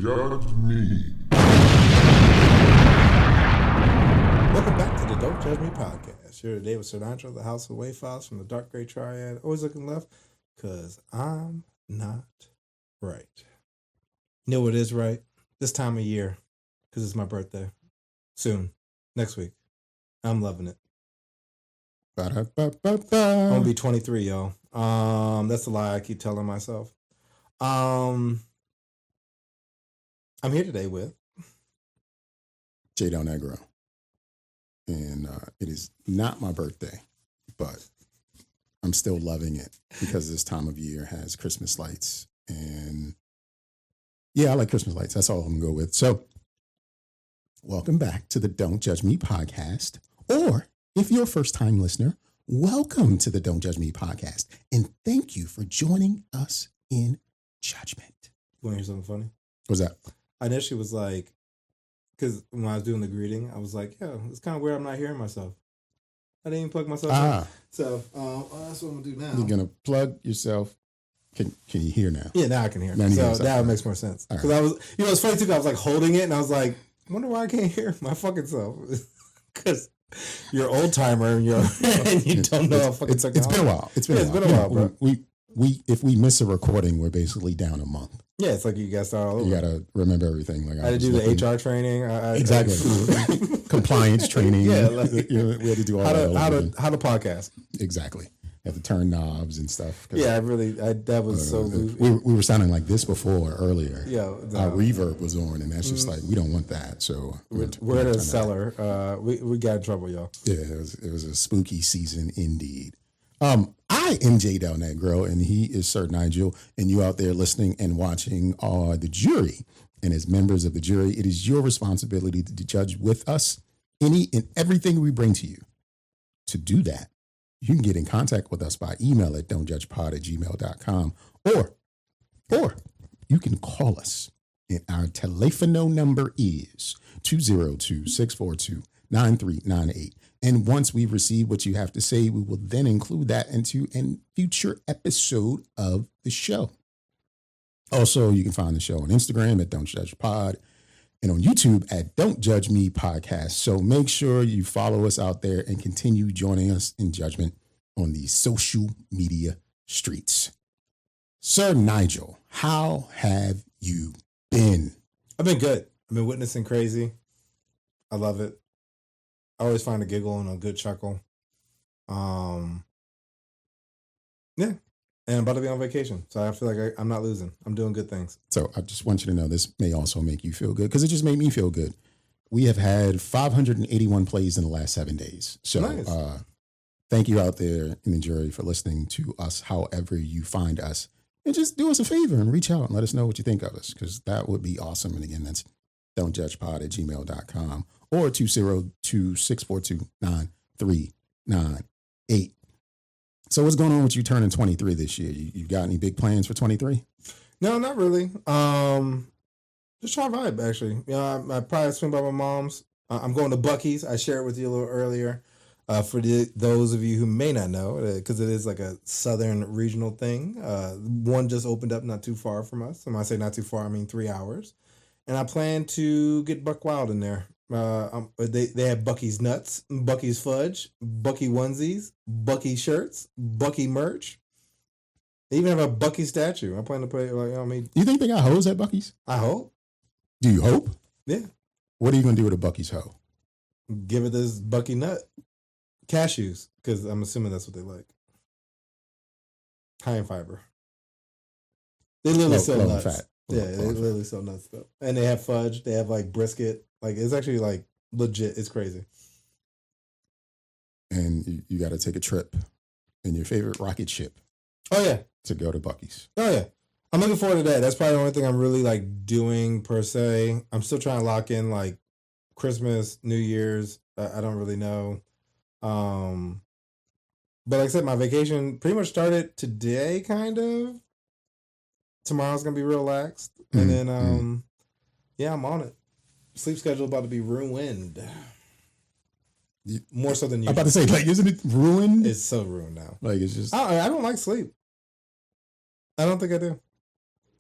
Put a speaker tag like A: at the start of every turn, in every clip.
A: Judge Me.
B: Welcome back to the Don't Judge Me podcast. Here today with Sir Nygel, the House of Wayfiles from the Dark Gray Triad. Always looking left, because I'm not right. You know what is right? This time of year, because it's my birthday. Soon. Next week. I'm loving it. I'm going to be 23, y'all. That's a lie I keep telling myself. I'm here today with
C: Delnegro. And it is not my birthday, but I'm still loving it because this time of year has Christmas lights. And yeah, I like Christmas lights. That's all I'm going to go with. So welcome back to the Don't Judge Me podcast. Or if you're a first-time listener, welcome to the Don't Judge Me podcast. And thank you for joining us in judgment.
B: You want to hear something funny?
C: What's that?
B: I initially was like, because when I was doing the greeting, I was like, yeah, it's kind of weird I'm not hearing myself. I didn't even plug myself in. So that's what I'm going to do now.
C: You're going to plug yourself. Can you hear now?
B: Yeah, now I can hear. So that makes more sense. Because I was, it's funny too, I was like holding it and I was like, I wonder why I can't hear my fucking self. Because you're an old timer and you don't know how fucking
C: it's been a while. It's been a while, bro. If we miss a recording, we're basically down a month.
B: Yeah, it's like you got to start all over.
C: You got to remember everything. Like
B: I had to do the HR training.
C: Exactly. Compliance training. Yeah, like, we had to do all that.
B: How to podcast.
C: Exactly. You have to turn knobs and stuff.
B: Yeah, that was so
C: we were sounding like this before earlier.
B: Yeah.
C: Our reverb was on, and that's just like, we don't want that. So
B: we're in a cellar. We got in trouble, y'all.
C: Yeah, it was a spooky season indeed. I am Delnegro, and he is Sir Nygel, and you out there listening and watching are the jury. And as members of the jury, it is your responsibility to judge with us any and everything we bring to you. To do that, you can get in contact with us by email at don'tjudgepod@gmail.com, or you can call us. And our telephone number is 202-642-9398. And once we receive what you have to say, we will then include that into a future episode of the show. Also, you can find the show on Instagram at Don't Judge Pod and on YouTube at Don't Judge Me Podcast. So make sure you follow us out there and continue joining us in judgment on the social media streets. Sir Nygel, how have you been?
B: I've been good. I've been witnessing crazy. I love it. I always find a giggle and a good chuckle. Yeah. And I'm about to be on vacation. So I feel like I'm not losing. I'm doing good things.
C: So I just want you to know this may also make you feel good because it just made me feel good. We have had 581 plays in the last 7 days. So nice. Thank you out there in the jury for listening to us however you find us. And just do us a favor and reach out and let us know what you think of us because that would be awesome. And again, that's don'tjudgepod@gmail.com or 202-642-9398. So what's going on with you turning 23 this year? You got any big plans for 23?
B: No, not really. Just try vibe, actually. I probably swing by my mom's. I'm going to Buc-ee's. I shared with you a little earlier. For those of you who may not know, because it is like a southern regional thing. One just opened up not too far from us. And when I say not too far, I mean 3 hours. And I plan to get buck wild in there. They have Buc-ee's nuts, Buc-ee's fudge, Buc-ee onesies, Buc-ee shirts, Buc-ee merch. They even have a Buc-ee statue. I plan to play
C: You think they got hoes at Buc-ee's?
B: I hope.
C: Do you hope?
B: Yeah.
C: What are you gonna do with a Buc-ee's hoe?
B: Give it this Buc-ee nut. Cashews, because I'm assuming that's what they like. High in fiber. They literally sell nuts. Fat. Yeah, they literally sell nuts though. And they have fudge. They have like brisket. Like it's actually like legit. It's crazy.
C: And you got to take a trip in your favorite rocket ship.
B: Oh yeah.
C: To go to Buc-ee's.
B: Oh yeah. I'm looking forward to that. That's probably the only thing I'm really like doing per se. I'm still trying to lock in like Christmas, New Year's. I don't really know. But like I said, my vacation pretty much started today, kind of. Tomorrow's gonna be relaxed, and then yeah, I'm on it. Sleep schedule about to be ruined. More so than usual.
C: I'm about to say, like, isn't it ruined?
B: It's so ruined now.
C: Like, it's just
B: I don't like sleep. I don't think I do.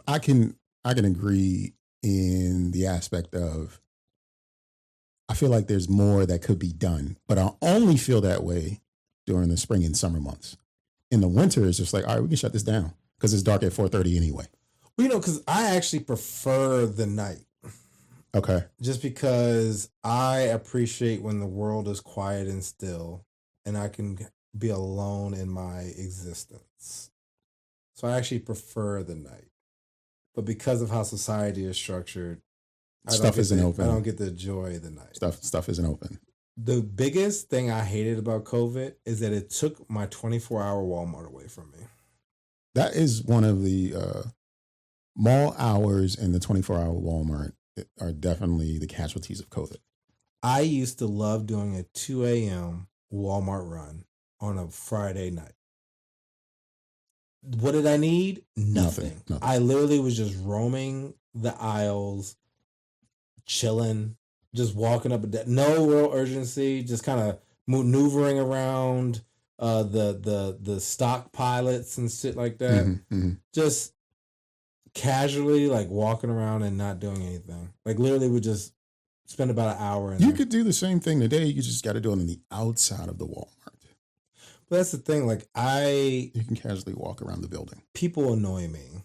C: I can agree in the aspect of I feel like there's more that could be done, but I only feel that way during the spring and summer months. In the winter, it's just like, all right, we can shut this down because it's dark at 4:30 anyway.
B: Well, because I actually prefer the night.
C: Okay.
B: Just because I appreciate when the world is quiet and still and I can be alone in my existence. So I actually prefer the night. But because of how society is structured,
C: Stuff isn't open.
B: I don't get the joy of the night.
C: Stuff isn't open.
B: The biggest thing I hated about COVID is that it took my 24-hour Walmart away from me.
C: That is one of the mall hours and the 24-hour Walmart are definitely the casualties of COVID.
B: I used to love doing a 2 a.m. Walmart run on a Friday night. What did I need? Nothing. I literally was just roaming the aisles, chilling, just walking up and down. No real urgency, just kind of maneuvering around the stock pilots and shit like that. Just casually like walking around and not doing anything. Like literally would just spend about an hour in
C: You
B: there.
C: could do the same thing today. You just got to do it on the outside of the Walmart.
B: But that's the thing. Like
C: you can casually walk around the building.
B: People annoy me.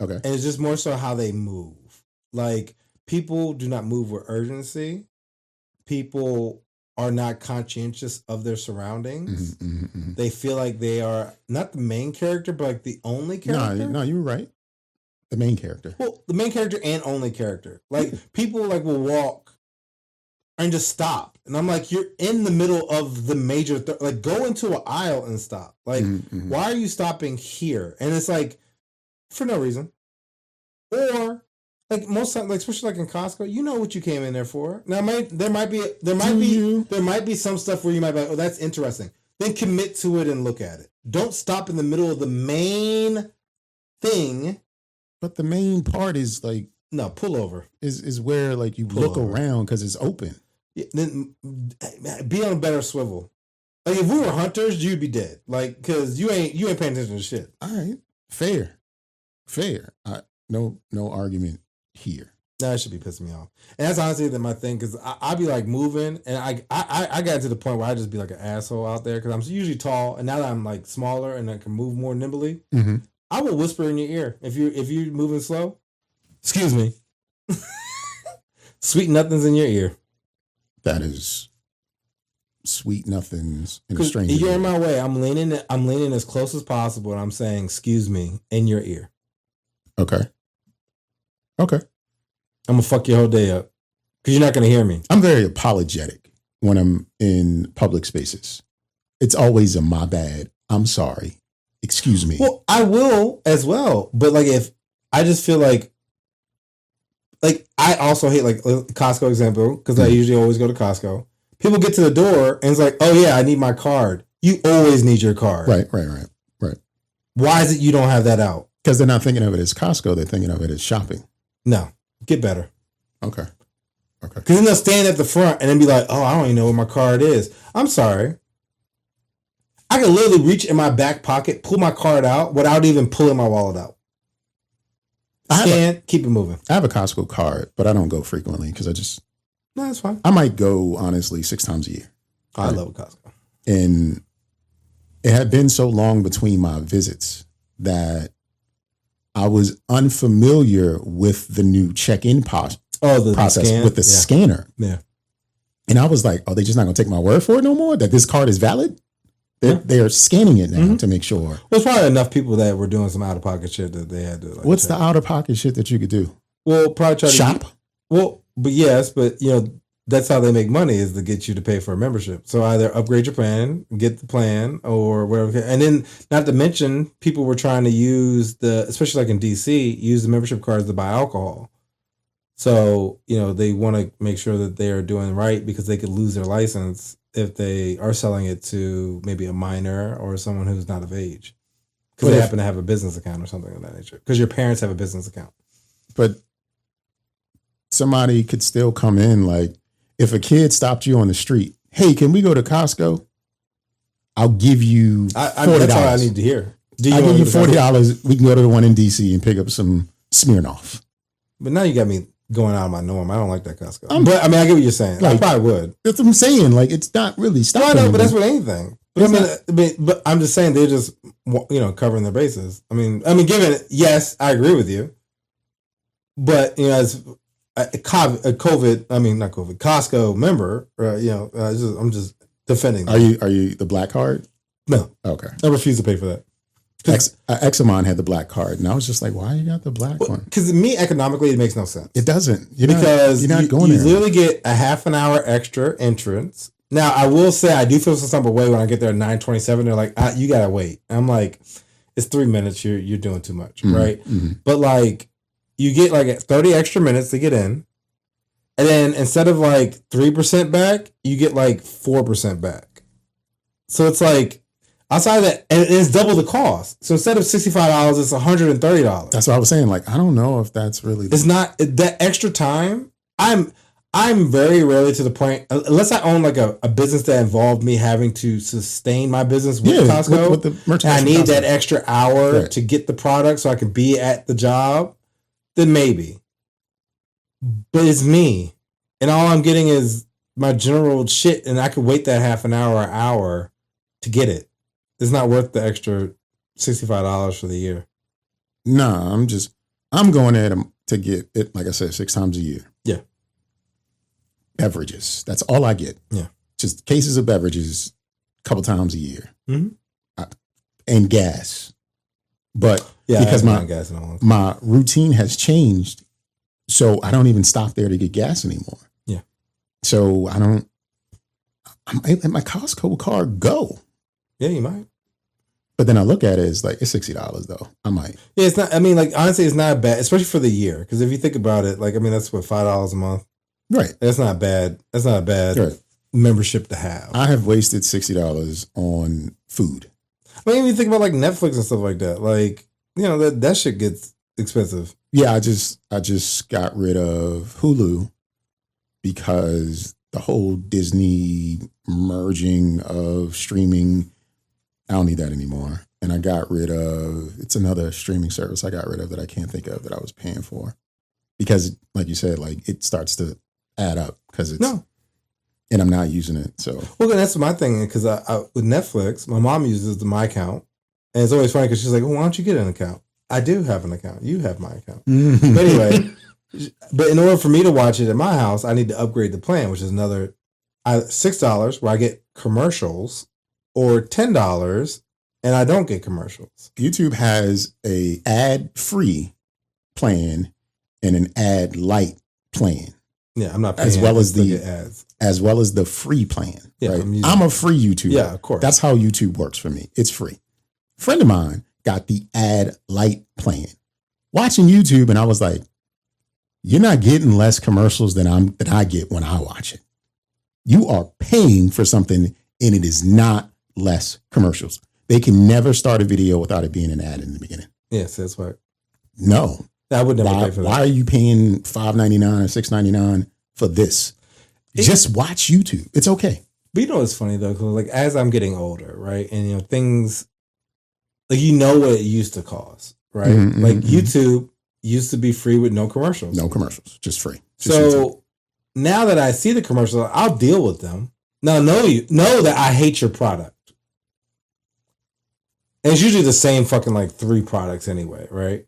C: Okay.
B: And it's just more so how they move. Like people do not move with urgency. People are not conscientious of their surroundings. They feel like they are not the main character, but like the only character.
C: No, you were right. The main character.
B: Well, the main character and only character. Like people like will walk and just stop, and I'm like, you're in the middle of the major. Like go into an aisle and stop. Like why are you stopping here? And it's like for no reason. Or like most times, like especially like in Costco, you know what you came in there for. Now there might be some stuff where you might be like, oh, that's interesting. Then commit to it and look at it. Don't stop in the middle of the main thing.
C: But the main part is like
B: pull over
C: is where like you look around because it's open.
B: Yeah, then be on a better swivel. Like if we were hunters, you'd be dead. Like because you ain't paying attention to shit.
C: All right, fair. No argument here.
B: That should be pissing me off. And that's honestly my thing because I be like moving and I got to the point where I just be like an asshole out there because I'm usually tall and now that I'm like smaller and I can move more nimbly. I will whisper in your ear if you're moving slow. Excuse me. Sweet nothings in your ear.
C: That is sweet nothings in a stranger.
B: You're in my way. I'm leaning as close as possible, and I'm saying "excuse me" in your ear.
C: Okay. I'm
B: gonna fuck your whole day up because you're not gonna hear me.
C: I'm very apologetic when I'm in public spaces. It's always a my bad. I'm sorry. Excuse me.
B: Well, I will as well, but like if I just feel like I also hate like Costco example because I usually always go to Costco. People get to the door and it's like, oh yeah, I need my card. You always need your card.
C: Right.
B: Why is it you don't have that out?
C: Because they're not thinking of it as Costco. They're thinking of it as shopping.
B: No, get better.
C: Okay.
B: Because then they'll stand at the front and then be like, oh, I don't even know where my card is. I'm sorry. I can literally reach in my back pocket, pull my card out without even pulling my wallet out. Scan, keep it moving.
C: I have a Costco card, but I don't go frequently because
B: no, that's fine.
C: I might go, honestly, 6 times a year.
B: I love Costco.
C: And it had been so long between my visits that I was unfamiliar with the new check-in process with the scanner.
B: Yeah.
C: And I was like, oh, they just not going to take my word for it no more? That this card is valid? They are scanning it now to make sure.
B: There's probably enough people that were doing some out-of-pocket shit that they had to like
C: What's the out-of-pocket shit that you could do?
B: Well, probably try to
C: shop?
B: But yes, but that's how they make money is to get you to pay for a membership. So either upgrade your plan, get the plan, or whatever. And then, not to mention, people were trying to use especially like in DC, use the membership cards to buy alcohol. So, they want to make sure that they are doing right because they could lose their license if they are selling it to maybe a minor or someone who's not of age. Because they happen to have a business account or something of that nature. Because your parents have a business account.
C: But somebody could still come in like, if a kid stopped you on the street, hey, can we go to Costco? I'll give you $40.
B: That's all I need to hear.
C: I'll give you $40. We can go to the one in DC and pick up some Smirnoff.
B: But now you got me going out of my norm. I don't like that Costco.
C: I'm-
B: But I mean, I get what you're saying. I
C: Like-
B: probably would.
C: That's what I'm saying. Like, it's not really
B: No, I
C: stopping.
B: know,
C: me.
B: but that's with anything. But
C: It's
B: but I'm just saying they're just covering their bases. I mean, given yes, I agree with you. But as a COVID, I mean not COVID, Costco member, I'm just defending.
C: Are you the black card?
B: No,
C: Okay.
B: I refuse to pay for that.
C: Ex of mine had the black card, and I was just like, "Why you got the black one?"
B: Because to me, economically, it makes no sense.
C: It doesn't. You're not going
B: you
C: there.
B: literally get a half an hour extra entrance. Now, I will say I do feel some type of way when I get there at 9:27. They're like, you gotta wait. I'm like, it's 3 minutes. You're doing too much, right?
C: Mm-hmm.
B: But like, you get like 30 extra minutes to get in, and then instead of like 3% back, you get like 4% back. So it's like. Outside of that, and it's double the cost. So instead of $65, it's $130.
C: That's what I was saying. Like, I don't know if that's really.
B: It's not that extra time. I'm very rarely to the point, unless I own like a business that involved me having to sustain my business with Costco.
C: With the merchandise
B: and I need
C: Costco.
B: that extra hour
C: Right.
B: to get the product so I can be at the job. Then maybe. But it's me, and all I'm getting is my general shit, and I could wait that half an hour or hour to get it. It's not worth the extra $65 for the year.
C: Nah, I'm going there to get it, like I said, 6 times a year.
B: Yeah.
C: Beverages. That's all I get.
B: Yeah.
C: Just cases of beverages a couple times a year.
B: Mm-hmm.
C: And gas. But
B: Yeah,
C: because my routine has changed, so I don't even stop there to get gas anymore.
B: Yeah.
C: So I let my Costco card go.
B: Yeah, you might.
C: But then I look at it, it's like, it's $60 though. I might.
B: Yeah, it's not. I mean, like honestly, it's not bad, especially for the year. Because if you think about it, like that's what $5 a month.
C: Right.
B: That's not bad. That's not a bad
C: Right.
B: membership to have.
C: I have wasted $60 on food.
B: I mean, even you think about like Netflix and stuff like that. Like that shit gets expensive.
C: Yeah, I just got rid of Hulu because the whole Disney merging of streaming, I don't need that anymore. And I got rid of, it's another streaming service I got rid of that I can't think of that I was paying for. Because like you said, like it starts to add up because it's, and I'm not using it. So,
B: well, that's my thing. Because I with Netflix, my mom uses my account. And it's always funny because she's like, well, why don't you get an account? I do have an account. You have my account. But anyway, but in order for me to watch it at my house, I need to upgrade the plan, which is another $6 where I get commercials, or $10 and I don't get commercials.
C: YouTube has a ad-free plan and an ad light plan.
B: Yeah, I'm not paying
C: as well as
B: to
C: the
B: get ads.
C: As well as the free plan.
B: Yeah,
C: right?
B: I'm
C: I'm a free YouTuber.
B: Yeah, of course.
C: That's how YouTube works for me. It's free. A friend of mine got the ad light plan. Watching YouTube, and I was like, you're not getting less commercials than I get when I watch it. You are paying for something, and it is not less commercials. They can never start a video without it being an ad in the beginning.
B: Yes, that's right.
C: No.
B: I would never pay for that.
C: Why are you paying $5.99 or $6.99 for this? Just watch YouTube. It's okay.
B: But it's funny though, because like as I'm getting older, right, and things like what it used to cost, right?
C: Mm-hmm,
B: like YouTube used to be free with no commercials.
C: No commercials, just free. Just
B: so
C: YouTube.
B: now that I see the commercials, I'll deal with them. Now know that I hate your product. And it's usually the same fucking like 3 products anyway, right?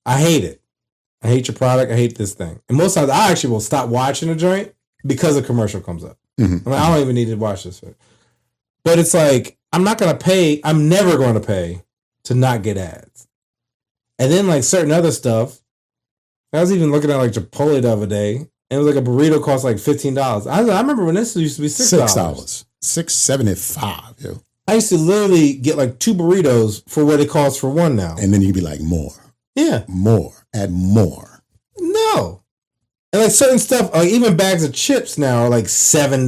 B: I hate it. I hate your product. I hate this thing. And most times I actually will stop watching a joint because a commercial comes up.
C: Mm-hmm.
B: I mean, I don't even need to watch this. But it's like, I'm never going to pay to not get ads. And then like certain other stuff, I was even looking at like Chipotle the other day, and it was like a burrito cost like $15. I remember when this used to be $6.
C: $6.75, yo.
B: I used to literally get like 2 burritos for what it costs for one now.
C: And then you'd be like, more.
B: Yeah.
C: More. Add more.
B: No. And like certain stuff, like even bags of chips now are like $7.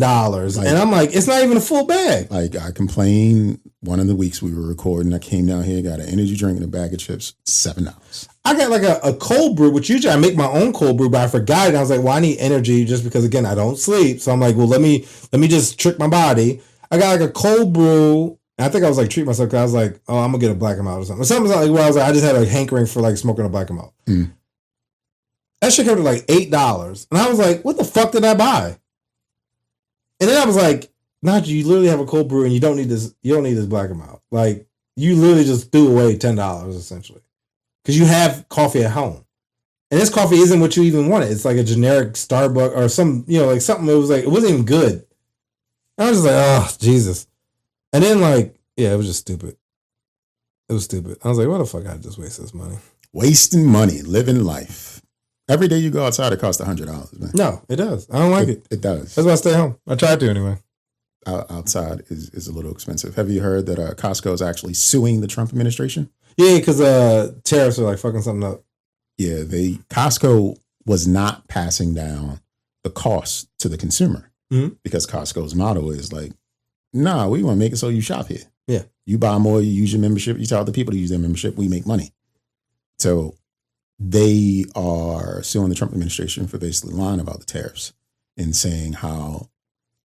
C: Like,
B: and I'm like, it's not even a full bag.
C: Like I complained one of the weeks we were recording, I came down here, got an energy drink and a bag of chips, $7.
B: I got like a cold brew, which usually I make my own cold brew, but I forgot it. I was like, well, I need energy just because again, I don't sleep. So I'm like, well, let me just trick my body. I got like a cold brew. And I think I was like treating myself because I was like, oh, I'm gonna get a black and mild or something. Something like where I was like, I just had a hankering for like smoking a black and mild. That shit came to like $8. And I was like, what the fuck did I buy? And then I was like, Nigel, you literally have a cold brew and you don't need this black amount. Like, you literally just threw away $10 essentially. Because you have coffee at home. And this coffee isn't what you even wanted. It's like a generic Starbucks or some, like something that was like, it wasn't even good. And I was just like, oh, Jesus. And then it was just stupid. It was stupid. I was like, why the fuck I just waste this money?
C: Wasting money, living life. Every day you go outside, it costs $100, man.
B: No, it does. I don't like it.
C: It does.
B: That's why I stay home. I tried to anyway.
C: Outside is a little expensive. Have you heard that Costco is actually suing the Trump administration?
B: Yeah, because tariffs are like fucking something up.
C: Yeah, Costco was not passing down the cost to the consumer because Costco's motto is like, nah, we want to make it so you shop here.
B: Yeah.
C: You buy more, you use your membership, you tell other people to use their membership, we make money. So they are suing the Trump administration for basically lying about the tariffs and saying how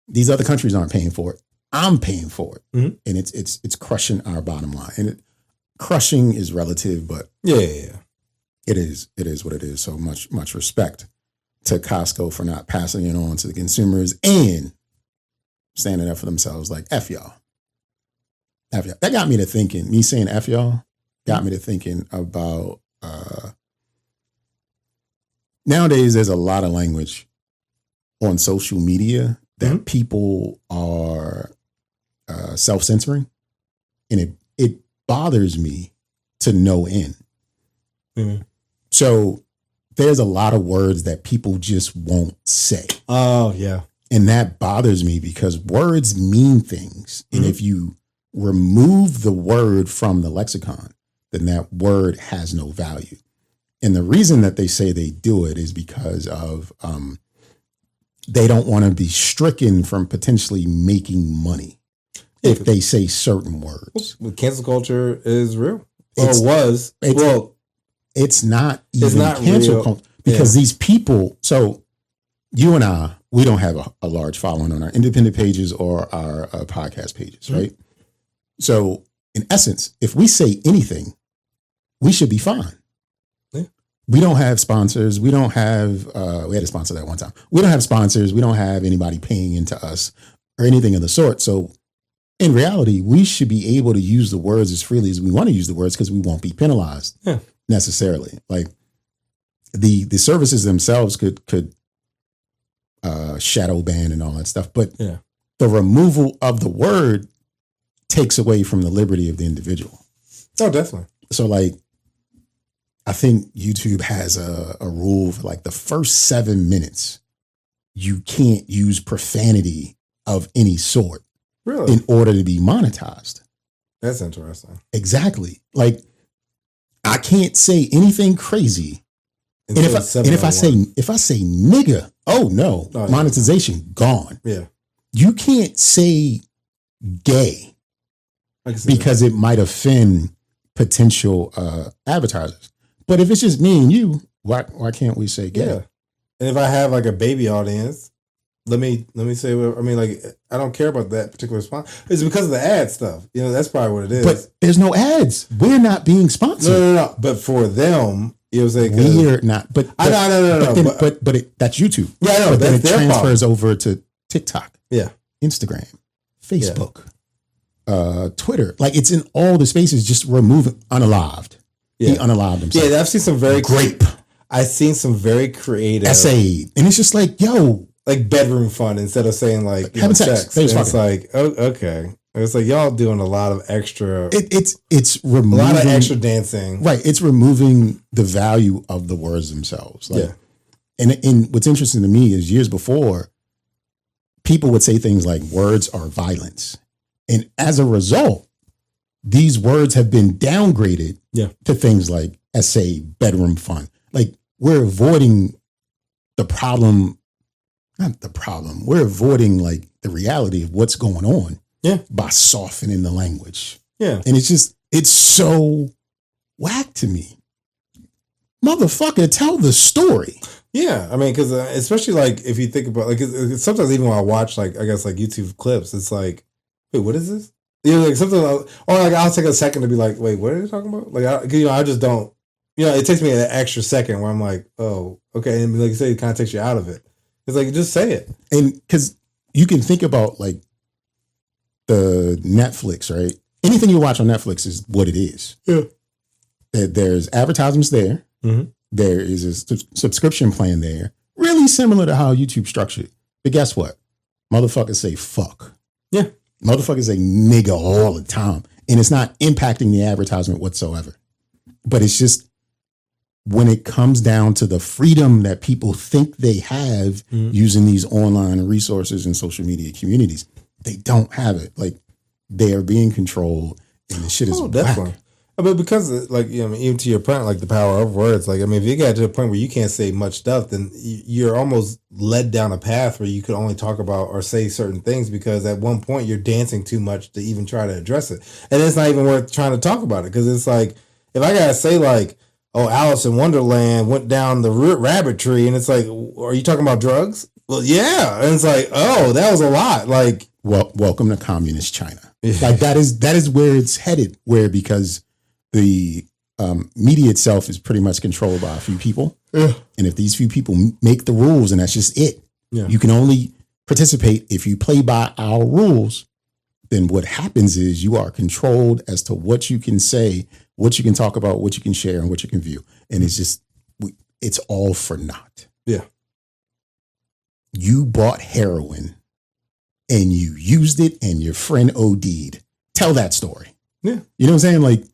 C: these other countries aren't paying for it. I'm paying for it. Mm-hmm. And it's crushing our bottom line. And crushing is relative, but
B: yeah.
C: It is what it is. So much respect to Costco for not passing it on to the consumers and standing up for themselves like F y'all. F y'all. That got me to thinking, me saying F y'all got me to thinking about nowadays there's a lot of language on social media that people are self-censoring. And it bothers me to no end. Mm-hmm. So there's a lot of words that people just won't say.
B: Oh, yeah.
C: And that bothers me because words mean things. And if you remove the word from the lexicon, then that word has no value. And the reason that they say they do it is because of they don't want to be stricken from potentially making money if they say certain words.
B: Cancel culture is real.
C: It's not even cancel culture because these people, so you and I, we don't have a large following on our independent pages or our podcast pages, right? So in essence, if we say anything, we should be fine. Yeah. We don't have sponsors. We don't have, we had a sponsor that one time. We don't have sponsors. We don't have anybody paying into us or anything of the sort. So in reality, we should be able to use the words as freely as we want to use the words because we won't be penalized. Yeah. Necessarily. Like the services themselves could shadow ban and all that stuff, but the removal of the word takes away from the liberty of the individual.
B: Oh, definitely.
C: So like I think YouTube has a rule for like the first 7 minutes you can't use profanity of any sort in order to be monetized.
B: That's interesting.
C: Exactly. Like I can't say anything crazy. And if I say nigga, monetization gone.
B: Yeah.
C: You can't say gay because it might offend potential advertisers. But if it's just me and you, why can't we say gay? Yeah.
B: And if I have like a baby audience, let me say I don't care about that particular response. It's because of the ad stuff. That's probably what it is.
C: But there's no ads. We're not being sponsored.
B: No. But for them,
C: we're not. But
B: I know.
C: But that's YouTube.
B: Yeah, I know.
C: But then it transfers over to TikTok.
B: Yeah.
C: Instagram, Facebook, Twitter. Like it's in all the spaces. Just remove unalived. Yeah. He unalived himself.
B: Yeah, I've seen some very I've seen some very creative
C: essay, and it's just like, yo.
B: Like bedroom fun instead of saying like having sex. It's like, oh, okay. It's like y'all doing a lot of extra.
C: It's removing
B: a lot of extra dancing.
C: Right. It's removing the value of the words themselves. Like, and what's interesting to me is years before, people would say things like words are violence, and as a result, these words have been downgraded to things like essay, bedroom fun. Like we're avoiding the problem. Not the problem. We're avoiding like the reality of what's going on by softening the language.
B: Yeah.
C: And it's so whack to me. Motherfucker, tell the story.
B: Yeah. I mean, because especially like if you think about like sometimes even when I watch like, I guess like YouTube clips, it's like, wait, what is this? Like something or like I'll take a second to be like, wait, what are they talking about? Like, I just don't. it takes me an extra second where I'm like, oh, okay. And like you say, it kind of takes you out of it. It's like, just say it.
C: And because you can think about like the Netflix, right? Anything you watch on Netflix is what it is.
B: Yeah.
C: There's advertisements there.
B: Mm-hmm.
C: There is a subscription plan there. Really similar to how YouTube structured. But guess what? Motherfuckers say fuck.
B: Yeah.
C: Motherfuckers say nigga all the time. And it's not impacting the advertisement whatsoever. But it's just when it comes down to the freedom that people think they have using these online resources and social media communities, they don't have it. Like they are being controlled and the shit is
B: definitely. But because, like, even to your point, like the power of words, like, if you get to a point where you can't say much stuff, then you're almost led down a path where you could only talk about or say certain things because at one point you're dancing too much to even try to address it. And it's not even worth trying to talk about it because it's like, if I got to say, like, oh, Alice in Wonderland went down the rabbit tree, and it's like, are you talking about drugs? Well, yeah. And it's like, oh, that was a lot. Like,
C: welcome to communist China. Like that is where it's headed, because the media itself is pretty much controlled by a few people. Yeah. And if these few people make the rules and that's just it, you can only participate if you play by our rules, then what happens is you are controlled as to what you can say, what you can talk about, what you can share, and what you can view. And it's just, it's all for naught. Yeah. You bought heroin and you used it and your friend OD'd. Tell that story. Yeah. You know what I'm saying? Like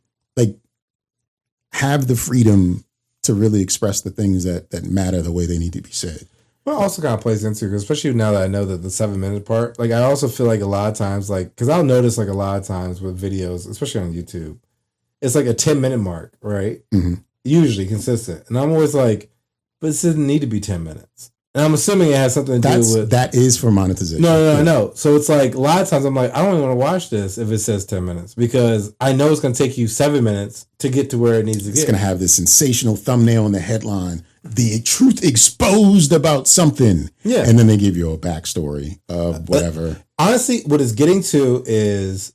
C: have the freedom to really express the things that matter the way they need to be said.
B: Well, it also kind of plays into, especially now that I know that the 7-minute part, like I also feel like a lot of times, like, because I'll notice like a lot of times with videos, especially on YouTube, it's like a 10-minute mark, right? Mm-hmm. Usually consistent. And I'm always like, but it didn't need to be 10 minutes. And I'm assuming it has something to do with...
C: That is for monetization.
B: No, I know. So it's like, a lot of times I'm like, I don't even want to watch this if it says 10 minutes because I know it's going to take you 7 minutes to get to where it needs to get.
C: It's going to have this sensational thumbnail in the headline, the truth exposed about something. Yeah. And then they give you a backstory of whatever.
B: Honestly, what it's getting to is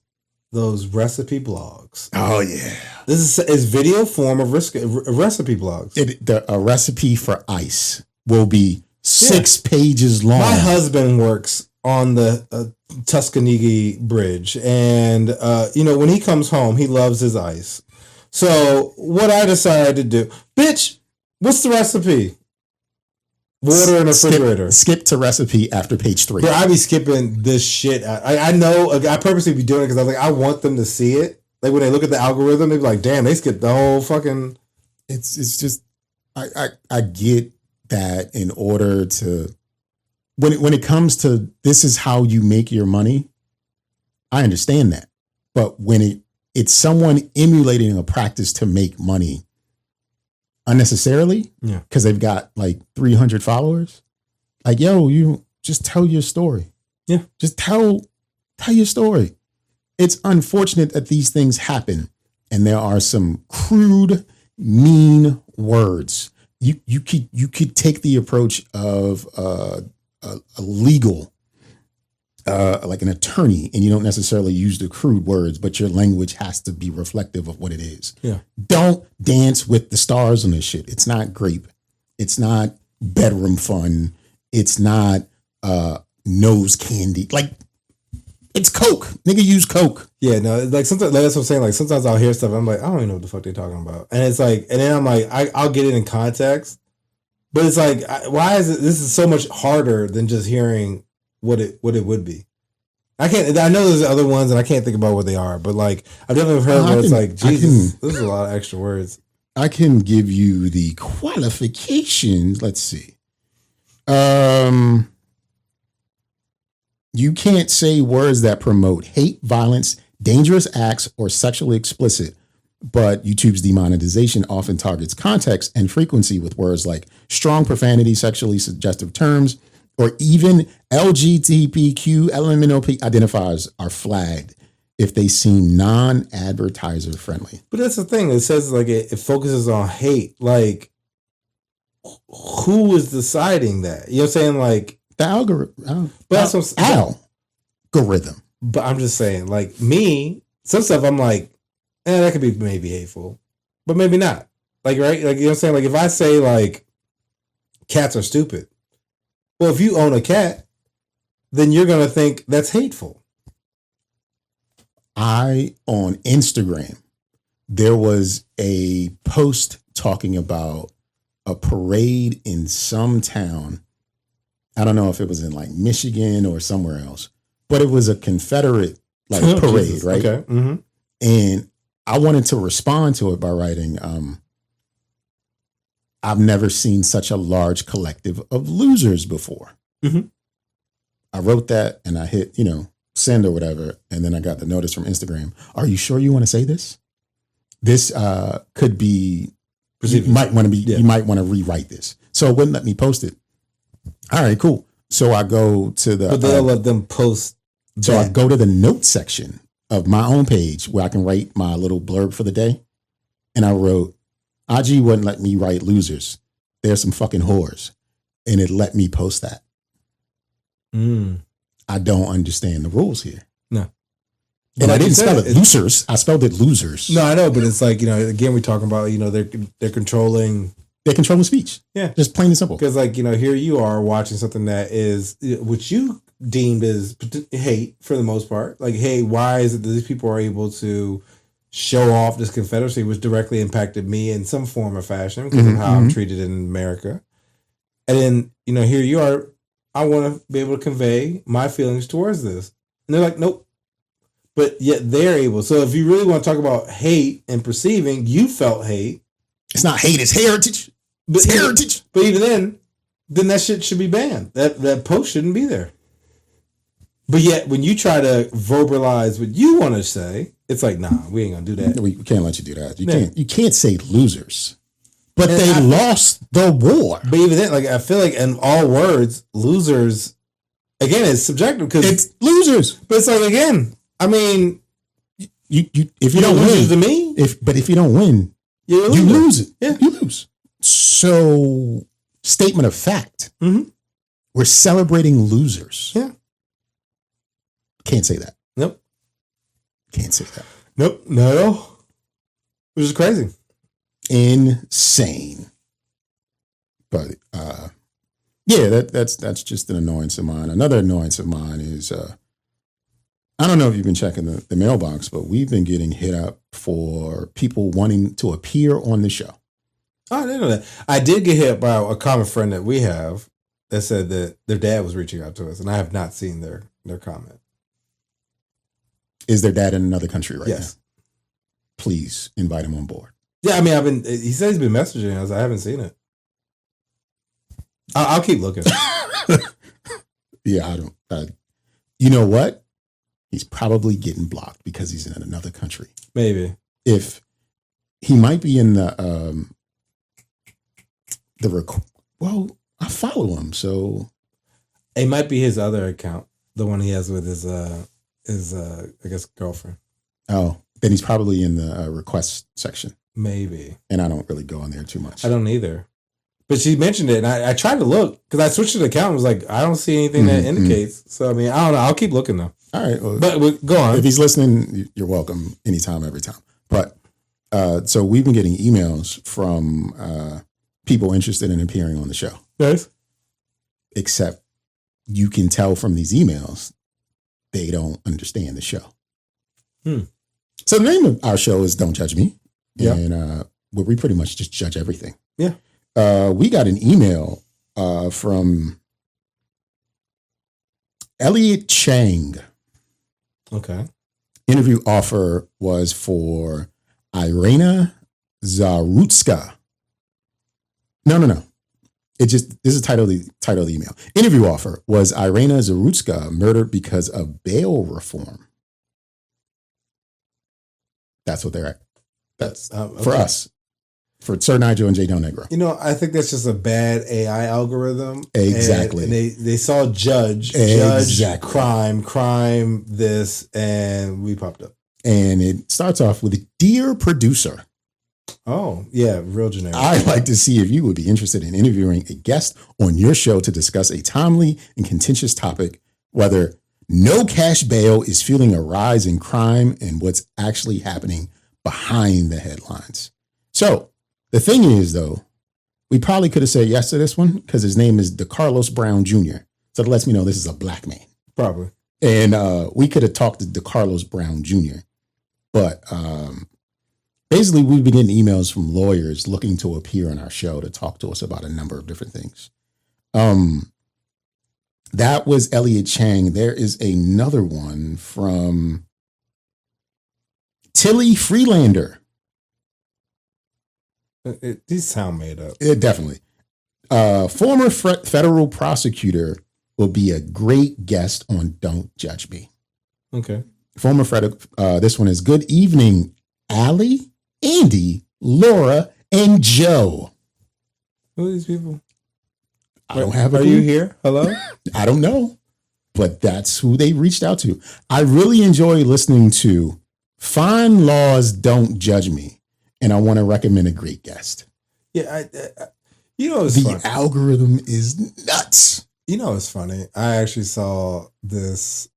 B: those recipe blogs.
C: Oh, yeah.
B: This is video form of recipe blogs.
C: A recipe for ice will be 6 pages long.
B: My husband works on the Tuskegee Bridge, and when he comes home, he loves his ice. So what I decided to do, bitch, what's the recipe? Water in a refrigerator.
C: Skip to recipe after page 3.
B: Bro, I be skipping this shit. I know. I purposely be doing it because I was like, I want them to see it. Like when they look at the algorithm, they be like, damn, they skipped the whole fucking.
C: It's just, I get that in order to, when it comes to this is how you make your money, I understand that. But when it's someone emulating a practice to make money unnecessarily, because they've got like 300 followers, like, yo, you just tell your story. Yeah. Just tell your story. It's unfortunate that these things happen. And there are some crude, mean words. You could take the approach of a legal, like an attorney, and you don't necessarily use the crude words, but your language has to be reflective of what it is. Yeah. Don't dance with the stars on this shit. It's not grape. It's not bedroom fun. It's not nose candy. Like, it's Coke. Nigga, use Coke.
B: Yeah, no, like sometimes, like that's what I'm saying. Like sometimes I'll hear stuff, I'm like, I don't even know what the fuck they're talking about, and it's like, and then I'm like, I'll get it in context, but it's like, why is it? This is so much harder than just hearing what it would be. I know there's other ones, and I can't think about what they are, but like I've definitely heard where it's like, Jesus, this is a lot of extra words.
C: I can give you the qualifications. Let's see. You can't say words that promote hate, violence, dangerous acts, or sexually explicit, but YouTube's demonetization often targets context and frequency with words like strong profanity, sexually suggestive terms, or even LGBTQ LMNOP identifiers are flagged if they seem non-advertiser friendly.
B: But that's the thing. It says like it focuses on hate. Like, who is deciding that? You know what I'm saying? Like,
C: the algorithm.
B: But that's
C: algorithm.
B: But I'm just saying, like me, some stuff I'm like, that could be maybe hateful, but maybe not. Like, right? Like, you know what I'm saying? Like, if I say, like, cats are stupid, well, if you own a cat, then you're going to think that's hateful.
C: On Instagram, there was a post talking about a parade in some town. I don't know if it was in like Michigan or somewhere else, but it was a Confederate like parade,
B: Jesus.
C: right?
B: Okay. Mm-hmm.
C: And I wanted to respond to it by writing, I've never seen such a large collective of losers before.
B: Mm-hmm.
C: I wrote that and I hit, send or whatever. And then I got the notice from Instagram. Are you sure you want to say this? This could be, you might want to rewrite this. So it wouldn't let me post it. All right, cool. So I go to the,
B: but they'll let them post.
C: So I go to the notes section of my own page where I can write my little blurb for the day. And I wrote, IG wouldn't let me write losers. They're some fucking whores. And it let me post that. I don't understand the rules here.
B: No.
C: And like I didn't spell it losers. I spelled it losers.
B: No, I know, but it's like, again, we're talking about, they're controlling.
C: They're controlling speech.
B: Yeah.
C: Just plain and simple.
B: Because like, here you are watching something that is, which you deemed as hate for the most part. Like, hey, why is it that these people are able to show off this Confederacy, which directly impacted me in some form or fashion because of how I'm treated in America. And then, here you are, I want to be able to convey my feelings towards this. And they're like, nope. But yet they're able. So if you really want to talk about hate and perceiving, you felt hate.
C: It's not hate, it's heritage. It's heritage.
B: But even then that shit should be banned. That post shouldn't be there. But yet when you try to verbalize what you want to say, it's like, nah, we ain't gonna do that.
C: We can't let you do that. You can't say losers. But they lost the war.
B: But even then, like I feel like in all words, losers again it's subjective because
C: it's losers.
B: But it's like again, I mean,
C: if you don't win
B: to me,
C: if you don't win, you lose it. Yeah, you lose. So, statement of fact, we're celebrating losers.
B: Yeah,
C: can't say that.
B: Nope,
C: can't say that.
B: Nope, no, which is crazy.
C: Insane. But yeah, that's just an annoyance of mine. Another annoyance of mine is I don't know if you've been checking the mailbox, but we've been getting hit up for people wanting to appear on the show.
B: Oh, I didn't know that. I did get hit by a common friend that we have that said that their dad was reaching out to us, and I have not seen their comment.
C: Is their dad in another country right now?
B: Yes.
C: Please invite him on board.
B: Yeah, I mean, he said he's been messaging us. I haven't seen it. I'll keep looking.
C: Yeah, I don't. You know what? He's probably getting blocked because he's in another country.
B: Maybe.
C: If he might be in well, I follow him, so
B: it might be his other account, the one he has with his I guess girlfriend.
C: Oh, then he's probably in the request section.
B: Maybe.
C: And I don't really go on there too much.
B: I don't either. But she mentioned it, and I tried to look because I switched to the account and was like, I don't see anything that indicates. So I mean, I don't know. I'll keep looking though.
C: All right, well,
B: but go on.
C: If he's listening, you're welcome anytime, every time. But so we've been getting emails from people interested in appearing on the show.
B: Yes.
C: Except you can tell from these emails they don't understand the show. So the name of our show is Don't Judge Me. Yeah. And where we pretty much just judge everything.
B: Yeah.
C: We got an email from Elliot Chang.
B: Okay.
C: Interview offer was for Irina Zarutska. No. This is the title of the email. Interview offer was Irina Zarutska murdered because of bail reform. That's what they're at. That's okay. For us. For Sir Nygel and J. Delnegro.
B: I think that's just a bad AI algorithm.
C: Exactly.
B: And they saw judge, crime, this, and we popped up.
C: And it starts off with, "Dear producer."
B: Oh, yeah, real generic.
C: I'd like to see if you would be interested in interviewing a guest on your show to discuss a timely and contentious topic, whether no cash bail is fueling a rise in crime and what's actually happening behind the headlines. So, The thing is, though, we probably could have said yes to this one because his name is DeCarlos Brown Jr. So that lets me know this is a black man.
B: Probably.
C: And we could have talked to DeCarlos Brown Jr. But basically, we've been getting emails from lawyers looking to appear on our show to talk to us about a number of different things. That was Elliot Chang. There is another one from Tilly Freelander.
B: These sound made up.
C: Definitely. Former federal prosecutor will be a great guest on Don't Judge Me.
B: Okay.
C: Former federal. This one is good evening, Allie, Andy, Laura, and Joe.
B: Who are these people?
C: I don't have a
B: Are
C: clue.
B: you here? Hello?
C: I don't know, but that's who they reached out to. I really enjoy listening to Fine Laws Don't Judge Me, and I want to recommend a great guest.
B: Yeah, it's
C: The
B: funny.
C: algorithm is nuts.
B: It's funny. I actually saw this.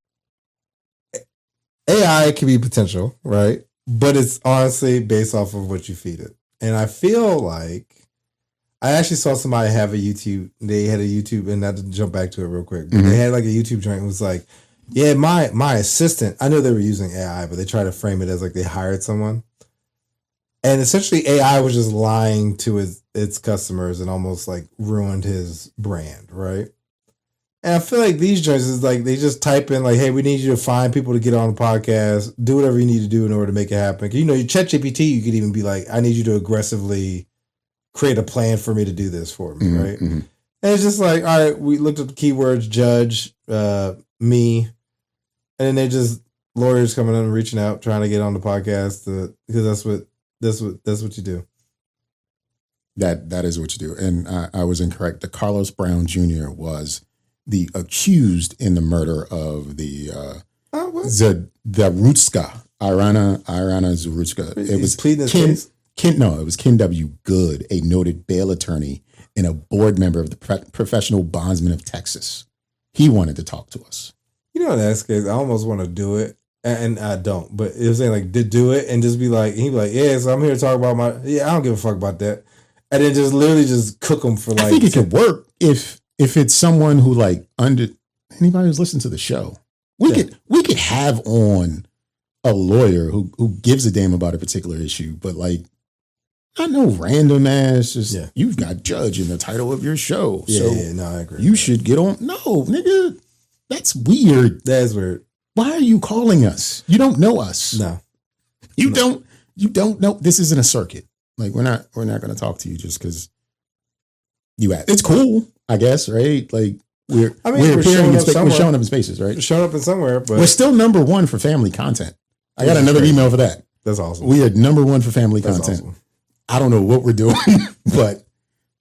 B: AI can be potential, right? But it's honestly based off of what you feed it. And I feel like I actually saw somebody have a YouTube. They had a YouTube, and not to jump back to it real quick, but they had like a YouTube joint. It was like, yeah, my assistant. I know they were using AI, but they tried to frame it as like they hired someone. And essentially, AI was just lying to its customers and almost like ruined his brand, right? And I feel like these joints is like they just type in like, "Hey, we need you to find people to get on the podcast. Do whatever you need to do in order to make it happen." You ChatGPT, you could even be like, "I need you to aggressively create a plan for me to do this for me," right? Mm-hmm. And it's just like, all right, we looked at the keywords, judge, me, and then they just lawyers coming in and reaching out, trying to get on the podcast because that's what you do.
C: That is what you do. And I was incorrect. The Carlos Brown Jr. was the accused in the murder of the Zarutska, Irana Zarutska. It was Ken W. Good, a noted bail attorney and a board member of the Professional Bondsmen of Texas. He wanted to talk to us.
B: In that case, I almost want to do it, and I don't. But it was saying like, do it, and just be like, he'd be like, yeah, so I'm here to talk about I don't give a fuck about that, and then just literally just cook them for like.
C: I think it could work if it's someone who like anybody who's listened to the show. We could have on a lawyer who gives a damn about a particular issue, but like. Not no random ass. You've got judge in the title of your show.
B: No, I agree.
C: You should get on. No, nigga, that's weird.
B: That's weird.
C: Why are you calling us? You don't know us.
B: No,
C: you don't know. This isn't a circuit. Like we're not going to talk to you just because you ask. It's cool, I guess, right? Like we're appearing we're showing up in spaces, right?
B: We're showing up in somewhere, but
C: we're still number one for family content. I got another email for that.
B: That's awesome.
C: We are number one for family content.
B: Awesome.
C: I don't know what we're doing, but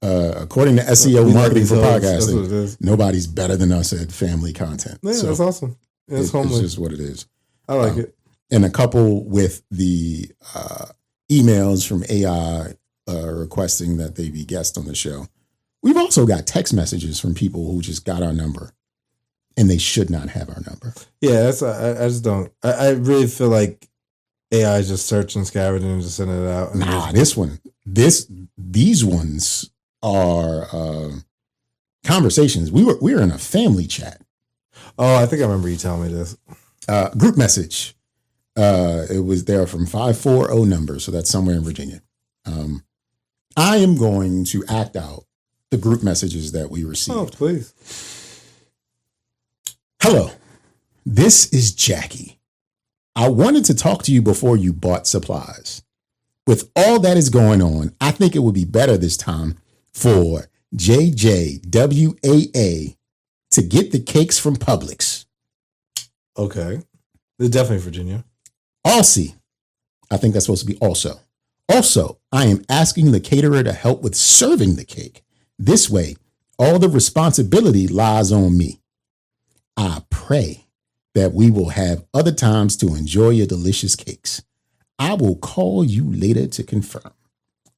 C: according to SEO marketing for podcasting, nobody's better than us at family content.
B: Yeah, so that's awesome. It's
C: just what it is.
B: I like it.
C: And a couple with the emails from AI requesting that they be guests on the show. We've also got text messages from people who just got our number and they should not have our number.
B: Yeah, I just don't. I really feel like AI is just searching, scavenging, and just sending it out.
C: These ones are conversations. We were in a family chat.
B: Oh, I think I remember you telling me this.
C: Group message. It was there from 540 number, so that's somewhere in Virginia. I am going to act out the group messages that we received.
B: Oh, please.
C: Hello, this is Jackie. I wanted to talk to you before you bought supplies. With all that is going on, I think it would be better this time for JJWAA to get the cakes from Publix.
B: Okay. They're definitely Virginia.
C: Alcy. I think that's supposed to be also. Also, I am asking the caterer to help with serving the cake. This way, all the responsibility lies on me. I pray that we will have other times to enjoy your delicious cakes. I will call you later to confirm.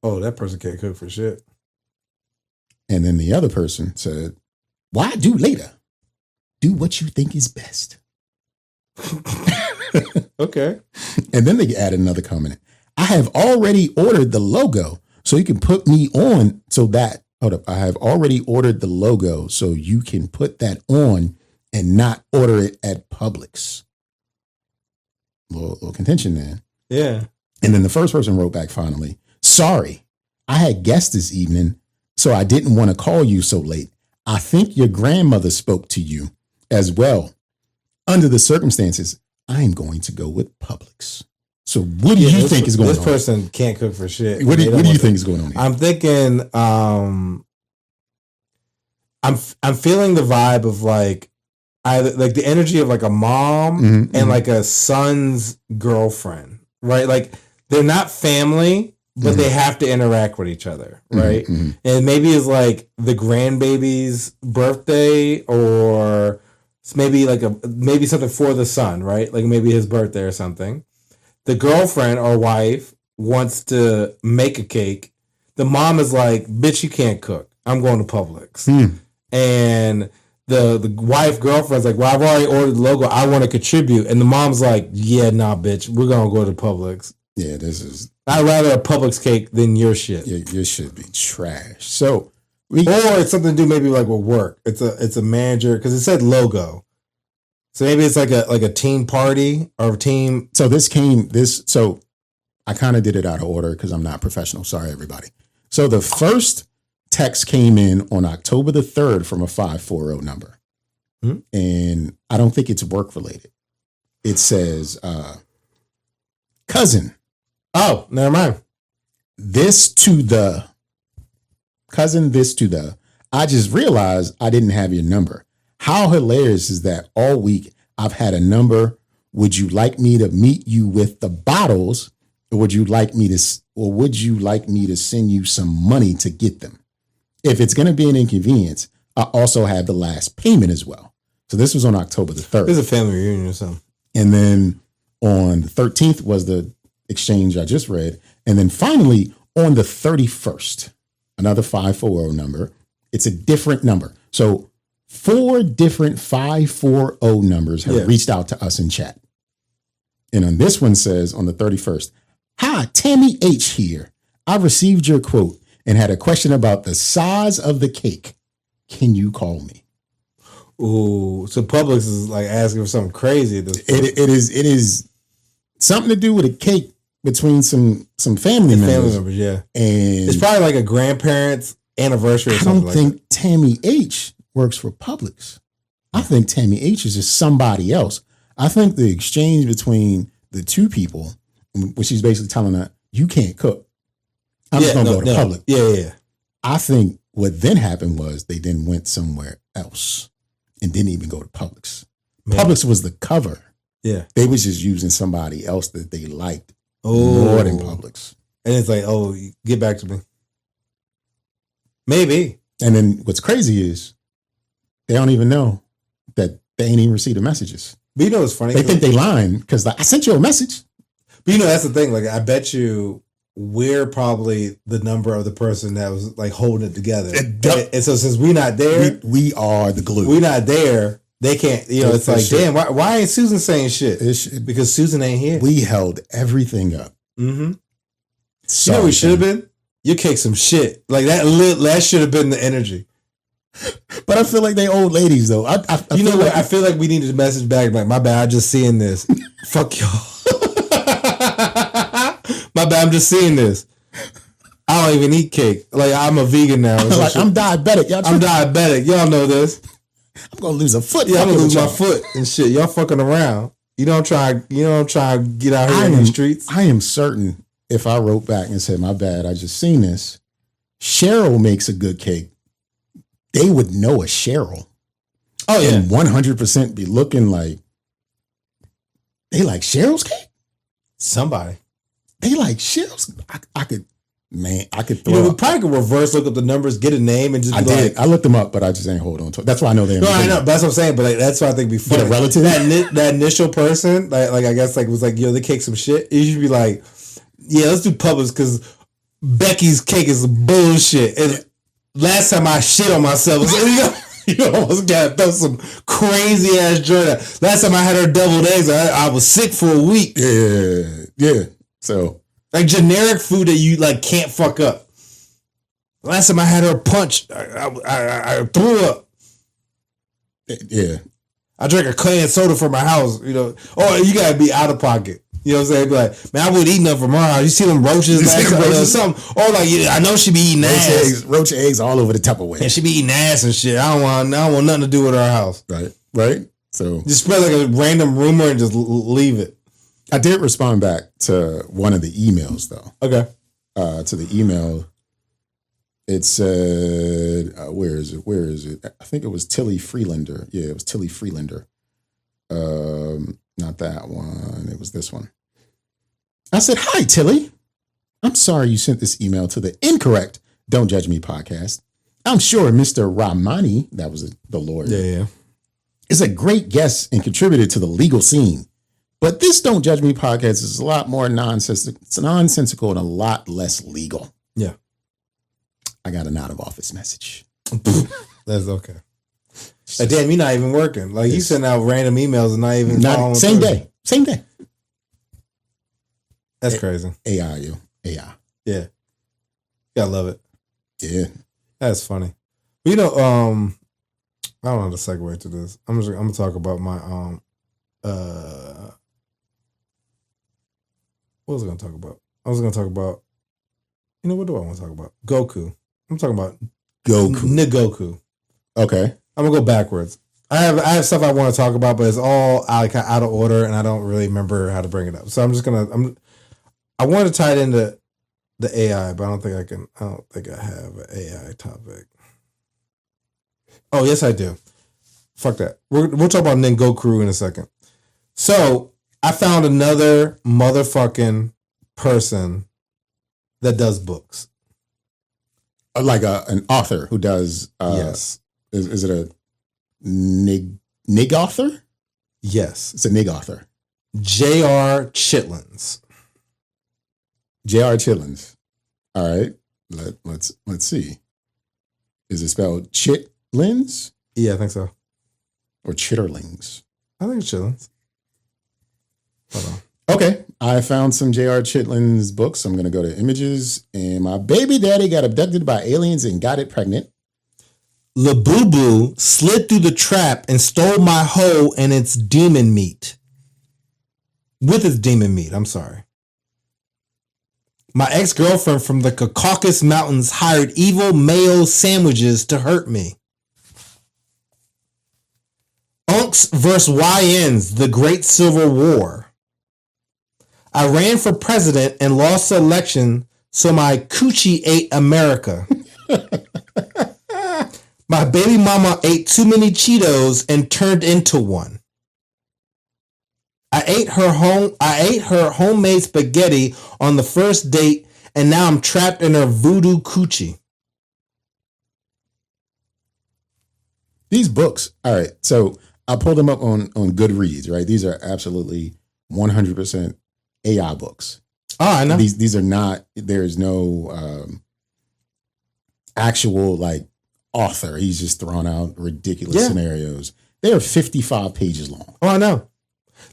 B: Oh, that person can't cook for shit.
C: And then the other person said, why do later? Do what you think is best.
B: Okay.
C: And then they added another comment. I have already ordered the logo, So you can put me on so that, hold up, I have already ordered the logo so you can put that on and not order it at Publix. Little contention there.
B: Yeah.
C: And then the first person wrote back finally, sorry, I had guests this evening, so I didn't want to call you so late. I think your grandmother spoke to you as well. Under the circumstances, I'm going to go with Publix. So what do you think is going on?
B: This person can't cook for shit.
C: What do you think is going on here?
B: I'm thinking, I'm feeling the vibe of like, either like the energy of like a mom and like a son's girlfriend, right? Like they're not family, but they have to interact with each other, right? And maybe it's like the grandbaby's birthday, or maybe like maybe something for the son, right? Like maybe his birthday or something. The girlfriend or wife wants to make a cake. The mom is like, bitch, you can't cook. I'm going to Publix. And the wife girlfriend's like, well, I've already ordered the logo. I want to contribute. And the mom's like, yeah, nah, bitch. We're going to go to Publix.
C: Yeah, this is...
B: I'd rather a Publix cake than your shit.
C: Yeah, your shit be trash. So...
B: or it's something to do maybe like with work. It's a manager, because it said logo. So maybe it's like a team party or a team.
C: So so I kind of did it out of order because I'm not professional. Sorry, everybody. So the first text came in on October the 3rd from a 540 number. And I don't think it's work related. It says, cousin.
B: Oh, never mind.
C: This to the, I just realized I didn't have your number. How hilarious is that? All week I've had a number. Would you like me to meet you with the bottles, or would you like me to send you some money to get them? If it's going to be an inconvenience, I also have the last payment as well. So this was on October the 3rd.
B: It's a family reunion or something.
C: And then on the 13th was the exchange I just read. And then finally on the 31st, another 540 number. It's a different number. So 4 different 540 numbers have reached out to us in chat. And on this one says on the 31st, hi, Tammy H here. I received your quote and had a question about the size of the cake. Can you call me?
B: Ooh, so Publix is like asking for something crazy.
C: It is something to do with a cake between some family members.
B: Yeah.
C: And
B: it's probably like a grandparent's anniversary or something.
C: I don't think Tammy H works for Publix. I think Tammy H is just somebody else. I think the exchange between the two people, which she's basically telling her, you can't cook. I'm just going to go to Publix.
B: Yeah.
C: I think what then happened was they then went somewhere else and didn't even go to Publix. Publix was the cover.
B: Yeah.
C: They was just using somebody else that they liked more than Publix.
B: And it's like, oh, get back to me. Maybe.
C: And then what's crazy is they don't even know that they ain't even received the messages.
B: But you know what's funny?
C: They think they lying because like, I sent you a message.
B: But you know, that's the thing. Like, I bet you we're probably the number of the person that was like holding it together. And so since we're not there,
C: we are the glue.
B: We're not there. They can't, you know, it's like, damn, why ain't Susan saying shit? Because Susan ain't here.
C: We held everything up.
B: Mm-hmm. You know what we should have been? You kicked some shit. Like that should have been the energy.
C: But I feel like they old ladies though. I
B: know what? I feel like we needed to message back like, my bad, I just seeing this. Fuck y'all. My bad, I'm just seeing this. I don't even eat cake. Like I'm a vegan now.
C: Like I'm diabetic.
B: I'm diabetic. Y'all know this.
C: I'm gonna lose a foot.
B: Yeah, I'm gonna lose my foot and shit. Y'all fucking around. You don't try to get out here in the streets.
C: I am certain if I wrote back and said, my bad, I just seen this. Cheryl makes a good cake. They would know a Cheryl.
B: Oh yeah.
C: And 100% be looking like they like Cheryl's cake?
B: Somebody.
C: They like Cheryl's. I could throw.
B: You know, we probably could reverse look up the numbers, get a name, and just.
C: I looked them up, but I just ain't hold on to it. That's why I know they.
B: No, I know. But that's what I'm saying. But like, that's why I think before
C: a relative,
B: that initial person, like I guess like was like, yo, they cake some shit. You should be like, yeah, let's do Publix because Becky's cake is bullshit. And last time I shit on myself, you almost got throw some crazy ass joint. Last time I had her deviled eggs, I was sick for a week.
C: Yeah. So
B: like generic food that you like can't fuck up. Last time I had her punched, I threw up.
C: Yeah.
B: I drank a can soda from my house, you know. Oh, you gotta be out of pocket. You know what I'm saying? Be like, man, I wouldn't eat nothing from her house. You see them roaches last time or something? Or like, I know she be eating ass.
C: Roach eggs all over the Tupperware.
B: And she be eating ass and shit. I don't want nothing to do with our house.
C: Right. So
B: just spread like a random rumor and just leave it.
C: I did respond back to one of the emails though.
B: Okay.
C: To the email, it said, where is it? I think it was Tilly Freelander. Yeah, it was Tilly Freelander. Not that one. It was this one. I said, hi, Tilly. I'm sorry you sent this email to the incorrect Don't Judge Me podcast. I'm sure Mr. Ramani, that was the lawyer,
B: yeah,
C: is a great guest and contributor to the legal scene. But this Don't Judge Me podcast is a lot more nonsensical and a lot less legal.
B: Yeah.
C: I got an out of office message.
B: That's okay. Like, damn, you're not even working. Like, you send out random emails and not even following
C: same
B: through.
C: Same day.
B: That's crazy.
C: AI.
B: Yeah. Gotta love it.
C: Yeah.
B: That's funny. You know, I don't know how to segue to this. I'm gonna talk about my what was I gonna talk about? I was gonna talk about, you know, what do I want to talk about? Goku. I'm talking about Goku.
C: Okay.
B: I'm gonna go backwards. I have stuff I want to talk about, but it's all out of order, and I don't really remember how to bring it up. So I'm just gonna I want to tie it into the AI, but I don't think I can. I don't think I have an AI topic. Oh yes, I do. Fuck that. We'll talk about Ninggoku in a second. So I found another motherfucking person that does books.
C: Like an author who does.
B: Yes.
C: Is it a nig'author?
B: Yes.
C: It's a nig'author.
B: J.R. Chitlins.
C: J.R. Chitlins. All right. Let's see. Is it spelled Chitlins?
B: Yeah, I think so.
C: Or Chitterlings?
B: I think it's Chitlins. Hold on.
C: Okay. I found some J.R. Chitlins books. I'm going to go to images. And my baby daddy got abducted by aliens and got it pregnant.
B: Labubu slid through the trap and stole my hoe and its demon meat. With its demon meat, I'm sorry. My ex-girlfriend from the Caucasus Mountains hired evil mayo sandwiches to hurt me. Unks vs. YNs, the Great Civil War. I ran for president and lost the election, so my coochie ate America. My baby mama ate too many Cheetos and turned into one. I ate her homemade spaghetti on the first date, and now I'm trapped in her voodoo coochie.
C: These books, all right. So I pulled them up on Goodreads, right? These are absolutely 100% AI books.
B: Oh, I know.
C: These are not. There's no actual like author. He's just throwing out ridiculous scenarios. They are 55 pages long.
B: Oh, I know.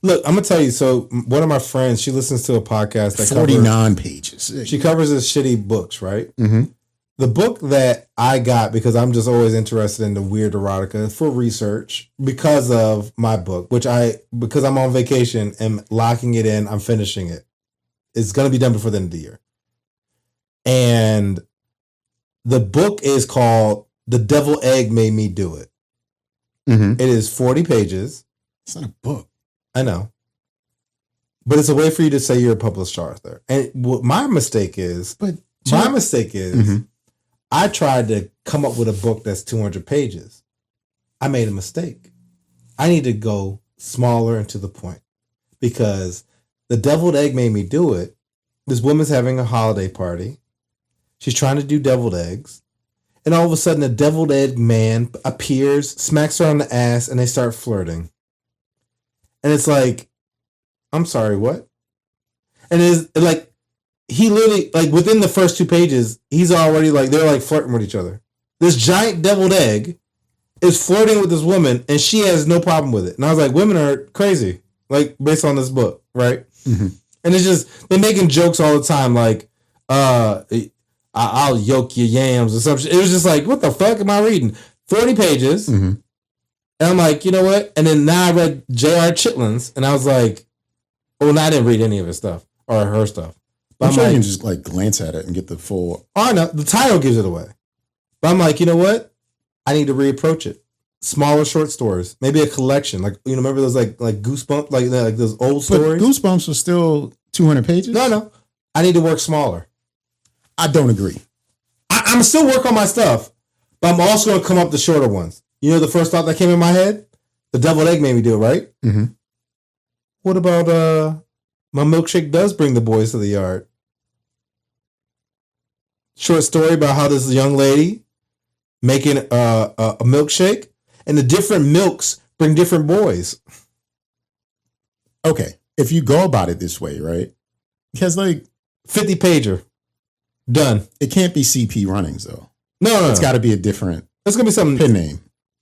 B: Look, I'm gonna tell you. So one of my friends, she listens to a podcast that
C: 49 pages.
B: She covers his shitty books, right?
C: Mm-hmm.
B: The book that I got, because I'm just always interested in the weird erotica for research, because of my book, because I'm on vacation and locking it in, I'm finishing it. It's gonna be done before the end of the year. And the book is called The Devil Egg Made Me Do It.
C: Mm-hmm.
B: It is 40 pages.
C: It's not a book.
B: I know. But it's a way for you to say you're a published author. And what my mistake is,
C: mm-hmm.
B: I tried to come up with a book that's 200 pages. I made a mistake. I need to go smaller and to the point. Because The Deviled Egg Made Me Do It. This woman's having a holiday party. She's trying to do deviled eggs. And all of a sudden, a deviled egg man appears, smacks her on the ass, and they start flirting. And it's like, I'm sorry, what? And it's like, he literally, like, within the first 2 pages, he's already like, they're like flirting with each other. This giant deviled egg is flirting with this woman, and she has no problem with it. And I was like, women are crazy, like, based on this book, right?
C: Mm-hmm.
B: And it's just, they're making jokes all the time, like, I'll yoke your yams or something. It was just like, what the fuck am I reading? 40 pages.
C: Mm-hmm.
B: And I'm like, you know what? And then now I read J.R. Chitlins, and I was like, well, I didn't read any of his stuff or her stuff. But
C: I'm sure
B: like,
C: you can just like glance at it and get the full.
B: Oh, no, the title gives it away. But I'm like, you know what? I need to reapproach it. Smaller short stories, maybe a collection. Like, you know, remember those like Goosebumps, like those old stories.
C: But Goosebumps are still 200 pages.
B: No, I need to work smaller.
C: I don't agree.
B: I'm still working on my stuff, but I'm also going to come up the shorter ones. You know, the first thought that came in my head, the deviled egg made me do it, right?
C: Mm-hmm.
B: What about my milkshake does bring the boys to the yard? Short story about how this young lady making a milkshake, and the different milks bring different boys.
C: Okay, if you go about it this way, right? Because like
B: 50 pager, done.
C: It can't be CP Runnings though.
B: No,
C: it's got to be a different.
B: It's gonna be something.
C: Pin name.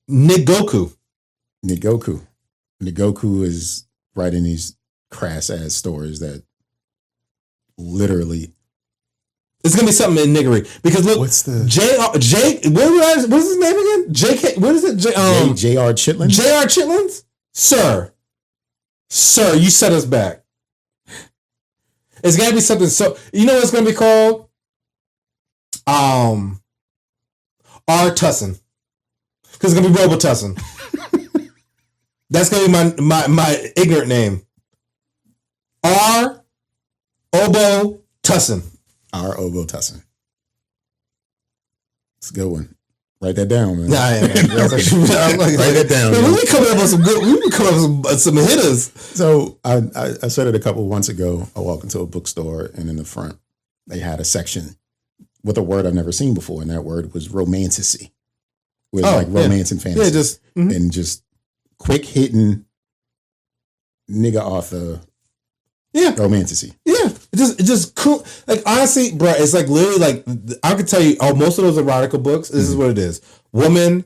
B: Niggoku.
C: Niggoku is writing these crass ass stories that literally.
B: It's gonna be something in niggery because look,
C: what's the
B: what's his name again? JK. What is it?
C: J.R. Chitlins.
B: J.R. Chitlins, sir, you set us back. It's gotta be something. So you know what it's gonna be called? R. Tussin, because it's gonna be Robo Tussin. That's gonna be my ignorant name. R. Obo Tussin.
C: R. Obo Tussin. It's a good one. Write that down, man.
B: Yeah.
C: Write that down.
B: Man, we coming up with some good. We coming up with some hitters.
C: So I said it a couple months ago. I walked into a bookstore, and in the front they had a section with a word I've never seen before, and that word was romanticy, with like romance and fantasy, and just quick hitting nig'author.
B: Yeah,
C: romanticy.
B: Yeah, it just cool. Like honestly, bro, it's like literally like I could tell you. Oh, most of those erotica books. This is what it is: woman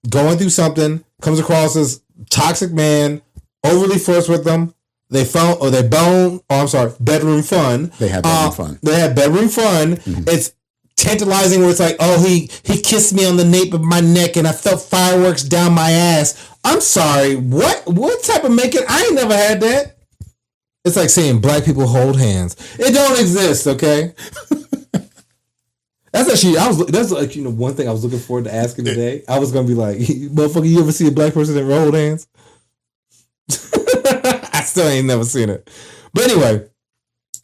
B: going through something, comes across this toxic man, overly flirts with them. They found or they bone. Oh, I'm sorry, bedroom fun.
C: They have bedroom fun.
B: They have bedroom fun. Mm-hmm. It's tantalizing where it's like, oh, he kissed me on the nape of my neck and I felt fireworks down my ass. I'm sorry, what type of making? I ain't never had that. It's like saying black people hold hands. It don't exist, okay? That's actually that's like, you know, one thing I was looking forward to asking today. I was gonna be like, motherfucker, you ever see a black person ever hold hands? I still ain't never seen it. But anyway,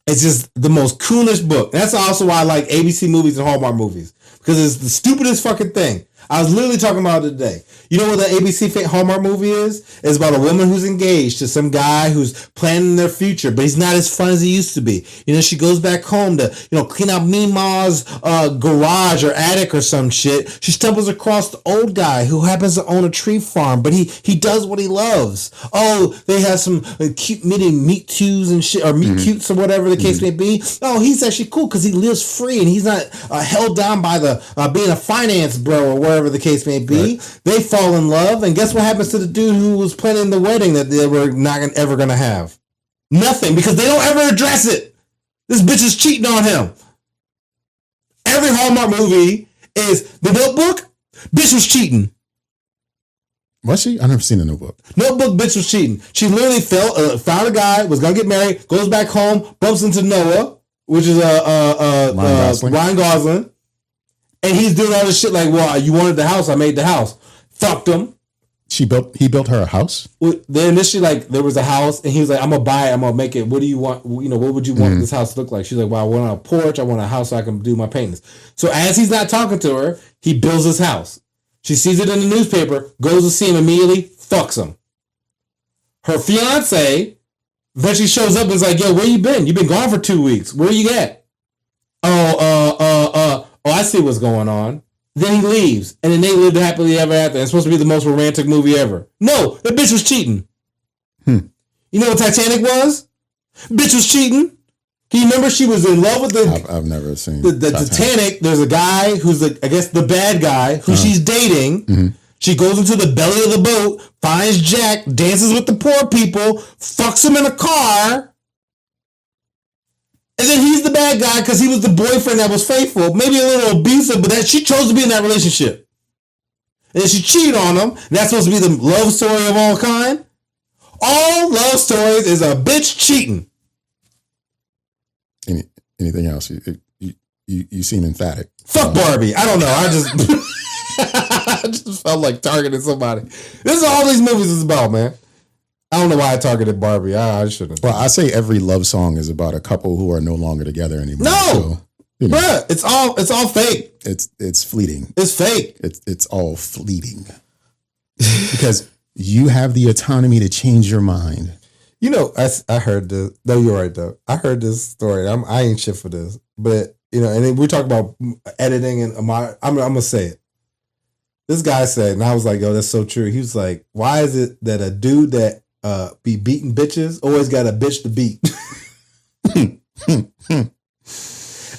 B: it's just the most coolest book. That's also why I like ABC movies and Hallmark movies, because it's the stupidest fucking thing. I was literally talking about it today. You know what the ABC Hallmark movie is? It's about a woman who's engaged to some guy who's planning their future, but he's not as fun as he used to be. You know, she goes back home to, you know, clean out Mima's garage or attic or some shit. She stumbles across the old guy who happens to own a tree farm, but he does what he loves. Oh, they have some cute meet cutes and shit, or meet cutes or whatever the case may be. Oh, he's actually cool because he lives free and he's not held down by the being a finance bro or whatever the case may be. Right. They fall in love, and guess what happens to the dude who was planning the wedding that they were not ever going to have? Nothing, because they don't ever address it. This bitch is cheating on him. Every Hallmark movie is The Notebook. Bitch was cheating.
C: Was she? I never seen the Notebook.
B: Notebook, bitch was cheating. She literally found a guy, was going to get married, goes back home, bumps into Noah, which is Ryan Gosling. And he's doing all this shit like, well, you wanted the house, I made the house. Fucked him.
C: He built her a house?
B: They initially, like, there was a house, and he was like, I'm going to buy it, I'm going to make it. What do you want? You know, what would you want this house to look like? She's like, well, I want a porch, I want a house so I can do my paintings. So as he's not talking to her, he builds his house. She sees it in the newspaper, goes to see him immediately, fucks him. Her fiance eventually shows up and is like, yo, where you been? You've been gone for 2 weeks. Where you at? Oh, I see what's going on. Then he leaves, and then they lived happily ever after. It's supposed to be the most romantic movie ever. No, that bitch was cheating. You know what Titanic was? Bitch was cheating. Can you remember she was in love with the...
C: I've never seen
B: the Titanic. There's a guy who's, I guess, the bad guy who she's dating. Mm-hmm. She goes into the belly of the boat, finds Jack, dances with the poor people, fucks him in a car, And then he's the bad guy because he was the boyfriend that was faithful, maybe a little abusive, but that she chose to be in that relationship. And then she cheated on him. And that's supposed to be the love story of all kind. All love stories is a bitch cheating.
C: Anything else? You seem emphatic.
B: Fuck Barbie. I don't know. I just felt like targeting somebody. This is all these movies is about, man. I don't know why I targeted Barbie. I shouldn't.
C: Well, I say every love song is about a couple who are no longer together anymore.
B: No,
C: so,
B: bruh, it's all fake.
C: It's fleeting.
B: It's fake.
C: It's all fleeting. Because you have the autonomy to change your mind.
B: You know, I heard this. No, you're right though. I heard this story. I ain't shit for this, but you know, and then we talk about editing, and I'm gonna say it. This guy said, and I was like, yo, that's so true. He was like, why is it that a dude that be beating bitches always got a bitch to beat?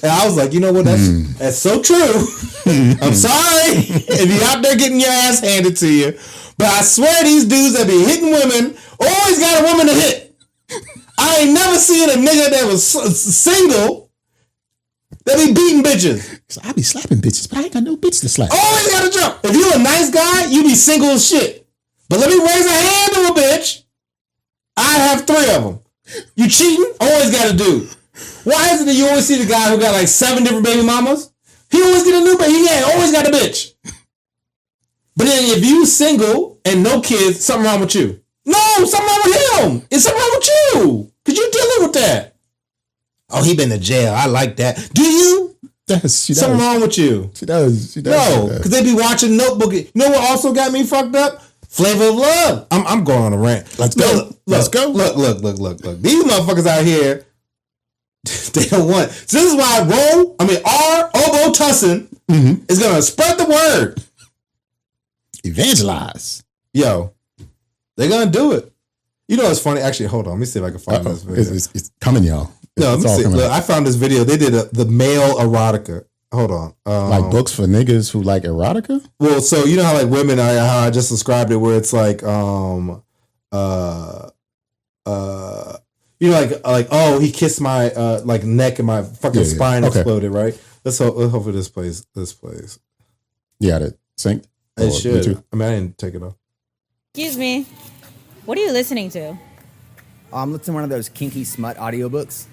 B: And I was like, you know what? That's so true. I'm sorry if you're out there getting your ass handed to you, but I swear these dudes that be hitting women always got a woman to hit. I ain't never seen a nigga that was single that be beating bitches.
C: So I be slapping bitches, but I ain't got no bitch to slap.
B: Always got to jump. If you a nice guy, you be single as shit. But let me raise a hand to a bitch. I have 3 of them. You cheating? Always got a dude. Why is it that you always see the guy who got like 7 different baby mamas? He always get a new baby. He ain't always got a bitch. But then if you single and no kids, something wrong with you. No, something wrong with him. It's something wrong with you. Because you dealing with that. Oh, he been to jail. I like that. Do you?
C: Yes, she does.
B: Something wrong with you.
C: She does.
B: No, because they be watching Notebook. You know what also got me fucked up? Flavor of Love. I'm going on a rant.
C: Let's go. Let's go.
B: Look. These motherfuckers out here, they don't want. So this is why R. Obo Tussin is going to spread the word.
C: Evangelize.
B: Yo, they're going to do it. You know what's funny? Actually, hold on. Let me see if I can find this video.
C: It's coming, y'all.
B: No, let me see. Look, I found this video. They did the male erotica. Hold on.
C: Like books for niggas who like erotica?
B: Well, so you know how like women, how I just described it, where it's like, you know, like oh, he kissed my like neck and my fucking spine exploded, right? Let's hopefully this plays.
C: Yeah, that sync.
B: It should. I mean, I didn't take it off.
A: Excuse me. What are you listening to?
D: Oh, I'm listening to one of those kinky smut audiobooks.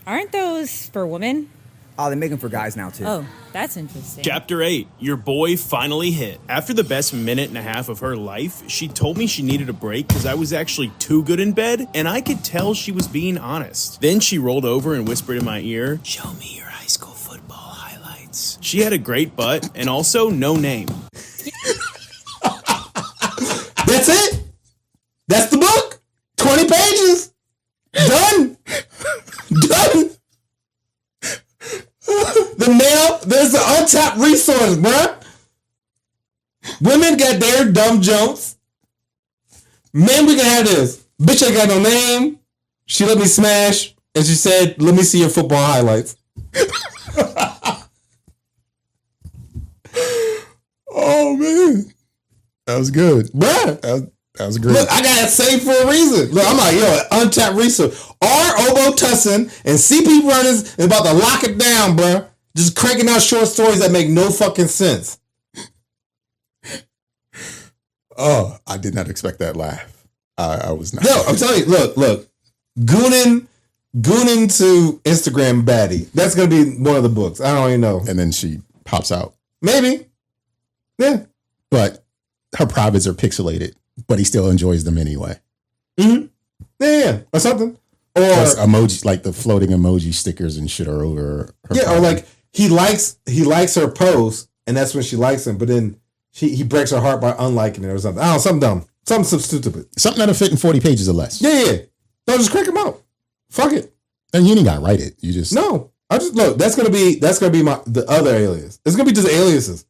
A: Aren't those for women?
D: Oh, they make them for guys now, too.
A: Oh, that's interesting.
E: Chapter 8, your boy finally hit. After the best minute and a half of her life, she told me she needed a break because I was actually too good in bed, and I could tell she was being honest. Then she rolled over and whispered in my ear, "Show me your high school football highlights." She had a great butt and also no name.
B: That's it? That's the book? 20 pages? Done? Done? There's the untapped resource, bruh. Women got their dumb jokes. Men, we can have this. Bitch ain't got no name. She let me smash, and she said, "Let me see your football highlights."
C: Oh man, that was good,
B: bruh.
C: That was great.
B: Look, I got it saved for a reason. Look, I'm like, yo, untapped resource. R. Obo Tussin and CP Runners is about to lock it down, bruh. Just cranking out short stories that make no fucking sense.
C: Oh, I did not expect that laugh. I was not.
B: No, I'm telling you, look. Goonin to Instagram baddie. That's going to be one of the books. I don't even know.
C: And then she pops out.
B: Maybe. Yeah.
C: But her privates are pixelated, but he still enjoys them anyway.
B: Mm-hmm. Yeah. Or something. Or
C: emoji, like the floating emoji stickers and shit are over her
B: yeah, or like he likes her post, and that's when she likes him, but then he breaks her heart by unliking it or something. I don't know, something dumb. Something stupid.
C: Something that'll fit in 40 pages or less.
B: Yeah. Don't just crank them out. Fuck it.
C: And you ain't gotta write it. You just
B: no. I just look. That's gonna be the other alias. It's gonna be just aliases.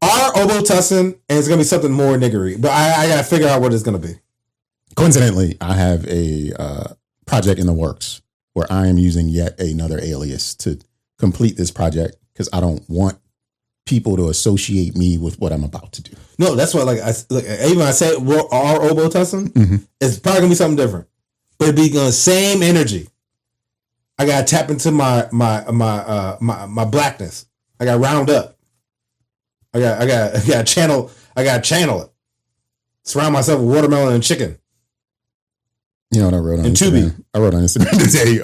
B: R. Obo Tussin, and it's gonna be something more niggery. But I gotta figure out what it's gonna be.
C: Coincidentally, I have a project in the works where I am using yet another alias to complete this project because I don't want people to associate me with what I'm about to do.
B: No, that's why. Even I say R. Obo Tussin, it's probably gonna be something different, but it'd be the same energy. I gotta tap into my blackness. I gotta round up. I gotta channel it. Surround myself with watermelon and chicken.
C: You know what I wrote on
B: and
C: Instagram?
B: Tubi.
C: I wrote on Instagram today.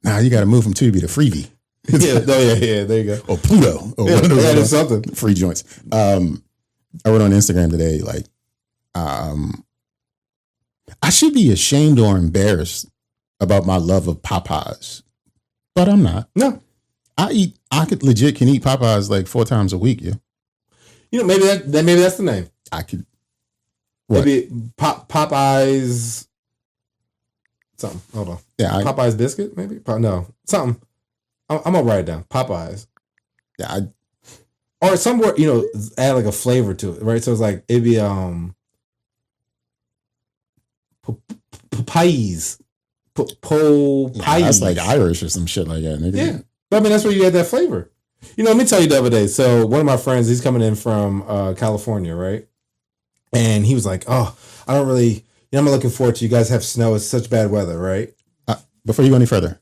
C: Now you got to move from Tubi to Freebie.
B: Yeah, there you go.
C: Or Pluto. Or
B: one of those is something.
C: Free joints. I wrote on Instagram today, like, I should be ashamed or embarrassed about my love of Popeyes, but I'm not.
B: No.
C: I could legit can eat Popeyes like 4 times a week, yeah.
B: You know, maybe that's the name.
C: I could. What?
B: Maybe Popeyes something. Hold on.
C: Yeah,
B: Popeyes biscuit, maybe? No. Something. I'm gonna write it down. Popeyes.
C: Yeah,
B: or somewhere, you know, add like a flavor to it, right? So it's like it'd be Popeyes. Popeyes.
C: That's like Irish or some shit like that, nigga.
B: Yeah. But I mean, that's where you get that flavor. You know, let me tell you the other day. So one of my friends, he's coming in from California, right? And he was like, "Oh, I don't really, you know, I'm not looking forward to you guys have snow. It's such bad weather, right?"
C: Before you go any further,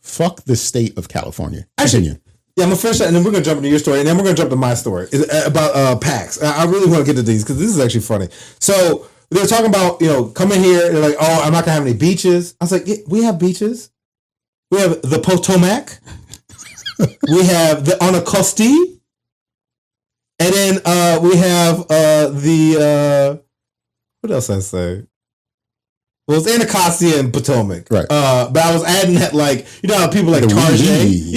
C: fuck the state of California.
B: Actually, yeah, I'm gonna finish that, and then we're gonna jump into your story, and then we're gonna jump to my story about PAX. I really want to get to these because this is actually funny. So they're talking about, you know, coming here. They're like, "Oh, I'm not gonna have any beaches." I was like, yeah, "We have beaches. We have the Potomac. We have the Anacostia, and then we have the what else I say? Well, it's Anacostia and Potomac,
C: right?
B: But I was adding that, like, you know how people like Tarjay,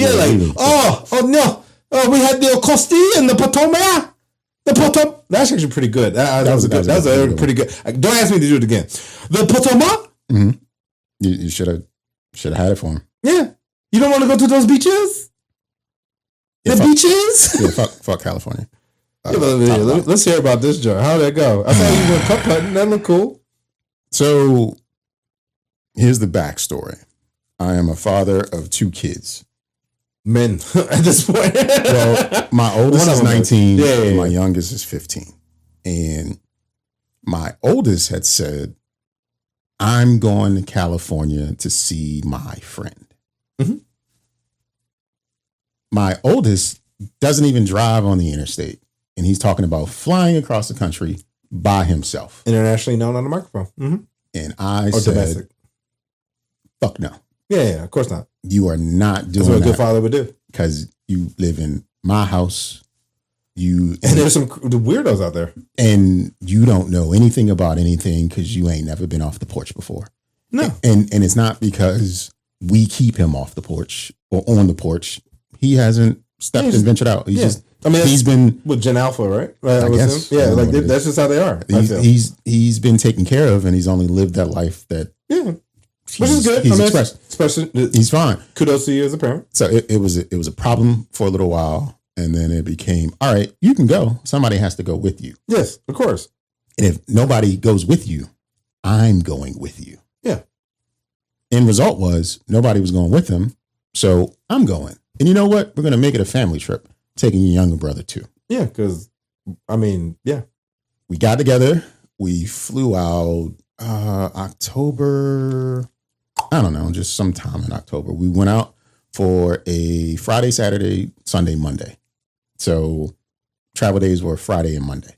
B: we had the Anacostia and the Potomac, That's actually pretty good. That was pretty good. Don't ask me to do it again. The Potomac.
C: Mm-hmm. You should have had it for him.
B: Yeah, you don't want to go to those beaches.
C: Yeah,
B: beaches.
C: Yeah, fuck California.
B: Let's hear about this joint. How'd that go? I thought you went putt putting. That looked cool.
C: So, here's the backstory. I am a father of 2 kids.
B: Men at this point.
C: Well, my oldest is 19 and my youngest is 15. And my oldest had said, I'm going to California to see my friend.
B: Mm-hmm.
C: My oldest doesn't even drive on the interstate. And he's talking about flying across the country by himself.
B: Internationally known on the microphone. Mm-hmm.
C: And I said, domestic. Fuck no.
B: Yeah, of course not.
C: You are not doing
B: That's what a good father would do.
C: Because you live in my house. And
B: there's some weirdos out there.
C: And you don't know anything about anything because you ain't never been off the porch before.
B: No.
C: And it's not because we keep him off the porch or on the porch. He hasn't stepped and ventured out. He's been
B: with Gen Alpha, right?
C: I guess.
B: Yeah, like that's just how they are.
C: He's been taken care of, and he's only lived that life that
B: which is good.
C: He's expressed. He's fine.
B: Kudos to you as a parent.
C: So it was a problem for a little while, and then it became, all right, you can go. Somebody has to go with you.
B: Yes, of course.
C: And if nobody goes with you, I'm going with you.
B: Yeah.
C: End result was nobody was going with him, so I'm going. And you know what? We're going to make it a family trip, taking your younger brother too.
B: Yeah, because,
C: We got together. We flew out October, I don't know, just sometime in October. We went out for a Friday, Saturday, Sunday, Monday. So travel days were Friday and Monday.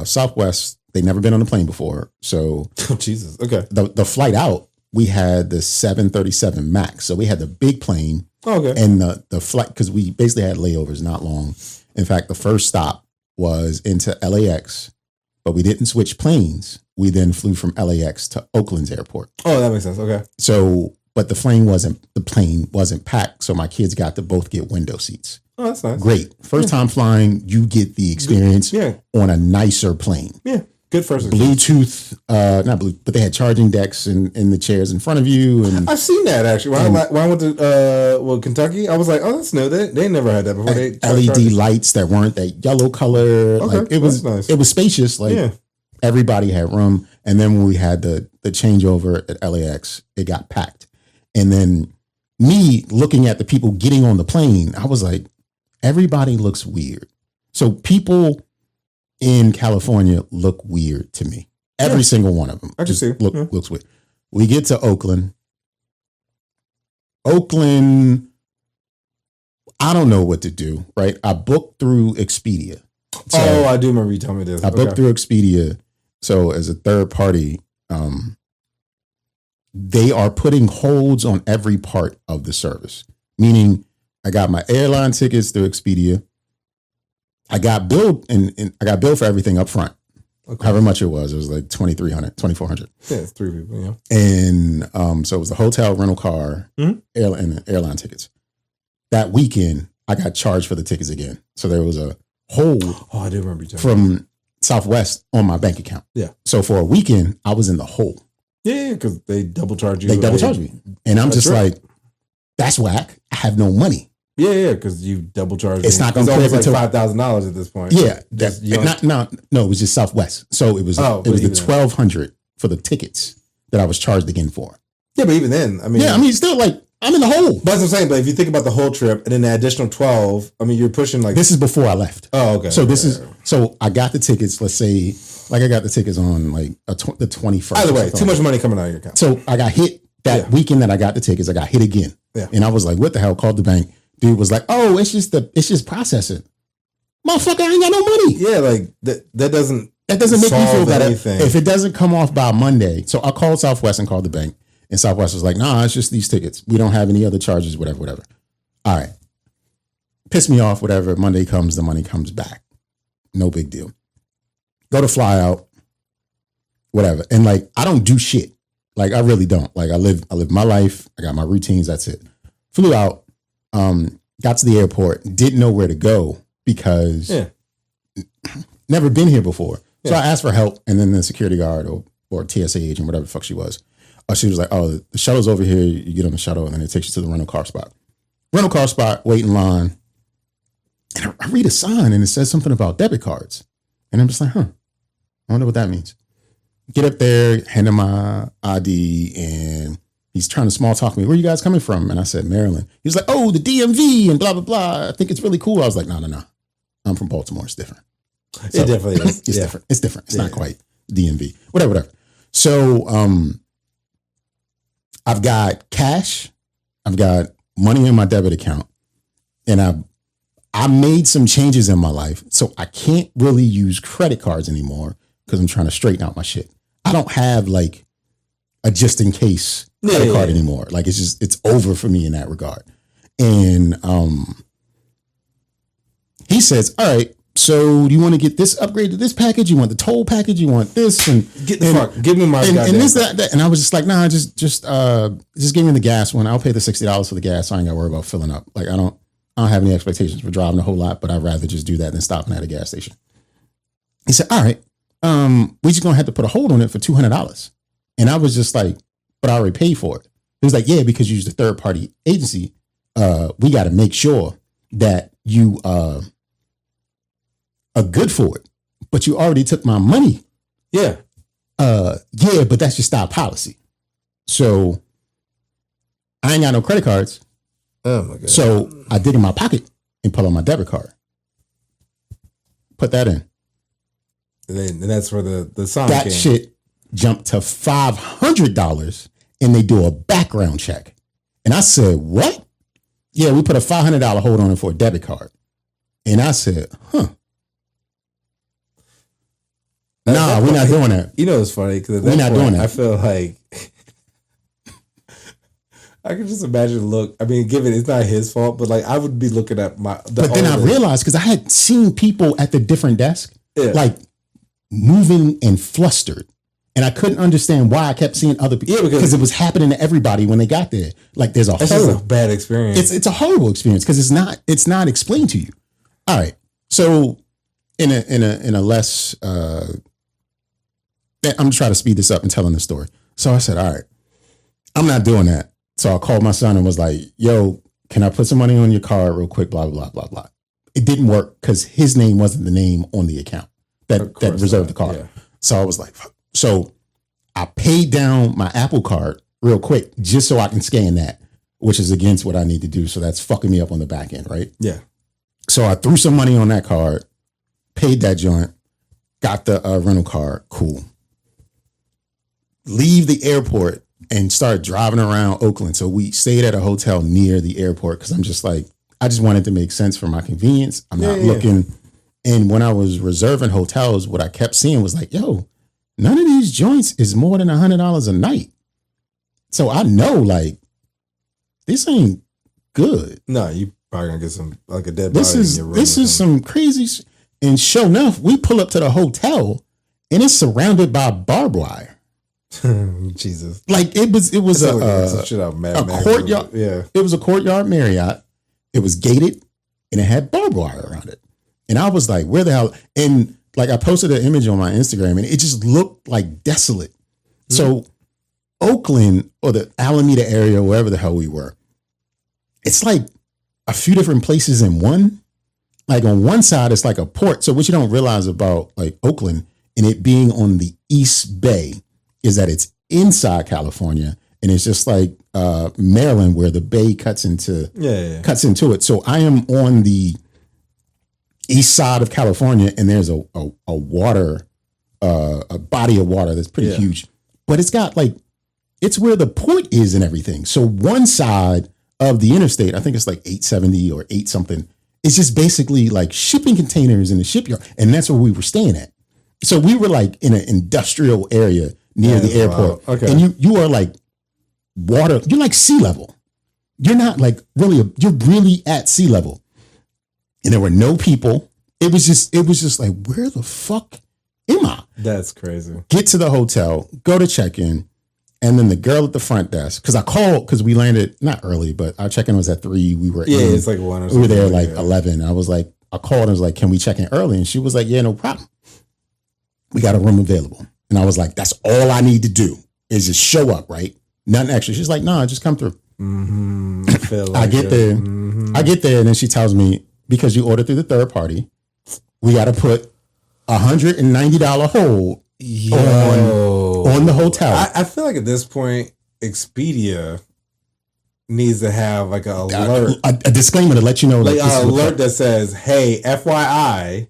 C: Southwest, they'd never been on a plane before. So
B: Jesus. Okay.
C: The flight out, we had the 737 MAX. So we had the big plane.
B: Oh, okay.
C: And the flight, because we basically had layovers not long. In fact, the first stop was into LAX, but we didn't switch planes. We then flew from LAX to Oakland's airport.
B: Oh, that makes sense. Okay.
C: So, but the plane wasn't packed. So my kids got to both get window seats.
B: Oh, that's nice.
C: Great. First time flying, you get the experience on a nicer plane.
B: Yeah. Good first experience.
C: Bluetooth, not Bluetooth, but they had charging decks in the chairs in front of you. And
B: I've seen that actually. When I went to Kentucky, I was like, oh, that's new. They never had that before. They
C: LED lights that weren't that yellow color.
B: Okay,
C: like it was
B: nice.
C: It was spacious. Like everybody had room. And then when we had the changeover at LAX, it got packed. And then me looking at the people getting on the plane, I was like, everybody looks weird. So people in California look weird to me. Every single one of them.
B: I can see.
C: Looks weird. We get to Oakland. Oakland, I don't know what to do, right? I booked through Expedia. So
B: I do remember you telling me this.
C: I booked through Expedia. So as a third party, they are putting holds on every part of the service. Meaning I got my airline tickets through Expedia. I got billed and I got billed for everything up front. Okay. However much it was like $2,300, $2,400.
B: Yeah, it's 3 people, yeah.
C: And so it was the hotel, rental car, airline tickets. That weekend, I got charged for the tickets again. So there was a hold
B: I do remember you
C: from Southwest on my bank account.
B: Yeah.
C: So for a weekend, I was in the hole.
B: Yeah, because they double charge you.
C: They double charge me. And I'm just like, that's whack. I have no money.
B: Yeah, because you double charge.
C: It's not going to
B: clear like $5,000 at this point.
C: Yeah, no, it was just Southwest. So it was the $1,200 for the tickets that I was charged again for.
B: Yeah, but even then, I mean,
C: still like I'm in the hole.
B: But that's what I'm saying. But if you think about the whole trip and then the additional 12, I mean, you're pushing like
C: this is before I left.
B: Oh, okay.
C: So so I got the tickets. Let's say like I got the tickets on like the 21st.
B: Either way, too much money coming out of your account.
C: So I got hit that weekend that I got the tickets. I got hit again. Yeah, and I was like, what the hell? Called the bank. Dude was like, oh, it's just processing. Motherfucker, I ain't got no money.
B: Yeah, like that doesn't
C: make me feel better. If it doesn't come off by Monday. So I called Southwest and called the bank. And Southwest was like, nah, it's just these tickets. We don't have any other charges, whatever. All right. Piss me off, whatever. Monday comes, the money comes back. No big deal. Go to fly out, whatever. And like, I don't do shit. Like, I really don't. Like, I live my life. I got my routines. That's it. Flew out. Got to the airport, didn't know where to go because never been here before. So I asked for help, and then the security guard or TSA agent, whatever the fuck she was like, oh, the shuttle's over here. You get on the shuttle, and then it takes you to the rental car spot. Rental car spot, wait in line. And I read a sign, and it says something about debit cards. And I'm just like, I wonder what that means. Get up there, hand him my ID, and he's trying to small talk me. Where are you guys coming from? And I said, Maryland. He was like, oh, the DMV and blah, blah, blah. I think it's really cool. I was like, no. I'm from Baltimore. It's different. So,
B: it definitely is.
C: It's different. It's different. It's not quite DMV. Whatever. So I've got cash. I've got money in my debit account. And I made some changes in my life. So I can't really use credit cards anymore because I'm trying to straighten out my shit. I don't have like a just in case credit card anymore. Like it's over for me in that regard. And he says, all right, so do you want to get this upgrade to this package? You want the toll package? You want this? And
B: give me my
C: and this, that. And I was just like, nah, just give me the gas one. I'll pay the $60 for the gas. So I ain't got to worry about filling up. Like I don't have any expectations for driving a whole lot, but I'd rather just do that than stopping at a gas station. He said, all right, we just gonna have to put a hold on it for $200. And I was just like, but I already paid for it. It was like, yeah, because you use the third party agency. We got to make sure that you are good for it, but you already took my money.
B: Yeah.
C: Yeah, but that's just our policy. So I ain't got no credit cards.
B: Oh my God.
C: So I dig in my pocket and pull out my debit card. Put that in.
B: And that's where the song
C: that
B: came.
C: Shit jumped to $500 and they do a background check. And I said, what? Yeah, we put a $500 hold on it for a debit card. And I said, nah, we're not doing that.
B: You know, it's funny because
C: we're not doing that.
B: I feel like I can just imagine the look. I mean, given it's not his fault, but like I would be looking at but
C: then I realized because I had seen people at the different desk, like moving and flustered. And I couldn't understand why I kept seeing other people. Yeah, because it was happening to everybody when they got there. Like there's a
B: bad experience.
C: It's a horrible experience because it's not explained to you. All right. So in a less I'm gonna try to speed this up and telling the story. So I said, all right, I'm not doing that. So I called my son and was like, yo, can I put some money on your card real quick? Blah, blah, blah, blah. It didn't work because his name wasn't the name on the account that reserved the card. Yeah. So I was like, fuck. So I paid down my Apple Card real quick just so I can scan that, which is against what I need to do. So that's fucking me up on the back end, right?
B: Yeah.
C: So I threw some money on that card, paid that joint, got the rental card. Cool. leave the airport and start driving around Oakland. So we stayed at a hotel near the airport because I'm just like, I just wanted to make sense for my convenience. I'm not looking. And when I was reserving hotels, what I kept seeing was like, yo, none of these joints is more than $100 a night. So I know like this ain't good.
B: No, you probably gonna get some like a dead body in your room.
C: This is some crazy. And sure enough, we pull up to the hotel and it's surrounded by barbed wire.
B: Jesus.
C: Like it was
B: some shit out Mad
C: a
B: Max
C: courtyard.
B: Yeah.
C: It was a courtyard Marriott. It was gated and it had barbed wire around it. And I was like, where the hell? And like I posted an image on my Instagram and it just looked like desolate. Mm-hmm. So Oakland or the Alameda area, wherever the hell we were, it's like a few different places in one. Like on one side, it's like a port. So what you don't realize about like Oakland and it being on the East Bay is that it's inside California and it's just like Maryland where the bay cuts into it. So I am on the east side of California and there's a water, a body of water that's pretty huge, but it's got like, it's where the port is and everything. So one side of the interstate, I think it's like 870 or 8 something. It's just basically like shipping containers in the shipyard. And that's where we were staying at. So we were like in an industrial area near the airport.
B: Okay.
C: And you are like water, you're like sea level. You're not like really, you're really at sea level. And there were no people. It was just like, where the fuck am I?
B: That's crazy.
C: Get to the hotel, go to check in. And then the girl at the front desk, because I called, because we landed not early, but our check-in was at 3. We were
B: it's like 1 or something.
C: We were there like 11. I was like, I called and was like, can we check in early? And she was like, yeah, no problem. We got a room available. And I was like, that's all I need to do is just show up, right? Nothing extra. She's like, nah, just come through.
B: Mm-hmm.
C: I get there. Mm-hmm. I get there, and then she tells me, because you ordered through the third party, we got to put $190 hold on the hotel.
B: I feel like at this point, Expedia needs to have like an alert,
C: a disclaimer to let you know,
B: like an alert that says, "Hey, FYI,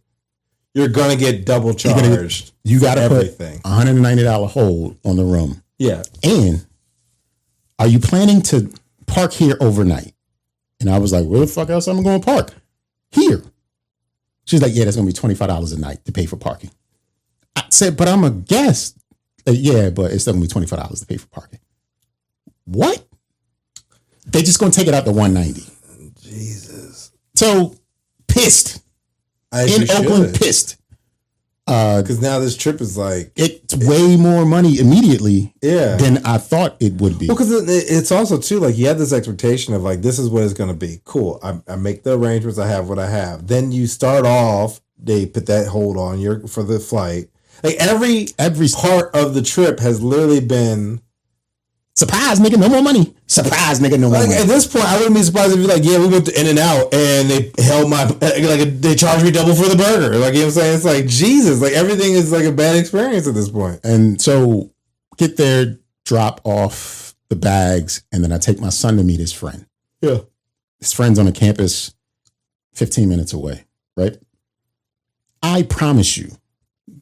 B: you're gonna get double charged.
C: You got to put
B: everything.
C: $190 hold on the room.
B: Yeah,
C: and are you planning to park here overnight?" And I was like, "Where the fuck else am I going to park? Here." She's like, "Yeah, that's gonna be $25 a night to pay for parking." I said, "But I'm a guest." Yeah, but it's still gonna be $25 to pay for parking. What? They just gonna take it out to $190.
B: Jesus.
C: So pissed. In Oakland, pissed.
B: Because now this trip is like
C: it's way more money immediately
B: Yeah.
C: than I thought it would be.
B: Well, because it's also too like you have this expectation of like this is what it's going to be. Cool. I make the arrangements. I have what I have. Then you start off. They put that hold on your for the flight. Like every part of the trip has literally been
C: surprise, nigga, no more money. Surprise, nigga, no more
B: like,
C: money.
B: at this point, I wouldn't be surprised if you're like, yeah, we went to In-N-Out and they held my like they charged me double for the burger. Like, you know what I'm saying? It's like Jesus. Like everything is like a bad experience at this point.
C: And so get there, drop off the bags, and then I take my son to meet his friend.
B: Yeah.
C: His friend's on the campus 15 minutes away, right? I promise you,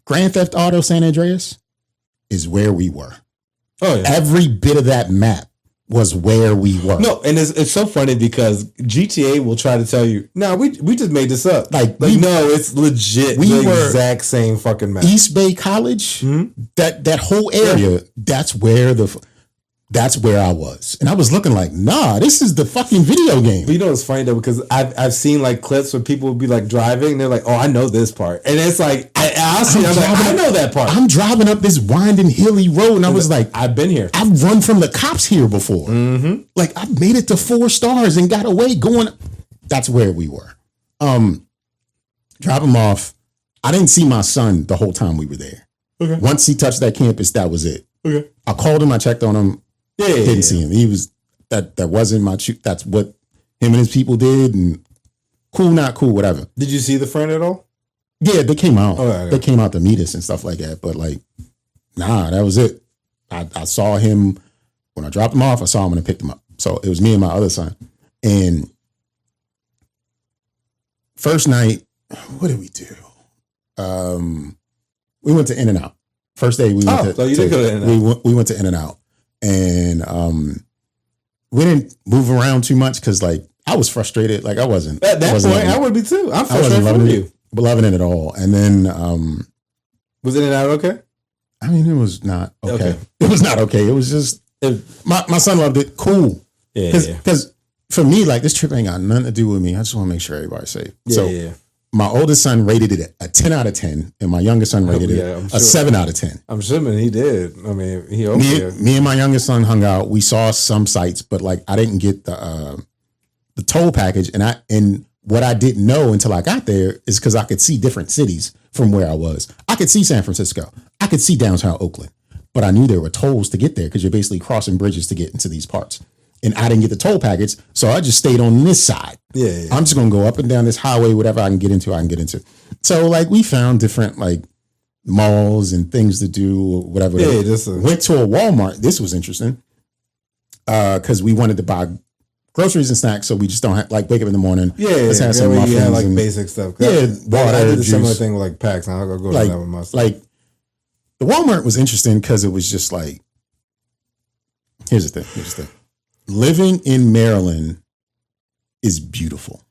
C: Grand Theft Auto San Andreas is where we were.
B: Oh, yeah.
C: Every bit of that map was where we were.
B: No, and it's so funny because GTA will try to tell you, no, we just made this up. No, it's legit.
C: We were
B: exact same fucking map.
C: East Bay College, that whole area, that's where I was. And I was looking like, nah, this is the fucking video game.
B: But you know, it's funny though, because I've seen like clips where people would be like driving and they're like, oh, I know this part. And it's like, I know that part.
C: I'm driving up this winding hilly road and I was like,
B: I've been here.
C: I've run from the cops here before. Mm-hmm. Like I made it to 4 stars and got away going. That's where we were. Drop him off. I didn't see my son the whole time we were there. Okay. Once he touched that campus, that was it.
B: Okay.
C: I called him. I checked on him. Didn't see him. He was that wasn't my. That's what him and his people did. And cool, not cool, whatever.
B: Did you see the friend at all?
C: Yeah, they came out.
B: Okay.
C: They came out to meet us and stuff like that. But like, nah, that was it. I saw him when I dropped him off. I saw him when I picked him up. So it was me and my other son. And first night, what did we do? We went to In-N-Out First day we went
B: so you did go to In-N-Out.
C: we went to In-N-Out, and we didn't move around too much because like I was frustrated. Like I wasn't
B: at that point. I would be too. I'm frustrated for you.
C: Loving it at all. And then
B: was In-N-Out okay?
C: I mean, it was not okay. It was not okay. It was just my son loved it. Cool.
B: Yeah.
C: Because for me, like this trip ain't got nothing to do with me. I just want to make sure everybody's safe.
B: Yeah.
C: My oldest son rated it a 10 out of 10, and my youngest son rated it a 7 out of 10.
B: I'm assuming he did. I mean,
C: me and my youngest son hung out. We saw some sites, but like I didn't get the toll package, and what I didn't know until I got there is because I could see different cities from where I was. I could see San Francisco. I could see downtown Oakland, but I knew there were tolls to get there because you're basically crossing bridges to get into these parts. And I didn't get the toll package, so I just stayed on this side.
B: Yeah.
C: I'm just gonna go up and down this highway, whatever I can get into, I can get into. So like we found different like malls and things to do, or whatever.
B: Yeah,
C: went to a Walmart. This was interesting because we wanted to buy groceries and snacks, so we just don't have, like wake up in the morning.
B: Yeah,
C: let's have some muffins.
B: You had like basic stuff.
C: Yeah, water,
B: I did a
C: juice.
B: similar thing with like packs, and I'll go to that with my stuff.
C: Like the Walmart was interesting because it was just like, here's the thing. Living in Maryland is beautiful.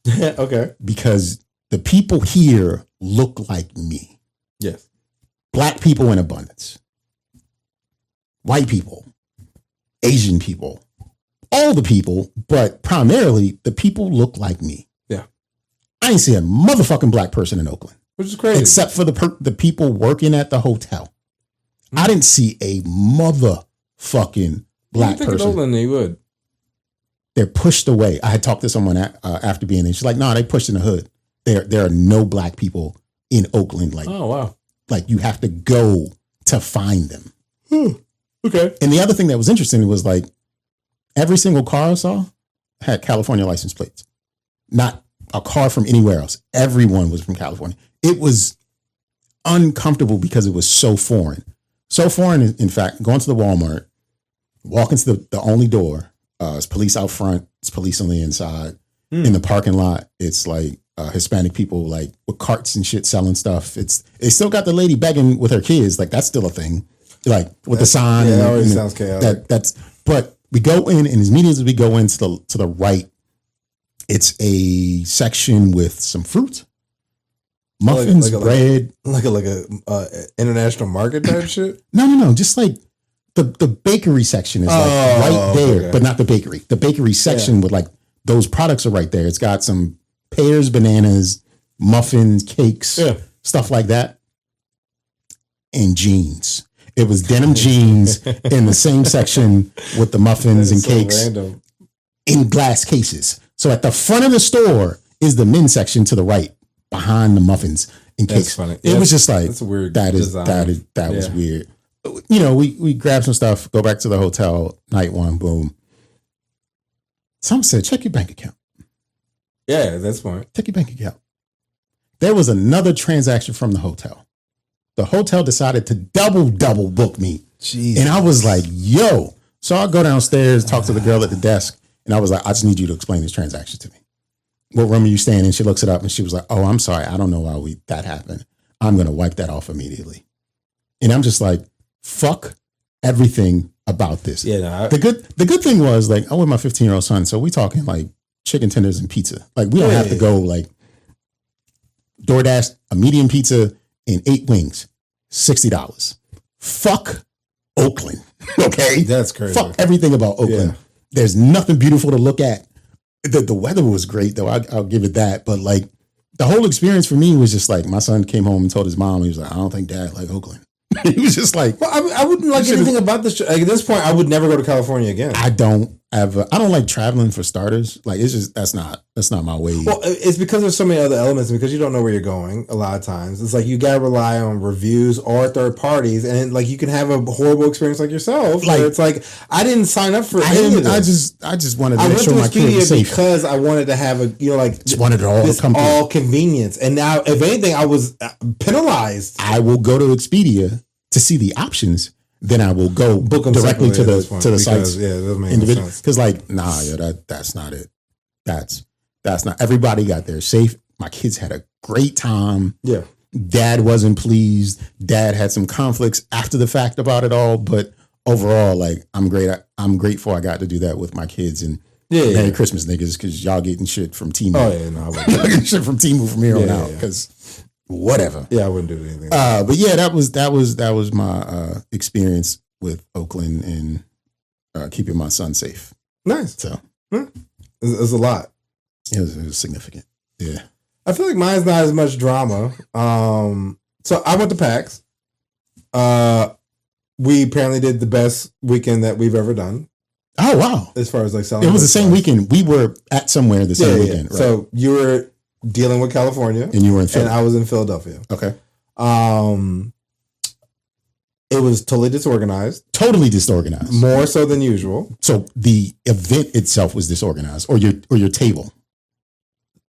B: Okay.
C: Because the people here look like me.
B: Yes.
C: Black people in abundance. White people. Asian people. All the people, but primarily the people look like me.
B: Yeah.
C: I ain't see a motherfucking black person in Oakland.
B: Which is crazy.
C: Except for the people working at the hotel. I didn't see a motherfucking black person.
B: In Oakland, they would.
C: They're pushed away. I had talked to someone after being there. She's like, "No, they pushed in the hood. There are no black people in Oakland. Like,
B: oh wow,
C: like you have to go to find them."
B: Okay.
C: And the other thing that was interesting was like every single car I saw had California license plates. Not a car from anywhere else. Everyone was from California. It was uncomfortable because it was so foreign. So foreign, in fact, going to the Walmart, walk into the only door. It's police out front. It's police on the inside. In the parking lot, it's like Hispanic people like with carts and shit selling stuff. They still got the lady begging with her kids. Like that's still a thing. Like with the sign.
B: Yeah, that always sounds chaotic.
C: But we go in, and as immediately as we go into to the right, it's a section with some fruit, muffins, bread,
B: like a international market type shit.
C: No, just like. The bakery section is like right there, but not the bakery. The bakery section with like those products are right there. It's got some pears, bananas, muffins, cakes, stuff like that, and jeans. It was denim jeans in the same section with the muffins and cakes in glass cases. So at the front of the store is the men's section to the right, behind the muffins and cakes.
B: Funny.
C: It was just like
B: that's a weird
C: that
B: design.
C: Was weird. You know, we grab some stuff, go back to the hotel, night one, boom. Some said, check your bank account.
B: Yeah, that's fine.
C: Check your bank account. There was another transaction from the hotel. The hotel decided to double book me.
B: Jeez.
C: And I was like, yo. So I go downstairs, talk to the girl at the desk, and I was like, I just need you to explain this transaction to me. What room are you staying in? She looks it up and she was like, oh, I'm sorry. I don't know why that happened. I'm going to wipe that off immediately. And I'm just like, fuck everything about this.
B: Yeah,
C: the good thing was like I'm with my 15-year-old son, so we talking like chicken tenders and pizza. Like we don't have to go like DoorDash a medium pizza and 8 wings, $60. Fuck Oakland, okay?
B: That's crazy.
C: Fuck everything about Oakland. Yeah. There's nothing beautiful to look at. The weather was great though. I'll give it that, but like the whole experience for me was just like my son came home and told his mom, he was like, I don't think Dad like Oakland. He was just like,
B: well, I wouldn't like anything about this. Like, at this point, I would never go to California again.
C: I don't like traveling for starters. Like it's just that's not my way.
B: Well, it's because there's so many other elements, because you don't know where you're going. A lot of times, it's like you gotta rely on reviews or third parties, and like you can have a horrible experience like yourself. Like it's like I didn't sign up for any of this.
C: I just wanted to make sure my kid was safe
B: because I wanted to have
C: just wanted it all to come
B: all convenience. And now, if anything, I was penalized.
C: I will go to Expedia to see the options, then I will go
B: book them
C: directly to the sites.
B: Yeah, that doesn't make any sense.
C: Because like, that's not it. That's not. Everybody got there safe. My kids had a great time.
B: Yeah,
C: Dad wasn't pleased. Dad had some conflicts after the fact about it all, but overall, like I'm grateful I got to do that with my kids. And Merry Christmas, niggas, because y'all getting shit from Temu.
B: Oh yeah, no, I wouldn't.
C: Y'all getting shit from Temu from here on out. Because whatever.
B: Yeah, I wouldn't do anything.
C: But yeah, that was my experience with Oakland and keeping my son safe.
B: Nice.
C: So
B: it's a lot.
C: It was significant. Yeah.
B: I feel like mine's not as much drama. So I went to PAX. We apparently did the best weekend that we've ever done.
C: Oh wow!
B: As far as like selling,
C: it was the same weekend. We were at somewhere the same weekend. Right?
B: So you were dealing with California,
C: and you were in Philly.
B: And I was in Philadelphia.
C: Okay.
B: It was totally disorganized.
C: Totally disorganized.
B: More so than usual.
C: So the event itself was disorganized, or your table.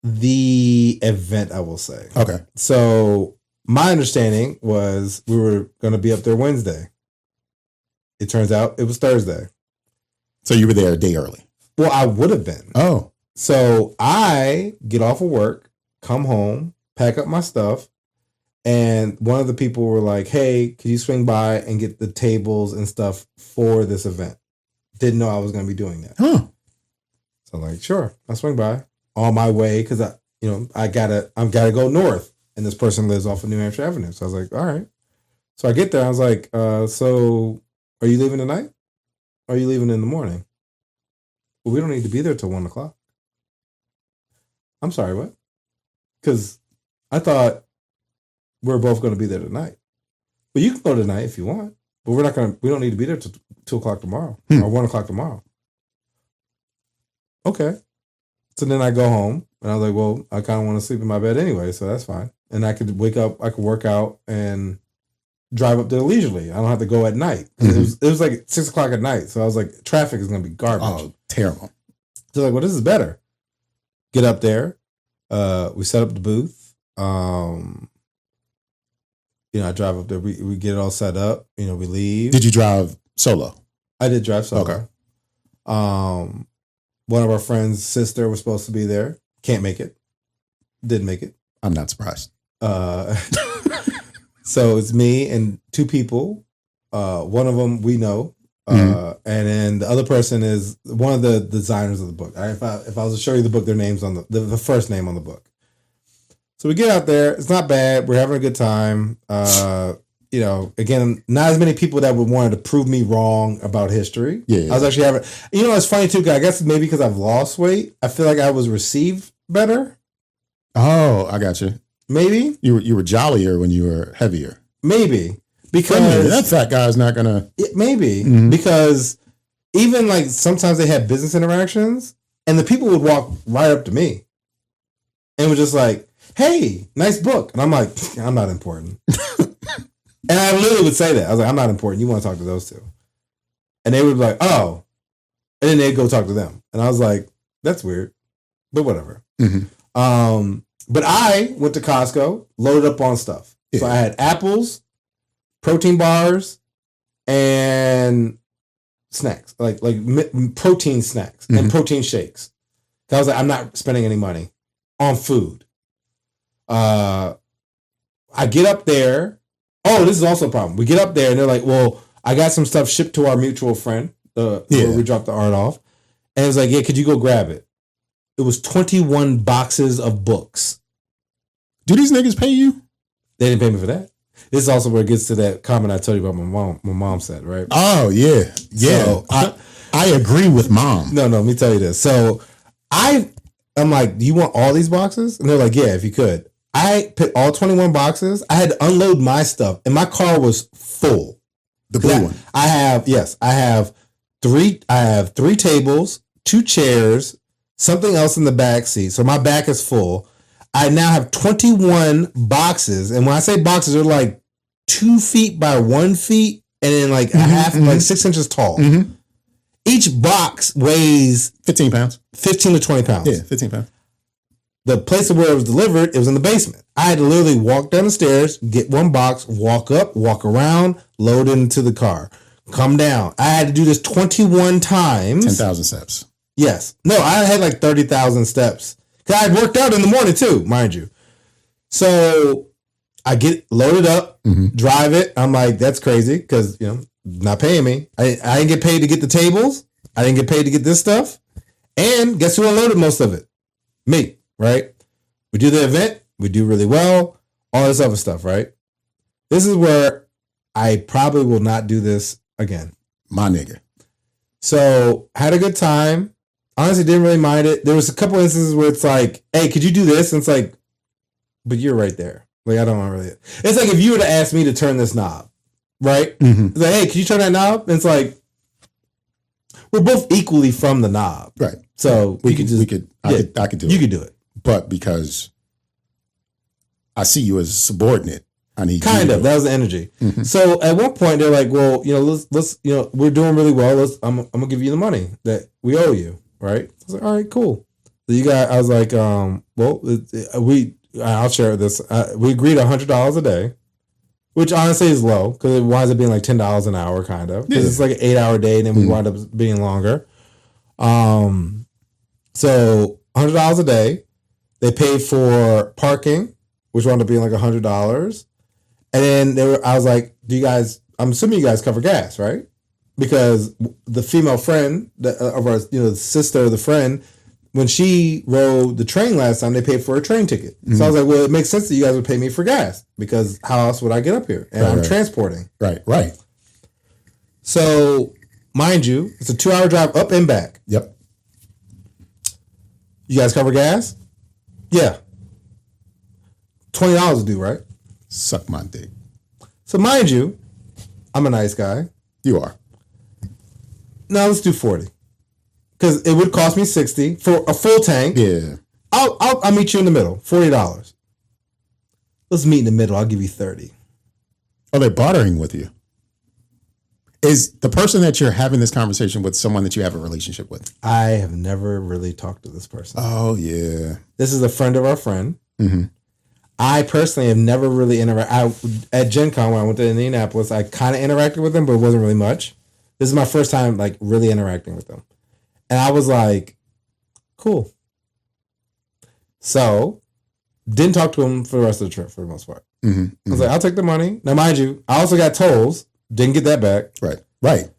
B: The event, I will say.
C: Okay.
B: So my understanding was we were going to be up there Wednesday. It turns out it was Thursday.
C: So you were there a day early.
B: Well, I would have been.
C: Oh.
B: So I get off of work, come home, pack up my stuff, and one of the people were like, "Hey, could you swing by and get the tables and stuff for this event?" Didn't know I was going to be doing that.
C: Huh.
B: So I'm like, sure, I'll swing by on my way because I gotta go north, and this person lives off of New Hampshire Avenue. So I was like, all right. So I get there. I was like, so are you leaving tonight? Or are you leaving in the morning? Well, we don't need to be there till 1:00. I'm sorry, what? Because I thought we were both going to be there tonight. But you can go tonight if you want. But we don't need to be there till 2:00 tomorrow or 1:00 tomorrow. Okay. So then I go home and I was like, well, I kind of want to sleep in my bed anyway, so that's fine. And I could wake up, I could work out and drive up there leisurely. I don't have to go at night. Mm-hmm. It was like 6:00 at night. So I was like, traffic is going to be garbage.
C: Oh, terrible.
B: So like, well, this is better. Get up there. We set up the booth. I drive up there. We get it all set up. We leave.
C: Did you drive solo?
B: I did drive solo.
C: Okay.
B: One of our friends' sister was supposed to be there. Can't make it. Didn't make it.
C: I'm not surprised.
B: So it's me and two people. One of them we know. And then the other person is one of the designers of the book. If I was to show you the book, their name's on the first name on the book. So we get out there. It's not bad. We're having a good time. Again, not as many people that would wanted to prove me wrong about history.
C: Yeah.
B: I was actually having, it's funny too, because I guess maybe because I've lost weight, I feel like I was received better.
C: Oh, I got you.
B: Maybe.
C: You were jollier when you were heavier.
B: Maybe. Because
C: that fat guy's not gonna.
B: Maybe because even like sometimes they had business interactions, and the people would walk right up to me, and were just like, "Hey, nice book," and I'm like, "I'm not important," and I literally would say that. I was like, "I'm not important. You want to talk to those two," and they would be like, "Oh," and then they'd go talk to them, and I was like, "That's weird," but whatever.
C: Mm-hmm.
B: But I went to Costco, loaded up on stuff. Yeah. So I had apples, protein bars, and snacks, like protein snacks and protein shakes. I was like, I'm not spending any money on food. I get up there. Oh, this is also a problem. We get up there and they're like, well, I got some stuff shipped to our mutual friend, where we dropped the art off. And it was like, yeah, could you go grab it? It was 21 boxes of books.
C: Do these niggas pay you?
B: They didn't pay me for that. This is also where it gets to that comment I told you about my mom. My mom said, right?
C: Oh, yeah. Yeah. So I agree with mom.
B: No, let me tell you this. So I'm like, do you want all these boxes? And they're like, yeah, if you could. I picked all 21 boxes. I had to unload my stuff, and my car was full.
C: The blue one.
B: I have three tables, 2 chairs, something else in the back seat. So my back is full. I now have 21 boxes. And when I say boxes, they're like 2 feet by 1 feet and then like a half, like 6 inches tall. Mm-hmm. Each box weighs
C: 15 pounds.
B: 15 to 20 pounds.
C: Yeah, 15 pounds.
B: The place where it was delivered, it was in the basement. I had to literally walk down the stairs, get one box, walk up, walk around, load it into the car, come down. I had to do this 21 times.
C: 10,000 steps.
B: Yes. No, I had like 30,000 steps. I had worked out in the morning too, mind you. So I get loaded up, drive it. I'm like, that's crazy because, not paying me. I didn't get paid to get the tables. I didn't get paid to get this stuff. And guess who unloaded most of it? Me, right? We do the event. We do really well. All this other stuff, right? This is where I probably will not do this again.
C: My nigga.
B: So had a good time. Honestly, didn't really mind it. There was a couple instances where it's like, hey, could you do this? And it's like, but you're right there. Like, I don't want really. It's like if you were to ask me to turn this knob, right? It's like, hey, can you turn that knob? And it's like, we're both equally from the knob.
C: Right.
B: So
C: I could do it.
B: You could do it.
C: But because I see you as a subordinate, I need
B: kind of. That was the energy. So at one point they're like, well, let's we're doing really well. I'm gonna give you the money that we owe you, right? I was like, all right, cool. So I was like, I'll share this. We agreed $100 a day, which honestly is low because it winds up being like $10 an hour, kind of. Because it's like an 8-hour day, and then we wind up being longer. So $100 a day. They paid for parking, which wound up being like $100. And then I was like, I'm assuming you guys cover gas, right? Because the female friend of our, the sister of the friend, when she rode the train last time, they paid for a train ticket. So I was like, well, it makes sense that you guys would pay me for gas because how else would I get up here? And I'm transporting.
C: Right.
B: So, mind you, it's a 2-hour drive up and back.
C: Yep.
B: You guys cover gas? Yeah. $20 will do, right?
C: Suck my dick.
B: So, mind you, I'm a nice guy.
C: You are.
B: No, let's do 40. Because it would cost me $60 for a full tank.
C: Yeah.
B: I'll meet you in the middle. $40. Let's meet in the middle. I'll give you $30.
C: Oh, they're bartering with you. Is the person that you're having this conversation with someone that you have a relationship with?
B: I have never really talked to this person.
C: Oh, yeah.
B: This is a friend of our friend. I personally have never really interacted. At Gen Con, when I went to Indianapolis, I kind of interacted with them, but it wasn't really much. This is my first time like really interacting with them. And I was like, cool. So, didn't talk to him for the rest of the trip for the most part. I was like, I'll take the money. Now, mind you, I also got tolls. Didn't get that back.
C: Right.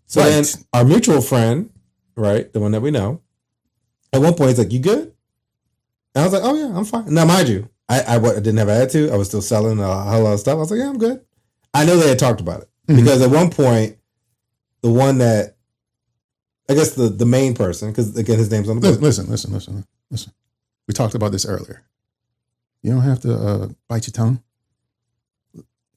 B: So then our mutual friend, right, the one that we know, at one point he's like, you good? And I was like, oh yeah, I'm fine. Now, mind you, I didn't have an attitude. I was still selling a whole lot of stuff. I was like, yeah, I'm good. I know they had talked about it. Because at one point, the one that, I guess the main person, because again, his name's on the book.
C: Listen. We talked about this earlier. You don't have to bite your tongue.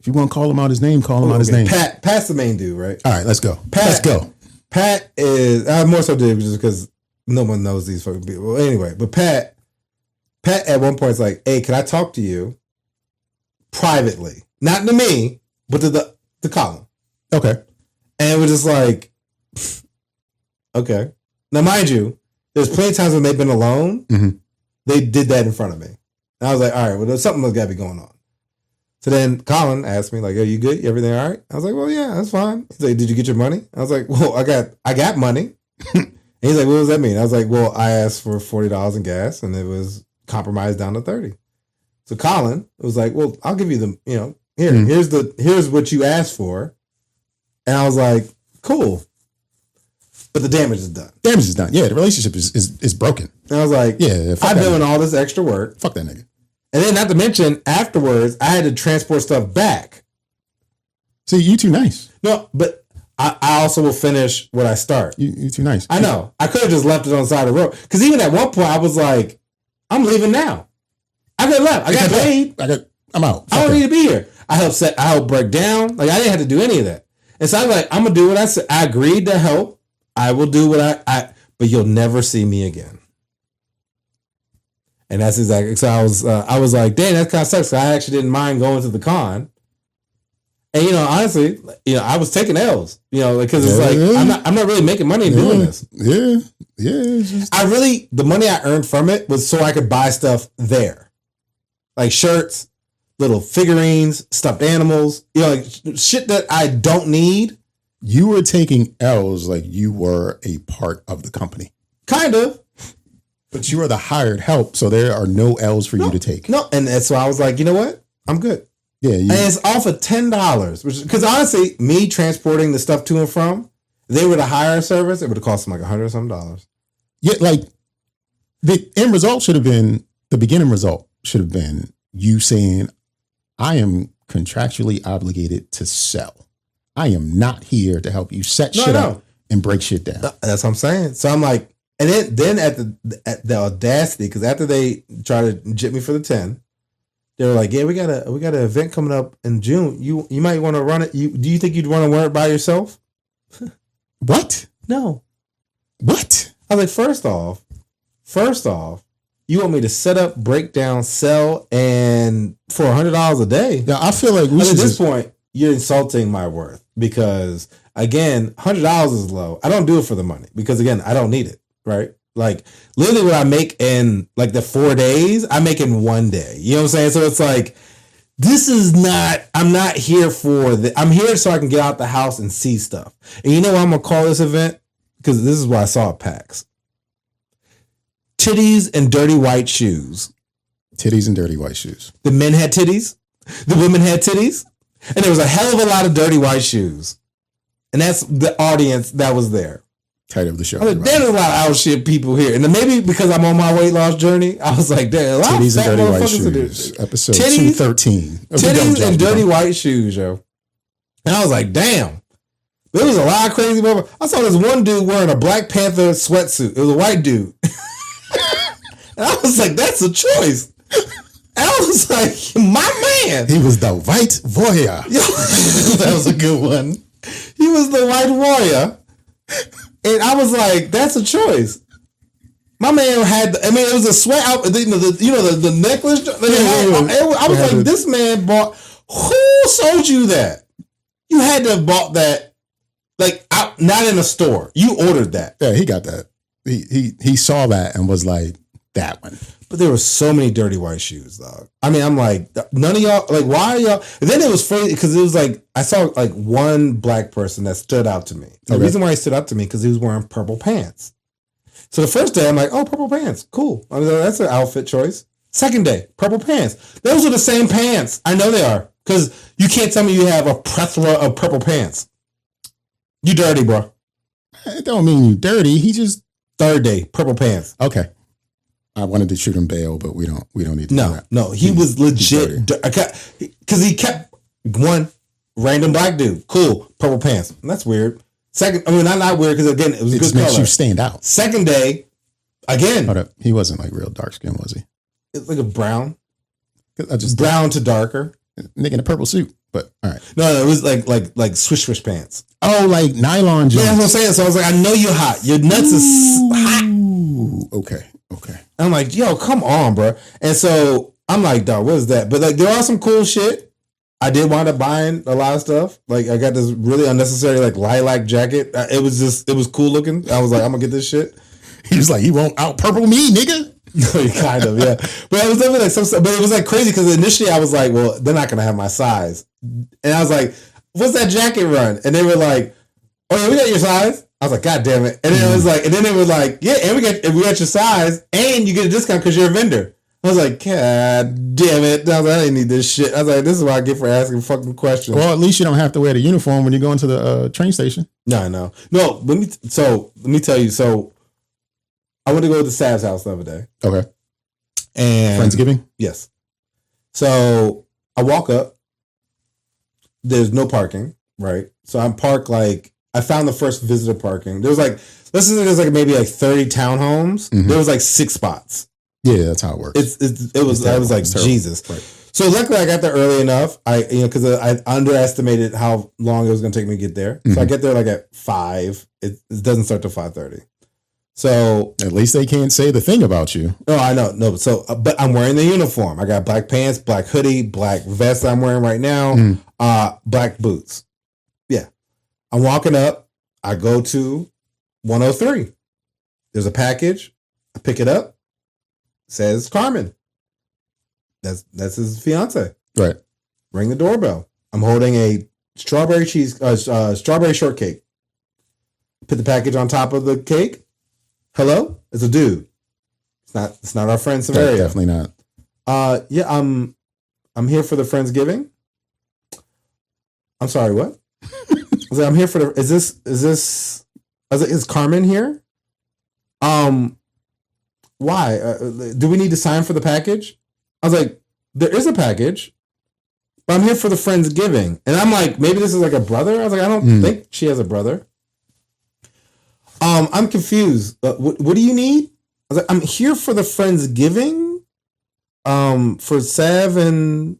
C: If you want to call him out his name, call him out his name.
B: Pat's the main dude, right?
C: All right, let's go.
B: Pat is, I more so did just because no one knows these fucking people. Well, anyway, but Pat at one point is like, hey, can I talk to you privately? Not to me, but to Colin.
C: Okay.
B: And it was just like, okay. Now, mind you, there's plenty of times when they've been alone, they did that in front of me. And I was like, all right, well, there's something that's got to be going on. So then Colin asked me, like, are you good? Everything all right? I was like, well, yeah, that's fine. He's like, did you get your money? I was like, well, I got money. And he's like, what does that mean? I was like, well, I asked for $40 in gas and it was compromised down to 30. So Colin was like, well, I'll give you the, here's what you asked for. And I was like, cool. But the damage is done.
C: Yeah, the relationship is broken.
B: And I was like,
C: yeah,
B: I'm doing all this extra work.
C: Fuck that nigga.
B: And then not to mention, afterwards, I had to transport stuff back.
C: See, you too nice.
B: No, but I also will finish what I start.
C: You too nice.
B: I know. I could have just left it on the side of the road. Because even at one point, I was like, I'm leaving now. I could have left. I got paid.
C: I'm out.
B: I don't need to be here. I helped break down. Like, I didn't have to do any of that. And so I was like, I'm going to do what I said. I agreed to help. I will do what but you'll never see me again. And that's exactly, so I was like, dang, that kind of sucks. So I actually didn't mind going to the con. And, honestly, I was taking L's, because it's like, I'm not really making money doing this.
C: Yeah.
B: The money I earned from it was so I could buy stuff there. Like shirts, little figurines, stuffed animals, like shit that I don't need.
C: You were taking L's like you were a part of the company.
B: Kind of.
C: But you are the hired help, so there are no L's for you to take.
B: No, and so I was like, you know what? I'm good.
C: Yeah,
B: and it's off of $10. Which, because honestly, me transporting the stuff to and from, if they were to hire a service, it would have cost them like $100 or something.
C: Yeah, like the end result should have been, the beginning result should have been you saying, I am contractually obligated to sell. I am not here to help you set shit up and break shit down.
B: That's what I'm saying. So I'm like, and then at the audacity, because after they try to jip me for the 10, they were like, yeah, we got an event coming up in June. You might want to run it. Do you think you'd want to run it by yourself?
C: What?
B: No.
C: What?
B: I was like, first off, you want me to set up, break down, sell, and for $100 a day?
C: Yeah, I feel like
B: at this point, you're insulting my worth because, again, $100 is low. I don't do it for the money because, again, I don't need it, right? Like, literally what I make in, like, the 4 days, I make in 1 day. You know what I'm saying? So it's like, this is not, I'm not here for I'm here so I can get out the house and see stuff. And you know what I'm going to call this event? Because this is what I saw at PAX. Titties and dirty white shoes.
C: Titties and dirty white shoes.
B: The men had titties. The women had titties. And there was a hell of a lot of dirty white shoes. And that's the audience that was there.
C: Title of the show.
B: I was like, there's a lot of out shit people here. And then maybe because I'm on my weight loss journey, I was like, there's a lot
C: Titties
B: of fat
C: and dirty white
B: motherfuckers.
C: shoes. Episode 213.
B: Titties and dirty white shoes, yo. And I was like, damn. There was a lot of crazy people. I saw this one dude wearing a Black Panther sweatsuit. It was a white dude. And I was like, that's a choice. And I was like, my man.
C: He was the white warrior.
B: Yo, that was a good one. He was the white warrior. And I was like, that's a choice. My man had, it was a sweat out, the necklace. I was like, this man bought, who sold you that? You had to have bought that, like, out, not in a store. You ordered that.
C: Yeah, he got that. He saw that and was like, that one.
B: But there were so many dirty white shoes, dog. I mean, I'm like, none of y'all, like, why are y'all? And then it was funny because it was like, I saw like one black person that stood out to me. The reason why he stood out to me because he was wearing purple pants. So the first day, I'm like, oh, purple pants. Cool. I mean, that's an outfit choice. Second day, purple pants. Those are the same pants. I know they are because you can't tell me you have a plethora of purple pants. You dirty, bro.
C: It don't mean you dirty. He just.
B: Third day, purple pants.
C: Okay. I wanted to shoot him bail, but we don't need to do that.
B: No, he was legit because he kept one random black dude. Cool, purple pants. That's weird. Second, I mean, not weird because again, it was a good color.
C: Makes you stand out.
B: Second day, again.
C: Hold up. He wasn't like real dark skin, was he?
B: It's like a brown.
C: Just
B: brown to darker.
C: Nigga in a purple suit, but all right.
B: No, it was like swish pants.
C: Oh, like nylon jeans.
B: Yeah, that's what I'm saying. So I was like, I know you're hot. Your nuts is hot.
C: Okay.
B: I'm like, yo, come on, bro. And so I'm like, dog, what is that? But like, there are some cool shit. I did wind up buying a lot of stuff. Like, I got this really unnecessary like lilac jacket. It was cool looking. I was like, I'm gonna get this shit.
C: He was like, he won't out purple me, nigga.
B: Kind of, yeah. But it was definitely like but it was like crazy because initially I was like, well, they're not gonna have my size. And I was like, what's that jacket run? And they were like, oh yeah, we got your size. I was like, God damn it. And then it was like, and then they were like, yeah, and we got your size and you get a discount because you're a vendor. I was like, God damn it. I was like, I didn't need this shit. I was like, this is what I get for asking fucking questions.
C: Well, at least you don't have to wear the uniform when you go into the train station.
B: No. Let me tell you. So I went to go to Sav's house the other day.
C: Okay.
B: And
C: Friendsgiving?
B: Yes. So I walk up. There's no parking, right? So I'm parked like, I found the first visitor parking. There was like, there's like maybe like 30 townhomes. Mm-hmm. There was like 6 spots.
C: Yeah, that's how it works.
B: I was like, Jesus. Right. So luckily I got there early enough. Because I underestimated how long it was going to take me to get there. Mm-hmm. So I get there like at 5. It doesn't start till 5:30. So
C: at least they can't say the thing about you.
B: No, I know. No, so but I'm wearing the uniform. I got black pants, black hoodie, black vest I'm wearing right now, black boots. Yeah. I'm walking up. I go to 103. There's a package. I pick it up. It says Carmen. That's his fiance.
C: Right.
B: Ring the doorbell. I'm holding a strawberry shortcake. Put the package on top of the cake. Hello? It's a dude. It's not our friend Samaria.
C: Definitely not.
B: Yeah, I'm here for the Friendsgiving. I'm sorry, what? I was like, I'm here for the. Is this? I was like, is Carmen here? Why? Do we need to sign for the package? I was like, there is a package, but I'm here for the Friendsgiving. And I'm like, maybe this is like a brother. I was like, I don't think she has a brother. I'm confused. What do you need? I was like, I'm here for the Friendsgiving. For Sav and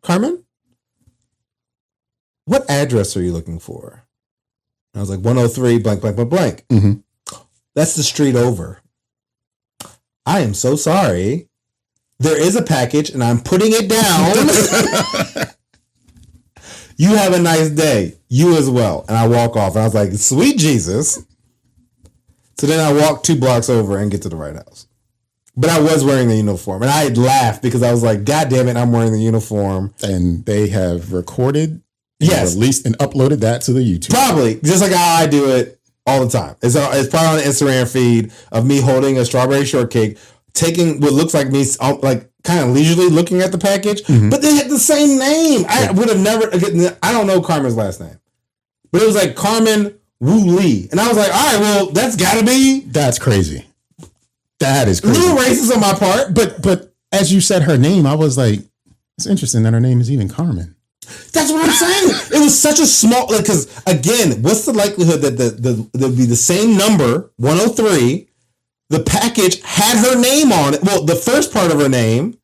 B: Carmen. What address are you looking for? And I was like, 103 blank blank blank blank.
C: Mm-hmm.
B: That's the street over. I am so sorry. There is a package and I'm putting it down. You have a nice day. You as well. And I walk off. And I was like, sweet Jesus. So then I walk 2 blocks over and get to the right house. But I was wearing the uniform. And I had laughed because I was like, God damn it, I'm wearing the uniform.
C: And they have recorded,
B: yes,
C: released and uploaded that to the YouTube.
B: Probably. Just like how I do it all the time. It's probably on the Instagram feed of me holding a strawberry shortcake, taking what looks like me, like kind of leisurely looking at the package, but they had the same name. I would have never, I don't know Carmen's last name, but it was like Carmen Wu Lee. And I was like, all right, well, that's gotta be.
C: That's crazy. That is
B: A
C: crazy.
B: little racist on my part.
C: But as you said her name, I was like, it's interesting that her name is even Carmen.
B: That's what I'm saying. It was such a small, like, because again, what's the likelihood that there'd be the same number, 103, the package had her name on it. Well, the first part of her name.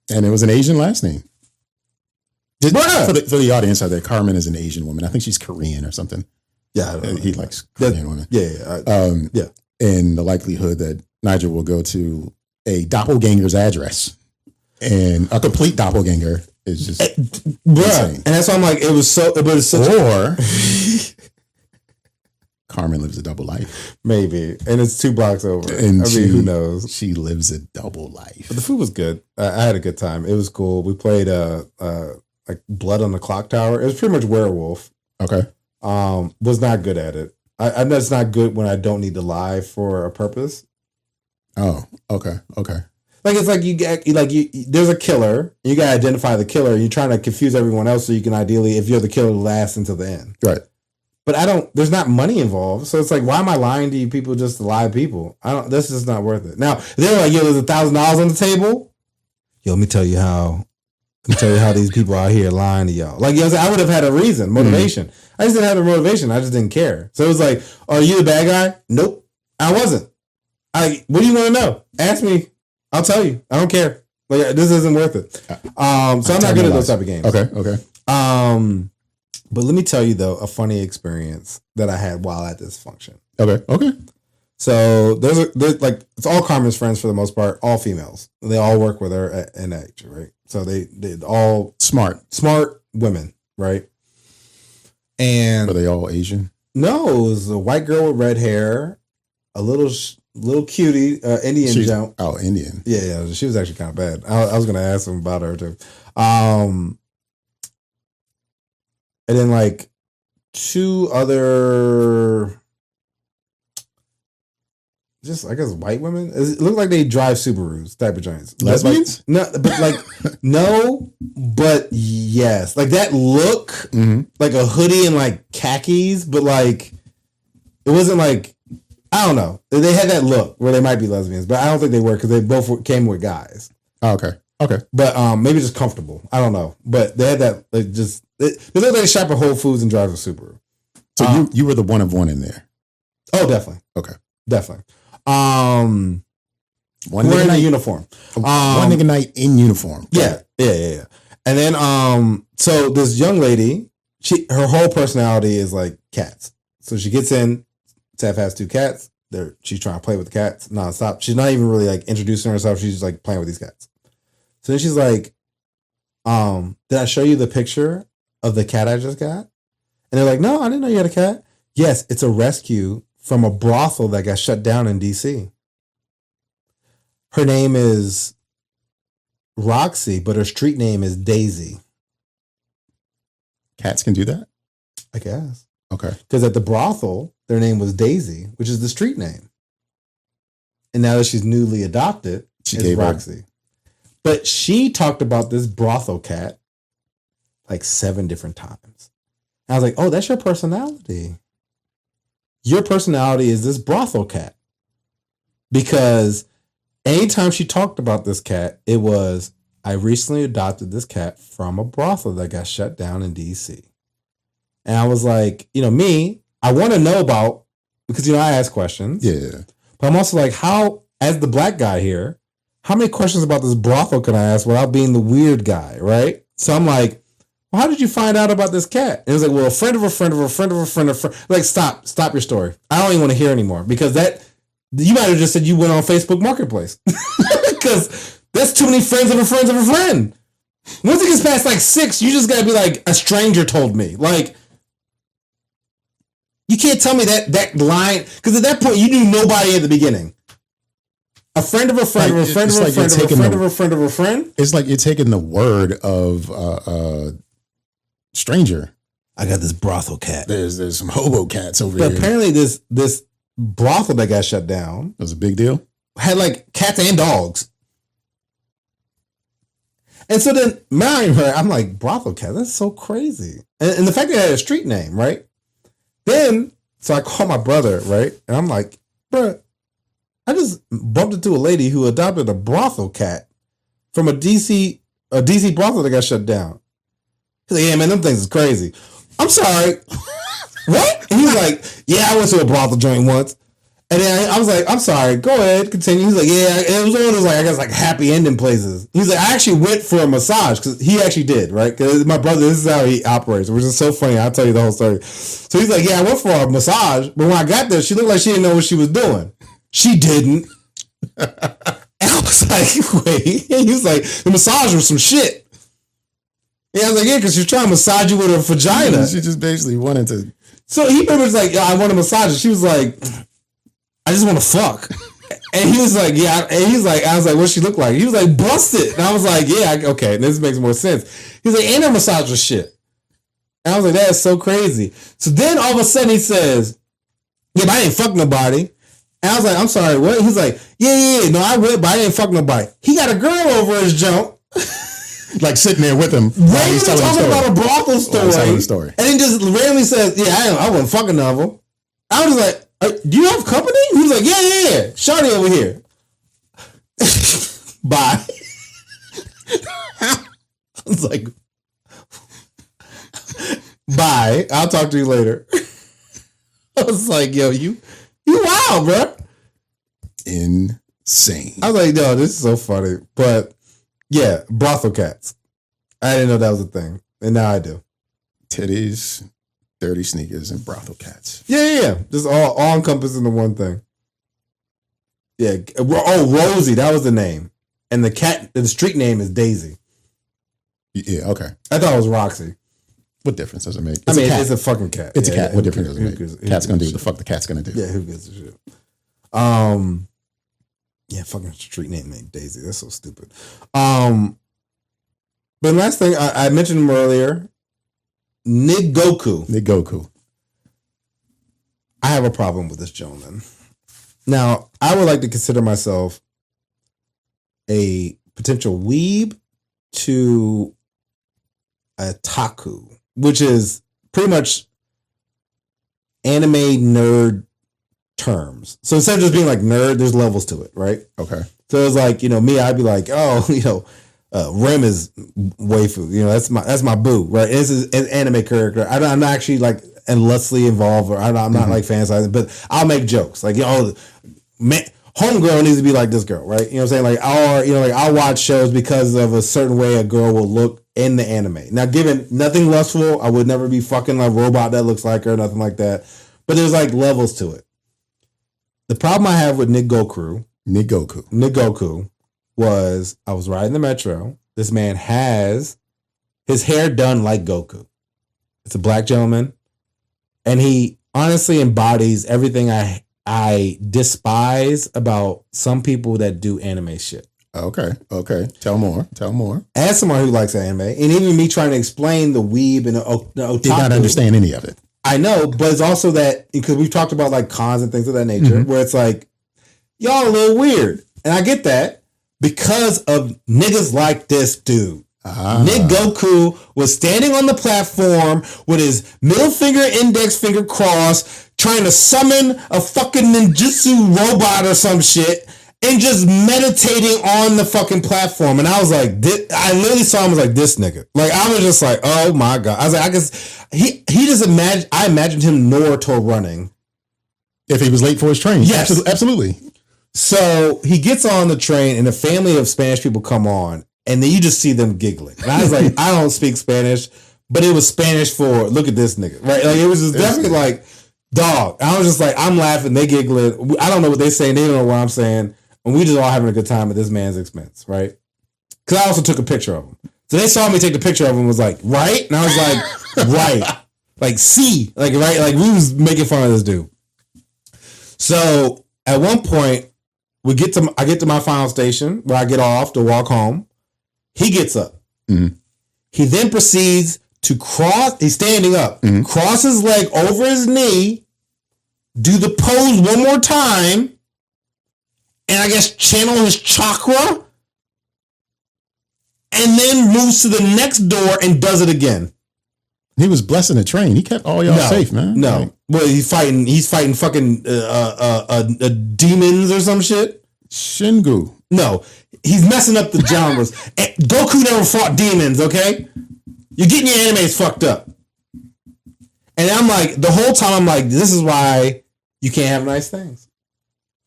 C: And it was an Asian last name. For
B: Bruh.
C: the audience out there, Carmen is an Asian woman. I think she's Korean or something.
B: Yeah, I don't know.
C: He likes Korean women.
B: Yeah. Yeah.
C: And the likelihood that Nygel will go to a doppelganger's address and a complete doppelganger is just
B: Bruh.
C: insane.
B: And that's why I'm like, it was such
C: or Carmen lives a double life.
B: maybe. And it's 2 blocks over.
C: And
B: I mean, who knows?
C: She lives a double life.
B: But the food was good. I had a good time. It was cool. We played like Blood on the Clock Tower. It was pretty much Werewolf.
C: Okay.
B: Was not good at it. I know it's not good when I don't need to lie for a purpose.
C: Oh, okay. Okay.
B: Like it's like there's a killer. You gotta identify the killer. You're trying to confuse everyone else so you can ideally, if you're the killer, last until the end.
C: Right.
B: But there's not money involved. So it's like, why am I lying to you people just to lie to people? This is not worth it. Now, they were like, yo, there's $1,000 on the table. Yo, let me tell you how these people out here lying to y'all. Like, you know what I'm saying? I would have had a reason, motivation. I just didn't have the motivation. I just didn't care. So it was like, are you the bad guy? Nope. I wasn't. What do you want to know? Ask me. I'll tell you. I don't care. Like, this isn't worth it. So I'm not good at those type of games.
C: Okay.
B: But let me tell you though, a funny experience that I had while at this function.
C: Okay.
B: So there's like, it's all Carmen's friends for the most part, all females. They all work with her at NH, right? So they all smart women, right? And
C: are they all Asian?
B: No, it was a white girl with red hair, a little cutie, Indian jump.
C: Oh, Indian.
B: Yeah, she was actually kind of bad. I was gonna ask him about her too. And then like 2 other, just I guess white women. It looked like they drive Subarus type of giants.
C: Lesbians?
B: No, but yes, like that look, like a hoodie and like khakis, but like it wasn't like, I don't know. They had that look where they might be lesbians, but I don't think they were because they both came with guys.
C: Oh, okay.
B: But maybe just comfortable. I don't know. But they had that like just they look like they shop at Whole Foods and drive a Subaru.
C: So you were the one of one in there.
B: Oh, definitely.
C: Okay.
B: Definitely.
C: One
B: wearing a uniform.
C: One nigga night in uniform.
B: Yeah. And then so this young lady, her whole personality is like cats. So she gets in, Steph has 2 cats. She's trying to play with the cats nonstop. She's not even really like introducing herself. She's just like playing with these cats. So then she's like, did I show you the picture of the cat I just got? And they're like, no, I didn't know you had a cat. Yes, it's a rescue from a brothel that got shut down in DC. Her name is Roxy, but her street name is Daisy.
C: Cats can do that?
B: I guess.
C: Okay.
B: Because at the brothel, their name was Daisy, which is the street name. And now that she's newly adopted, it's Roxy. But she talked about this brothel cat like 7 different times. I was like, oh, that's your personality. Your personality is this brothel cat. Because anytime she talked about this cat, it was, I recently adopted this cat from a brothel that got shut down in DC. And I was like, me, I want to know about, because, I ask questions.
C: Yeah.
B: But I'm also like, how, as the black guy here, how many questions about this brothel can I ask without being the weird guy, right? So I'm like, well, how did you find out about this cat? And it was like, well, a friend of a friend of a friend of a friend of a friend. Like, stop your story. I don't even want to hear anymore, because you might have just said you went on Facebook Marketplace. Because that's too many friends of a friend of a friend. Once it gets past like 6, you just gotta be like, a stranger told me. Like, you can't tell me that line, because at that point you knew nobody at the beginning. A friend of a friend of a friend of a friend of a friend of a friend of a friend.
C: It's like you're taking the word of stranger.
B: I got this brothel cat.
C: There's some hobo cats over
B: But
C: here.
B: apparently this brothel that got shut down
C: That was a big deal.
B: had like cats and dogs. And so then marrying her, I'm like, brothel cat, that's so crazy. And the fact that it had a street name, right? Then, so I call my brother, right? And I'm like, bruh, I just bumped into a lady who adopted a brothel cat from a DC brothel that got shut down. He's like, yeah, man, them things is crazy. I'm sorry. What? And he's like, yeah, I went to a brothel joint once. And then I was like, I'm sorry, go ahead, continue. He's like, yeah, it was one of those, like, I guess, like, happy ending places. He's like, I actually went for a massage, because he actually did, right? Because my brother, this is how he operates, which is so funny. I'll tell you the whole story. So he's like, yeah, I went for a massage, but when I got there, she looked like she didn't know what she was doing. She didn't. And I was like, wait. And he was like, the massage was some shit. Yeah, I was like, yeah, because she was trying to massage you with her vagina.
C: She just basically wanted to.
B: So he pretty much like, yeah, I want a massage. And she was like, I just want to fuck. And he was like, yeah. And he's like, I was like, what's she look like? He was like, busted. And I was like, yeah, okay, this makes more sense. He's like, ain't no massage was shit. And I was like, that is so crazy. So then all of a sudden he says, yeah, but I ain't fuck nobody. And I was like, I'm sorry, what? He's like, yeah, no, I would, but I didn't fuck nobody. He got a girl over his jump.
C: Like sitting there with him.
B: Randomly talking about a brothel story. And then just randomly says, yeah, I wasn't fucking none of them. I was like, do you have company? He was like, yeah. Shawty over here. Bye. I was like, bye. I'll talk to you later. I was like, yo, you wild, bro.
C: Insane.
B: I was like, no, this is so funny. But yeah, brothel cats. I didn't know that was a thing. And now I do.
C: Titties, dirty sneakers, and brothel cats.
B: Yeah. Just all encompassing the one thing. Yeah. Oh, Rosie, that was the name. And the street name is Daisy.
C: Yeah, okay.
B: I thought it was Roxy.
C: What difference does it make?
B: It's a fucking cat.
C: It's a cat. What difference does it make? Cat's gonna do what the fuck the cat's gonna do.
B: Yeah, who gives a shit? Yeah, fucking street name named Daisy. That's so stupid. But last thing, I mentioned him earlier. Nygel. I have a problem with this gentleman. Now, I would like to consider myself a potential weeb to a taku, which is pretty much anime nerd terms. So instead of just being like nerd, there's levels to it, right?
C: Okay.
B: So it's like, me, I'd be like, oh, Rem is waifu. That's my boo, right? This is an anime character. I'm not actually like endlessly involved, or I'm not like fantasizing, but I'll make jokes like, homegirl needs to be like this girl, right? You know what I'm saying? Like, I'll watch shows because of a certain way a girl will look in the anime. Now, given nothing lustful, I would never be fucking a robot that looks like her, nothing like that. But there's like levels to it. The problem I have with Nygel was I was riding the metro. This man has his hair done like Goku. It's a black gentleman. And he honestly embodies everything I despise about some people that do anime shit.
C: Okay. Tell more.
B: As someone who likes anime, and even me trying to explain the weeb and the otaku.
C: Did not understand any of it.
B: I know, but it's also that, because we've talked about like cons and things of that nature, where it's like, y'all a little weird. And I get that because of niggas like this dude. Nick Goku was standing on the platform with his middle finger, index finger crossed, trying to summon a fucking ninjutsu robot or some shit, and just meditating on the fucking platform. And I was like, I literally saw him, was like, this nigga. Like, I was just like, oh my God. I was like, I guess he just I imagined him Naruto running.
C: If he was late for his train.
B: Yes.
C: Absolutely.
B: So he gets on the train and a family of Spanish people come on, and then you just see them giggling. And I was like, I don't speak Spanish, but it was Spanish for look at this nigga, right? Like, it was just definitely like, dog. I was just like, I'm laughing, they giggling. I don't know what they're saying, they don't know what I'm saying. And we just all having a good time at this man's expense, right? Because I also took a picture of him. So they saw me take the picture of him and was like, right? And I was like, right. Like, see. Like, right? Like, we was making fun of this dude. So at one point, I get to my final station where I get off to walk home. He gets up. Mm-hmm. He then proceeds to cross. He's standing up. Mm-hmm. Cross his leg over his knee. Do the pose one more time. And I guess channel his chakra, and then moves to the next door and does it again.
C: He was blessing the train. He kept all y'all safe, man.
B: No, like, well, he's fighting fucking demons or some shit.
C: Shingu.
B: No, he's messing up the genres. Goku never fought demons. Okay, you're getting your animes fucked up. And I'm like, the whole time I'm like, this is why you can't have nice things.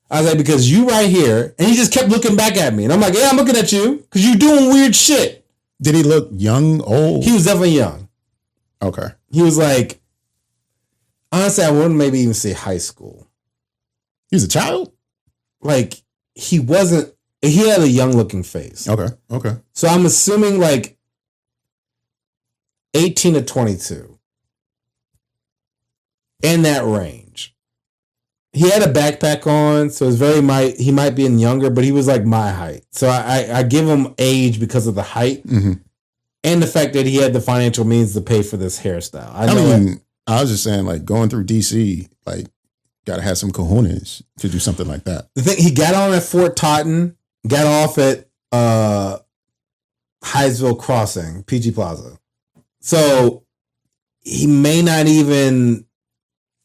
B: I was like, because you right here, and he just kept looking back at me. And I'm like, yeah, I'm looking at you, because you're doing weird shit.
C: Did he look young, old?
B: He was definitely young.
C: Okay.
B: He was like, honestly, I wouldn't maybe even say high school.
C: He was a child?
B: Like, he had a young looking face.
C: Okay.
B: So I'm assuming like 18 to 22. In that range. He had a backpack on, so it's he might be in younger, but he was like my height. So I give him age because of the height and the fact that he had the financial means to pay for this hairstyle.
C: I was just saying, like, going through DC, like, gotta have some cojones to do something like that.
B: The thing, he got on at Fort Totten, got off at Hyattsville Crossing, PG Plaza. So he may not even.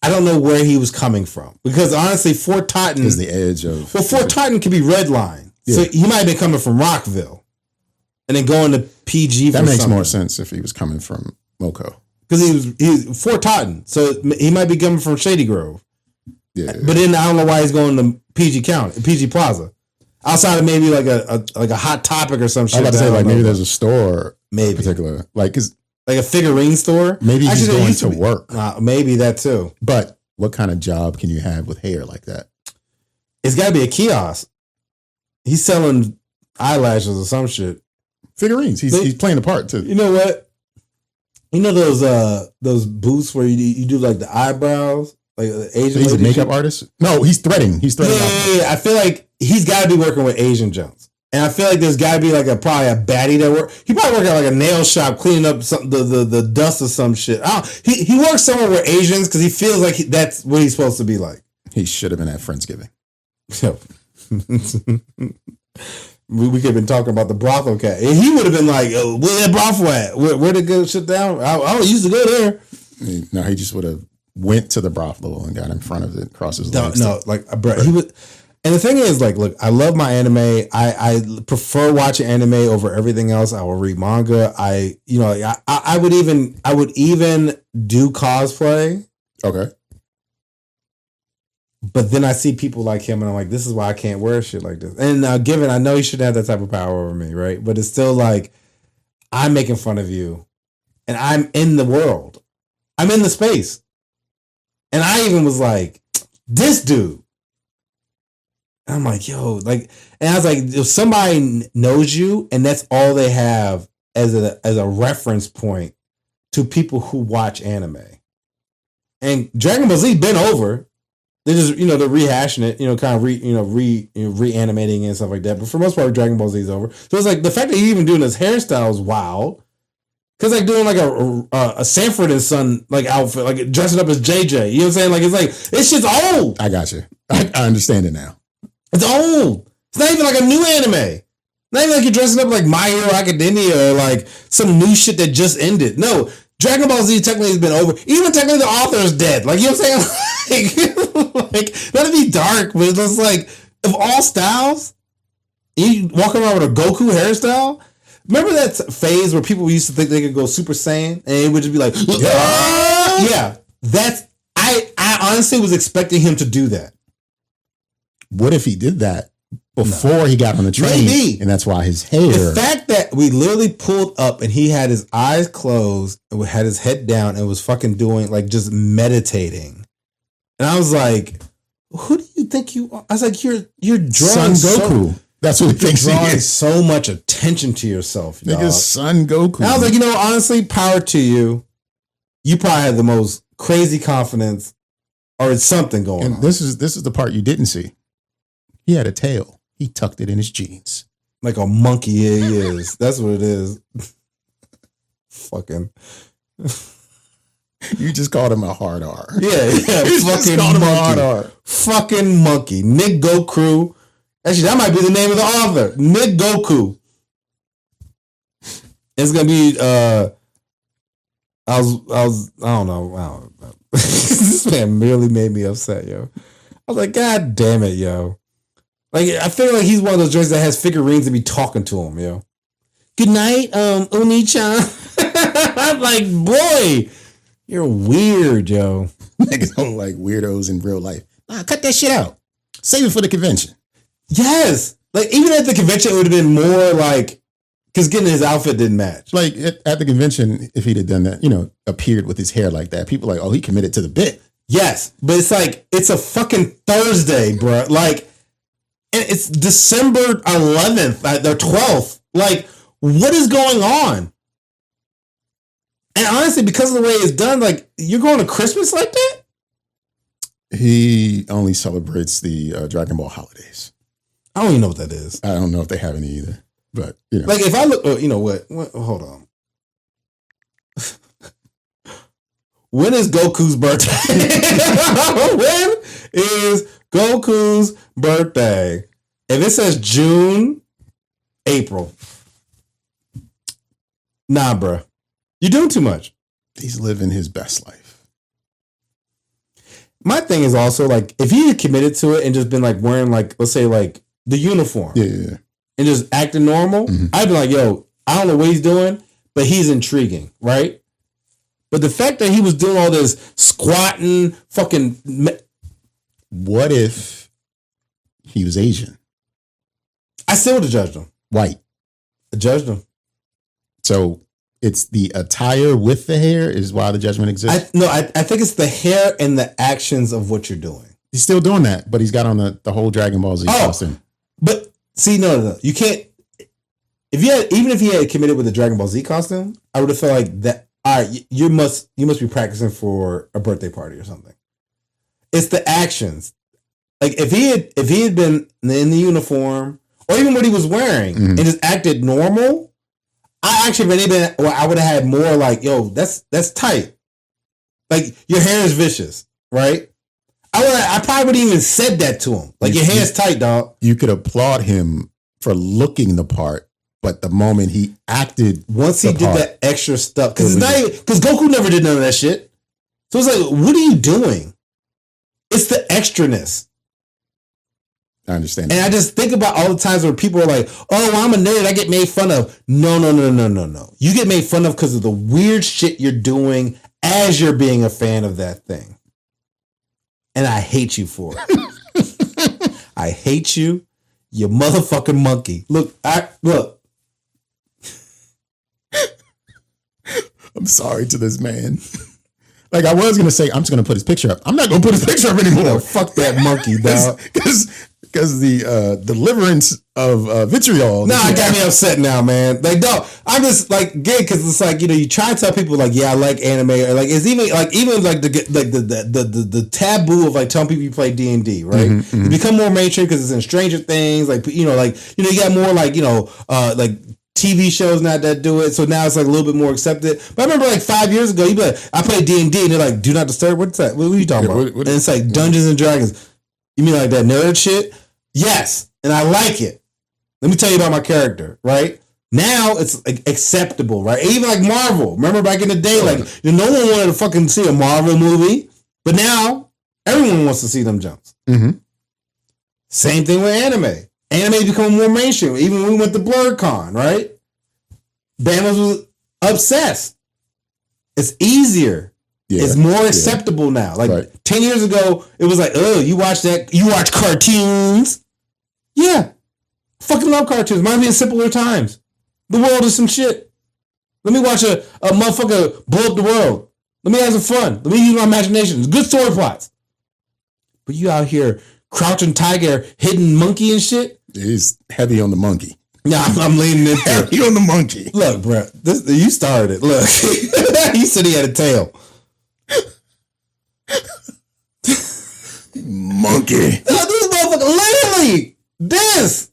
B: I don't know where he was coming from, because honestly, Fort Totten
C: is the edge of.
B: Well, Fort Totten could be Red Line, so he might have been coming from Rockville, and then going to PG.
C: That makes more sense if he was coming from Moco,
B: because he was Fort Totten, so he might be coming from Shady Grove. Yeah, but then I don't know why he's going to PG County, PG Plaza, outside of maybe like a Hot Topic or some shit.
C: I was about to say, like, maybe there's a store,
B: maybe
C: particular, like, cause.
B: Like a figurine store?
C: Maybe he's going to work.
B: Maybe that too.
C: But what kind of job can you have with hair like that?
B: It's got to be a kiosk. He's selling eyelashes or some shit.
C: Figurines. He's playing a part too.
B: You know what? You know those booths where you do like the eyebrows? Like Asian.
C: So he's a makeup artist? No, he's threading.
B: Yeah. I feel like he's got to be working with Asian junks. And I feel like there's got to be like probably a baddie that work. He probably work at like a nail shop cleaning up the dust or some shit. He works somewhere with Asians because he feels like that's what he's supposed to be like.
C: He should have been at Friendsgiving.
B: We could have been talking about the brothel cat. And he would have been like, oh, where that brothel at? Where to go sit down? I used to go there.
C: No, he just would have went to the brothel and got in front of it, crossed his legs.
B: No, like, bro, he would. And the thing is, like, look, I love my anime. I prefer watching anime over everything else. I will read manga. I would even do cosplay.
C: Okay.
B: But then I see people like him, and I'm like, this is why I can't wear shit like this. And I know he shouldn't have that type of power over me, right? But it's still like, I'm making fun of you, and I'm in the world. I'm in the space. And I even was like, this dude. And I'm like, yo, like, and I was like, if somebody knows you and that's all they have as a reference point to people who watch anime. And Dragon Ball Z been over. They just, they're rehashing it, kind of reanimating it and stuff like that. But for the most part, Dragon Ball Z is over. So it's like the fact that he's even doing his hairstyle is wild. Cause like doing like a Sanford and Son like outfit, like dressing up as JJ. You know what I'm saying? Like it's shit's old.
C: I got you. I understand it now.
B: It's old. It's not even like a new anime. Not even like you're dressing up like My Hero Academia or like some new shit that just ended. No, Dragon Ball Z technically has been over. Even technically the author is dead. Like, you know what I'm saying? like not to be dark, but it's just like, of all styles, you walk around with a Goku hairstyle. Remember that phase where people used to think they could go Super Saiyan and it would just be like, yeah, that's, I honestly was expecting him to do that.
C: What if he did that before he got on the train?
B: Maybe.
C: And that's why his hair.
B: The fact that we literally pulled up and he had his eyes closed and had his head down and was fucking doing like just meditating. And I was like, who do you think you are? I was like, you're drawing
C: Son Goku. That's what he thinks he
B: drawing
C: is.
B: so much attention to yourself.
C: Nigga's Son Goku.
B: And I was like, honestly, power to you. You probably had the most crazy confidence or it's something going on.
C: This is the part you didn't see. He had a tail. He tucked it in his jeans.
B: Like a monkey, yeah, he is. That's what it is. Fucking.
C: You just called him a hard R.
B: Yeah.
C: You just called him a hard R.
B: Fucking monkey. Nygel. Actually, that might be the name of the author. Nygel. It's gonna be I don't know. This man really made me upset, yo. I was like, God damn it, yo. Like, I feel like he's one of those joints that has figurines to be talking to him, yo. Good night, Oni-chan. I'm like, boy, you're weird, yo.
C: Niggas don't like weirdos in real life. Nah, cut that shit out. Save it for the convention.
B: Yes. Like, even at the convention, it would have been more like, because getting his outfit didn't match.
C: Like, at the convention, if he'd have done that, appeared with his hair like that, people are like, oh, he committed to the bit.
B: Yes. But it's like, it's a fucking Thursday, bro. Like, and it's December 11th, or 12th. Like, what is going on? And honestly, because of the way it's done, like, you're going to Christmas like that?
C: He only celebrates the Dragon Ball holidays.
B: I don't even know what that is.
C: I don't know if they have any either. But,
B: Like, if I look, you know what? Hold on. When is Goku's birthday? When is Goku's birthday? If it says June, April. Nah, bro. You're doing too much.
C: He's living his best life.
B: My thing is also, like, if he had committed to it and just been, like, wearing, like, let's say, like, the uniform.
C: Yeah.
B: And just acting normal, I'd be like, yo, I don't know what he's doing, but he's intriguing, right? But the fact that he was doing all this squatting, fucking...
C: What if he was Asian?
B: I still would have judged him.
C: White.
B: I judged him.
C: So it's the attire with the hair is why the judgment exists?
B: I think it's the hair and the actions of what you're doing.
C: He's still doing that, but he's got on the whole Dragon Ball Z costume.
B: But see, no. You can't... Even if he had committed with the Dragon Ball Z costume, I would have felt like that, all right, you must be practicing for a birthday party or something. It's the actions. Like, if he had been in the uniform, or even what he was wearing, and just acted normal, I actually I would have had more like, yo, that's tight. Like, your hair is vicious, right? I probably would have even said that to him. Like, your hair's tight, dog.
C: You could applaud him for looking the part, but the moment he acted,
B: once he did that extra stuff, because Goku never did none of that shit. So it's like, what are you doing? It's the extraness.
C: I understand.
B: And I just think about all the times where people are like, oh, I'm a nerd, I get made fun of. No. You get made fun of because of the weird shit you're doing as you're being a fan of that thing. And I hate you for it. I hate you, you motherfucking monkey. Look.
C: I'm sorry to this man. Like, I was going to say, I'm just going to put his picture up. I'm not going to put his picture up anymore.
B: No, fuck that monkey, dog.
C: Because the deliverance of vitriol.
B: Nah, it got me upset now, man. Like, no, I'm just like, good, because it's like, you try to tell people like, yeah, I like anime, or like, it's even like the taboo of like telling people you play D&D, right? It's become more mainstream because it's in Stranger Things, like, you got more like, like TV shows now that do it, so now it's like a little bit more accepted. But I remember like 5 years ago, you'd be like, I played D&D, and they're like, do not disturb. What's that? What are you talking about? And it's like Dungeons and Dragons. You mean like that nerd shit? Yes, and I like it. Let me tell you about my character, right? Now it's like acceptable, right? Even like Marvel. Remember back in the day, like no one wanted to fucking see a Marvel movie, but now everyone wants to see them jumps.
C: Mm-hmm.
B: Same thing with anime. Anime becoming more mainstream. Even when we went to BlurCon, right? Bama's was obsessed. It's easier.
C: Yeah.
B: It's more acceptable now. Like
C: Right.
B: 10 years ago, it was like, oh, you watch that? You watch cartoons? Yeah. Fucking love cartoons. Might be in simpler times. The world is some shit. Let me watch a motherfucker blow up the world. Let me have some fun. Let me use my imagination. Good story plots. But you out here crouching tiger, hidden monkey and shit?
C: He's heavy on the monkey.
B: Yeah, I'm leaning into it.
C: Heavy on the monkey.
B: Look, bro, you started it. Look, you said he had a tail.
C: Monkey.
B: No, this motherfucker, literally, this.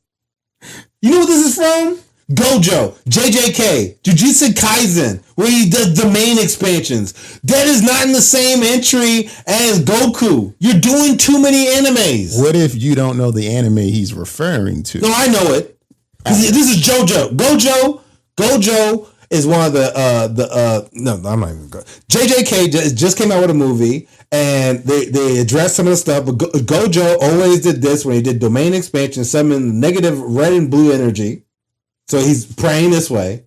B: You know what this is from? Gojo, JJK, Jujutsu Kaisen, where he does domain expansions. That is not in the same entry as Goku. You're doing too many animes.
C: What if you don't know the anime he's referring to?
B: No, I know it. This is JoJo. Gojo is one of no, I'm not even going. JJK just came out with a movie, and they addressed some of the stuff. But Gojo always did this when he did domain expansion, summon negative red and blue energy. So he's praying this way.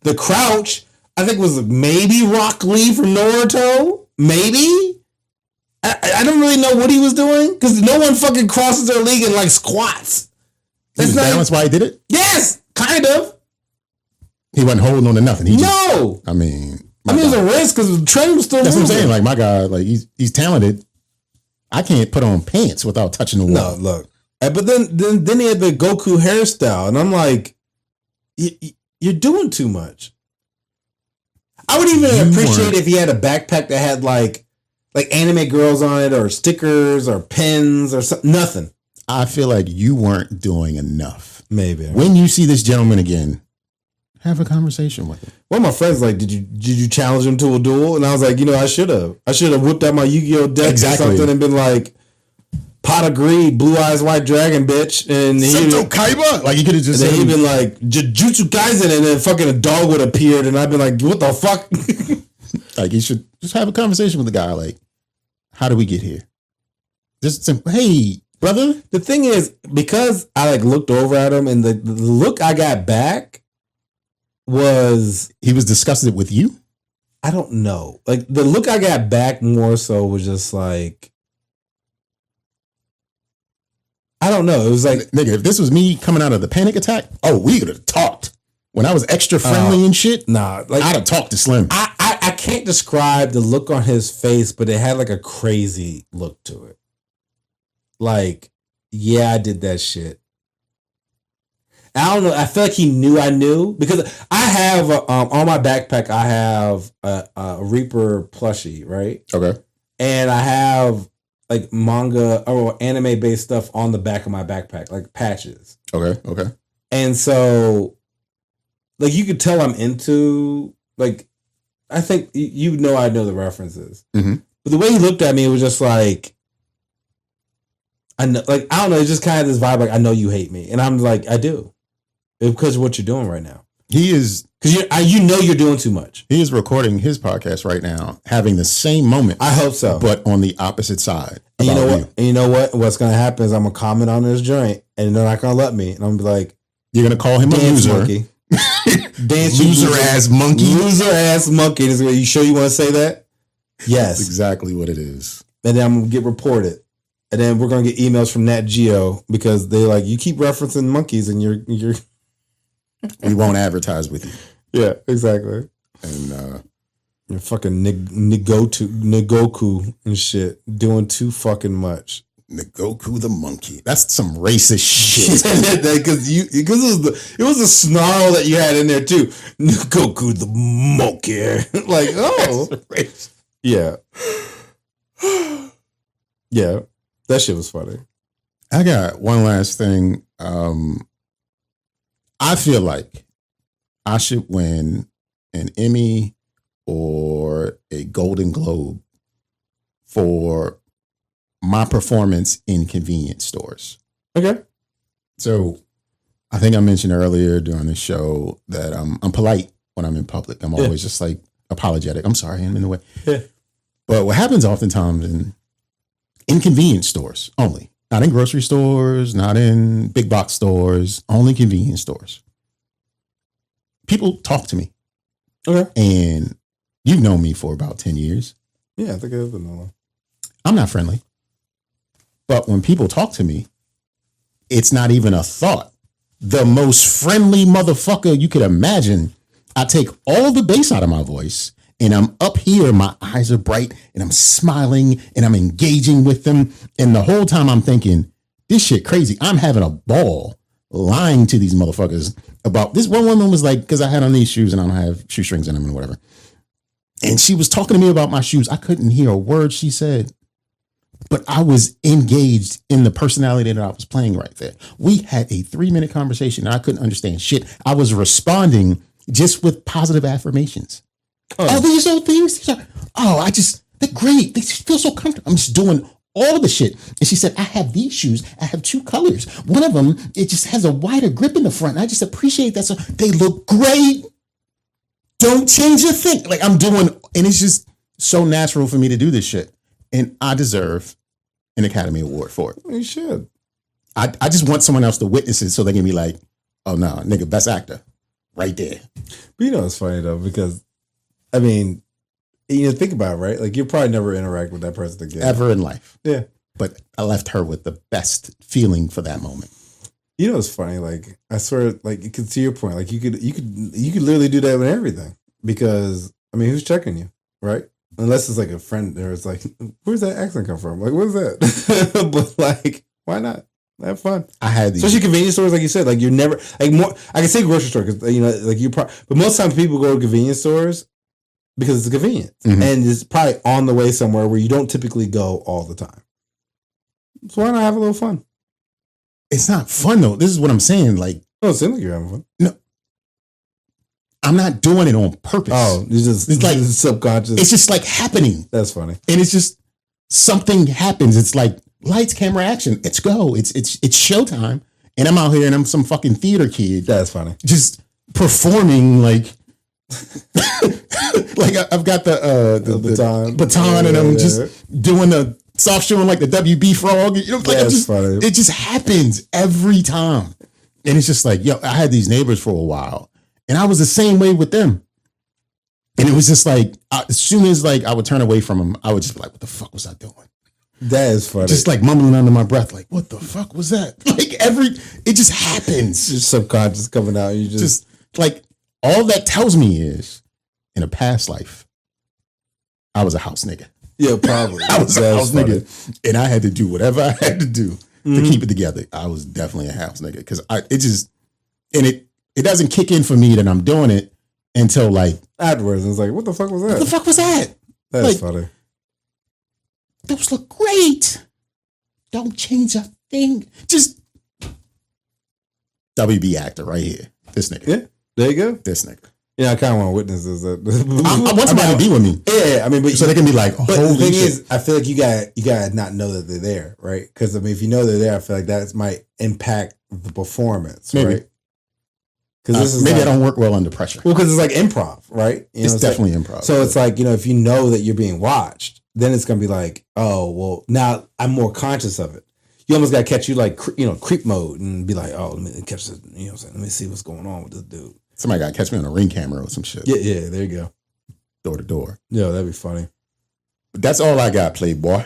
B: The Crouch, I think, was maybe Rock Lee from Naruto. Maybe. I don't really know what he was doing because no one fucking crosses their league and like squats.
C: That's balanced why he did it?
B: Yes, kind of.
C: He wasn't holding on to nothing. He
B: No.
C: I mean,
B: it was a risk because the train was still
C: that's
B: moving.
C: what I'm saying. Like, my guy, like, he's talented. I can't put on pants without touching the wall.
B: No, look. But then he had the Goku hairstyle, and I'm like, you're doing too much. I would even appreciate if he had a backpack that had like anime girls on it, or stickers, or pins, or something. Nothing.
C: I feel like you weren't doing enough.
B: Maybe.
C: When you see this gentleman again, have a conversation with him.
B: One of my friends like, did you challenge him to a duel? And I was like, I should have whipped out my Yu-Gi-Oh deck or something and been like, pot of greed, blue eyes white dragon, bitch. And
C: Sento Kaiba? Like, you could have just said,
B: he'd been like, Jujutsu Kaisen, and then fucking a dog would have appeared, and I'd been like, what the fuck?
C: like, you should just have a conversation with the guy. Like, how do we get here? Just simple, hey, brother.
B: The thing is, because I like looked over at him, and the look I got back was,
C: he was discussing it with you?
B: I don't know. Like, the look I got back more so was just like, I don't know. It was like,
C: nigga, if this was me coming out of the panic attack, we could have talked. When I was extra friendly and shit,
B: nah, like,
C: I'd have talked to Slim.
B: I can't describe the look on his face, but it had like a crazy look to it. Like, yeah, I did that shit. I don't know. I feel like he knew I knew, because I have on my backpack, I have a Reaper plushie, right?
C: Okay.
B: And I have like manga or anime based stuff on the back of my backpack, like patches.
C: Okay.
B: And so, like, you could tell I'm into, like, I think I know the references.
C: Mm-hmm.
B: But the way he looked at me, it was just like, I know, like, I don't know, it's just kind of this vibe, like, I know you hate me. And I'm like, I do. It's because of what you're doing right now.
C: He is,
B: because you're doing too much.
C: He is recording his podcast right now, having the same moment.
B: I hope so,
C: but on the opposite side.
B: And you know what? And you know what? What's gonna happen is I'm gonna comment on this joint, and they're not gonna let me. And I'm gonna be like,
C: "You're gonna call him a loser,
B: monkey, dance
C: loser ass monkey,
B: loser ass monkey." You sure you want to say that? Yes,
C: that's exactly what it is.
B: And then I'm gonna get reported, and then we're gonna get emails from Nat Geo because they like, you keep referencing monkeys, and you're.
C: We won't advertise with you.
B: Yeah, exactly.
C: And
B: you're fucking Nigoku and shit, doing too fucking much.
C: Nigoku the monkey. That's some racist shit.
B: Because it was a snarl that you had in there too. Nigoku the monkey. Like, oh, yeah, yeah. That shit was funny.
C: I got one last thing. I feel like I should win an Emmy or a Golden Globe for my performance in convenience stores.
B: Okay.
C: So I think I mentioned earlier during the show that I'm polite when I'm in public. I'm always just like apologetic. I'm sorry, I'm in the way.
B: Yeah.
C: But what happens oftentimes in convenience stores only, not in grocery stores, not in big box stores, only convenience stores. People talk to me.
B: Okay.
C: And you've known me for about 10 years.
B: Yeah, I think I've been that long.
C: I'm not friendly. But when people talk to me, it's not even a thought. The most friendly motherfucker you could imagine. I take all the bass out of my voice and I'm up here, my eyes are bright and I'm smiling and I'm engaging with them. And the whole time I'm thinking, this shit crazy. I'm having a ball lying to these motherfuckers about this. One woman was like, because I had on these shoes and I don't have shoestrings in them and whatever. And she was talking to me about my shoes. I couldn't hear a word she said, but I was engaged in the personality that I was playing right there. We had a 3-minute conversation and I couldn't understand shit. I was responding just with positive affirmations. Oh, these are things. They're great. They just feel so comfortable. I'm just doing all the shit. And she said, I have these shoes. I have 2 colors. One of them, it just has a wider grip in the front. And I just appreciate that. So they look great. Don't change a thing. Like I'm doing, and it's just so natural for me to do this shit. And I deserve an Academy Award for it.
B: You should.
C: I just want someone else to witness it so they can be like, oh no, nigga, best actor. Right there.
B: But you know, it's funny though, because I mean, think about it, right? Like you'll probably never interact with that person again.
C: Ever in life.
B: Yeah.
C: But I left her with the best feeling for that moment.
B: You know, it's funny. Like I swear, like you could see your point. Like you could literally do that with everything because I mean, who's checking you, right? Unless it's like a friend there, it's like, where's that accent come from? Like, what's that? But like, why not? Have fun.
C: I had these,
B: especially convenience stores, like you said. Like you're never like more. I can say grocery store because like you probably, but most times people go to convenience stores because it's convenient and it's probably on the way somewhere where you don't typically go all the time. So why not have a little fun?
C: It's not fun though. This is what I'm saying. Like,
B: no, it seems like you're having fun.
C: No, I'm not doing it on purpose.
B: Oh, it's like subconscious.
C: It's just like happening.
B: That's funny.
C: And it's just something happens. It's like lights, camera, action. Let's go. It's showtime. And I'm out here and I'm some fucking theater kid.
B: That's funny.
C: Just performing like like I've got the baton and I'm just doing the soft showing like the WB frog. You know, like
B: funny.
C: It just happens every time. And it's just like, yo, I had these neighbors for a while and I was the same way with them. And it was just like, as soon as like I would turn away from them, I would just be like, what the fuck was I doing?
B: That is funny.
C: Just like mumbling under my breath, like, what the fuck was that? Like it just happens.
B: Just subconscious coming out. You just
C: like, all that tells me is, in a past life, I was a house nigga.
B: Yeah, probably.
C: I was a house nigga. And I had to do whatever I had to do to keep it together. I was definitely a house nigga. Because it doesn't kick in for me that I'm doing it until like
B: afterwards. It's like, what the fuck was that?
C: What the fuck was that?
B: That's funny.
C: Those look great. Don't change a thing. Just WB actor right here. This nigga.
B: Yeah, there you go.
C: This nigga.
B: Yeah, I kind of want to witness this.
C: I want somebody to be with me.
B: Yeah, I mean, but
C: so they can be like,
B: but the thing is, I feel like you got not know that they're there, right? Because I mean, if you know they're there, I feel like that might impact the performance,
C: maybe.
B: Right? Because this is
C: maybe
B: like,
C: I don't work well under pressure.
B: Well, because it's like improv, right?
C: It's definitely improv.
B: So it's like, if you know that you're being watched, then it's gonna be like, oh well, now I'm more conscious of it. You almost got to catch you like creep mode and be like, oh, let me catch this. You know what I'm saying? Let me see what's going on with this dude.
C: Somebody got to catch me on a Ring camera or some shit.
B: Yeah, there you go.
C: Door to door.
B: Yeah, that'd be funny.
C: But that's all I got, Playboy.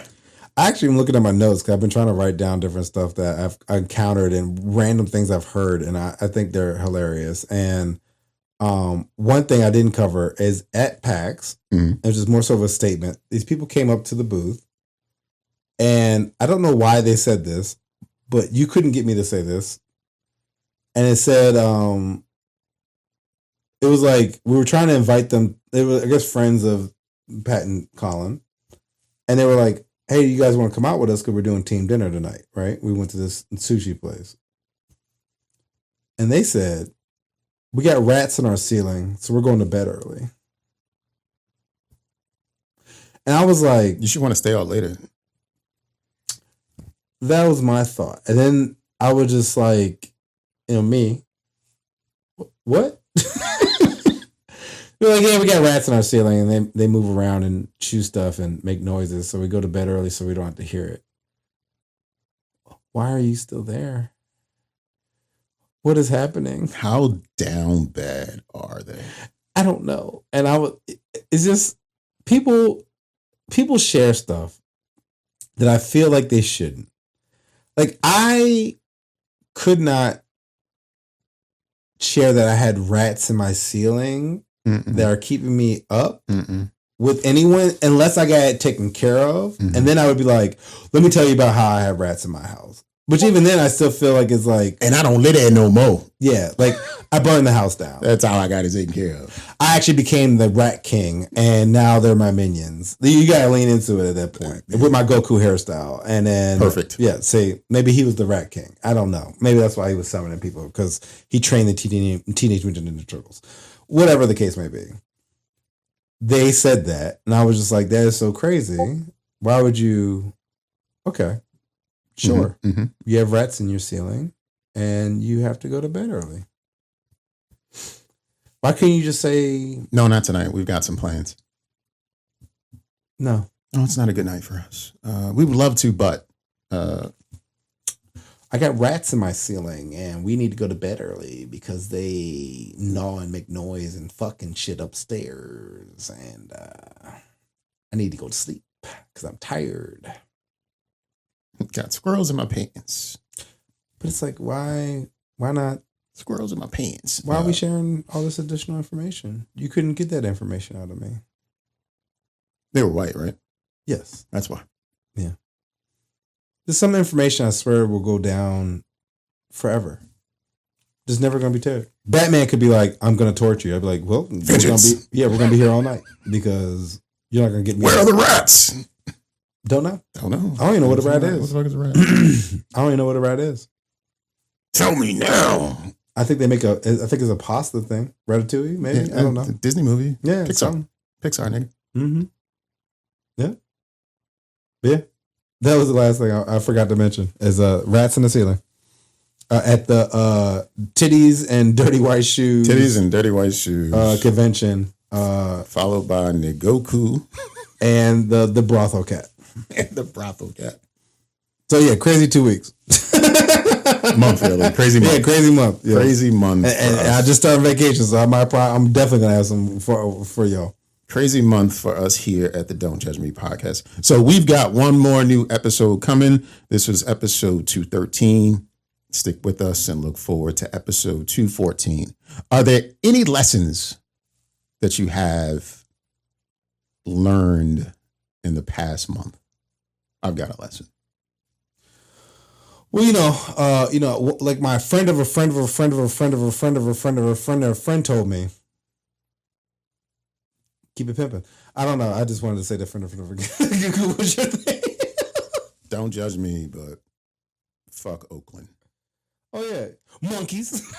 B: I actually am looking at my notes because I've been trying to write down different stuff that I've encountered and random things I've heard, and I think they're hilarious. And one thing I didn't cover is at PAX, it was just more so of a statement. These people came up to the booth, and I don't know why they said this, but you couldn't get me to say this. And it said, it was like we were trying to invite them. They were, I guess, friends of Pat and Colin, and they were like, hey, you guys want to come out with us because we're doing team dinner tonight, right? We went to this sushi place. And they said, we got rats in our ceiling, so we're going to bed early. And I was like...
C: You should want to stay out later.
B: That was my thought. And then I was just like, me. What? We're like, yeah, we got rats in our ceiling, and they move around and chew stuff and make noises. So we go to bed early so we don't have to hear it. Why are you still there? What is happening?
C: How down bad are they?
B: I don't know. And it's just people share stuff that I feel like they shouldn't. Like, I could not share that I had rats in my ceiling that are keeping me up with anyone unless I got it taken care of. And then I would be like, let me tell you about how I have rats in my house. Which even then I still feel like it's like,
C: And I don't live there no more.
B: yeah, like I burned the house down.
C: That's how I got it taken care of.
B: I actually became the rat king, and now they're my minions. You gotta lean into it at that point with my Goku hairstyle, and then
C: Perfect.
B: Yeah, say maybe he was the rat king. I don't know. Maybe that's why he was summoning people because he trained the Teenage Mutant Ninja Turtles. Whatever the case may be, they said that, and I was just like, that is so crazy. Why would you? Okay, sure. You have rats in your ceiling, and you have to go to bed early. Why can't you just say
C: No, not tonight. We've got some plans.
B: no?
C: No, it's not a good night for us. We would love to, but
B: I got rats in my ceiling, and we need to go to bed early because they gnaw and make noise and fucking shit upstairs, and I need to go to sleep because I'm tired.
C: got squirrels in my pants.
B: But it's like, why not?
C: Squirrels in my pants.
B: Why are we sharing all this additional information? You couldn't get that information out of me.
C: They were white, right?
B: Yes.
C: That's why.
B: There's some information I swear will go down forever. There's never going to be told. Batman could be like, I'm going to torture you. I'd be like, well, we're going to be here all night because you're not going to get me.
C: Where are the rats?
B: Don't know.
C: Don't know.
B: I don't even know what a rat is.
C: What the fuck is a rat?
B: I don't even know what a rat is.
C: Tell me now.
B: I think I think it's a pasta thing. Ratatouille, maybe?
C: Yeah,
B: I don't know.
C: Disney movie.
B: Yeah.
C: Pixar, nigga.
B: Mm-hmm. Yeah. Yeah. That was the last thing I forgot to mention is rats in the ceiling. At the Titties and Dirty White Shoes.
C: Titties and Dirty White Shoes.
B: Convention.
C: Followed by Nigoku.
B: And the brothel cat.
C: And the brothel cat.
B: So yeah, crazy 2 weeks.
C: Month, really. Crazy month.
B: Yeah, crazy month. Yeah.
C: Crazy month.
B: And I just started vacation, so I'm definitely gonna have some for y'all.
C: Crazy month for us here at the Don't Judge Me podcast. So we've got one more new episode coming. This was episode 213. Stick with us and look forward to episode 214. Are there any lessons that you have learned in the past month? I've got a lesson.
B: Well, like my friend of a friend of a friend of a friend of a friend of a friend of a friend of a friend told me. Keep it pimping. I don't know. I just wanted to say that friend of a friend of a friend. What's your thing?
C: Don't judge me, but fuck Oakland.
B: Oh yeah, monkeys.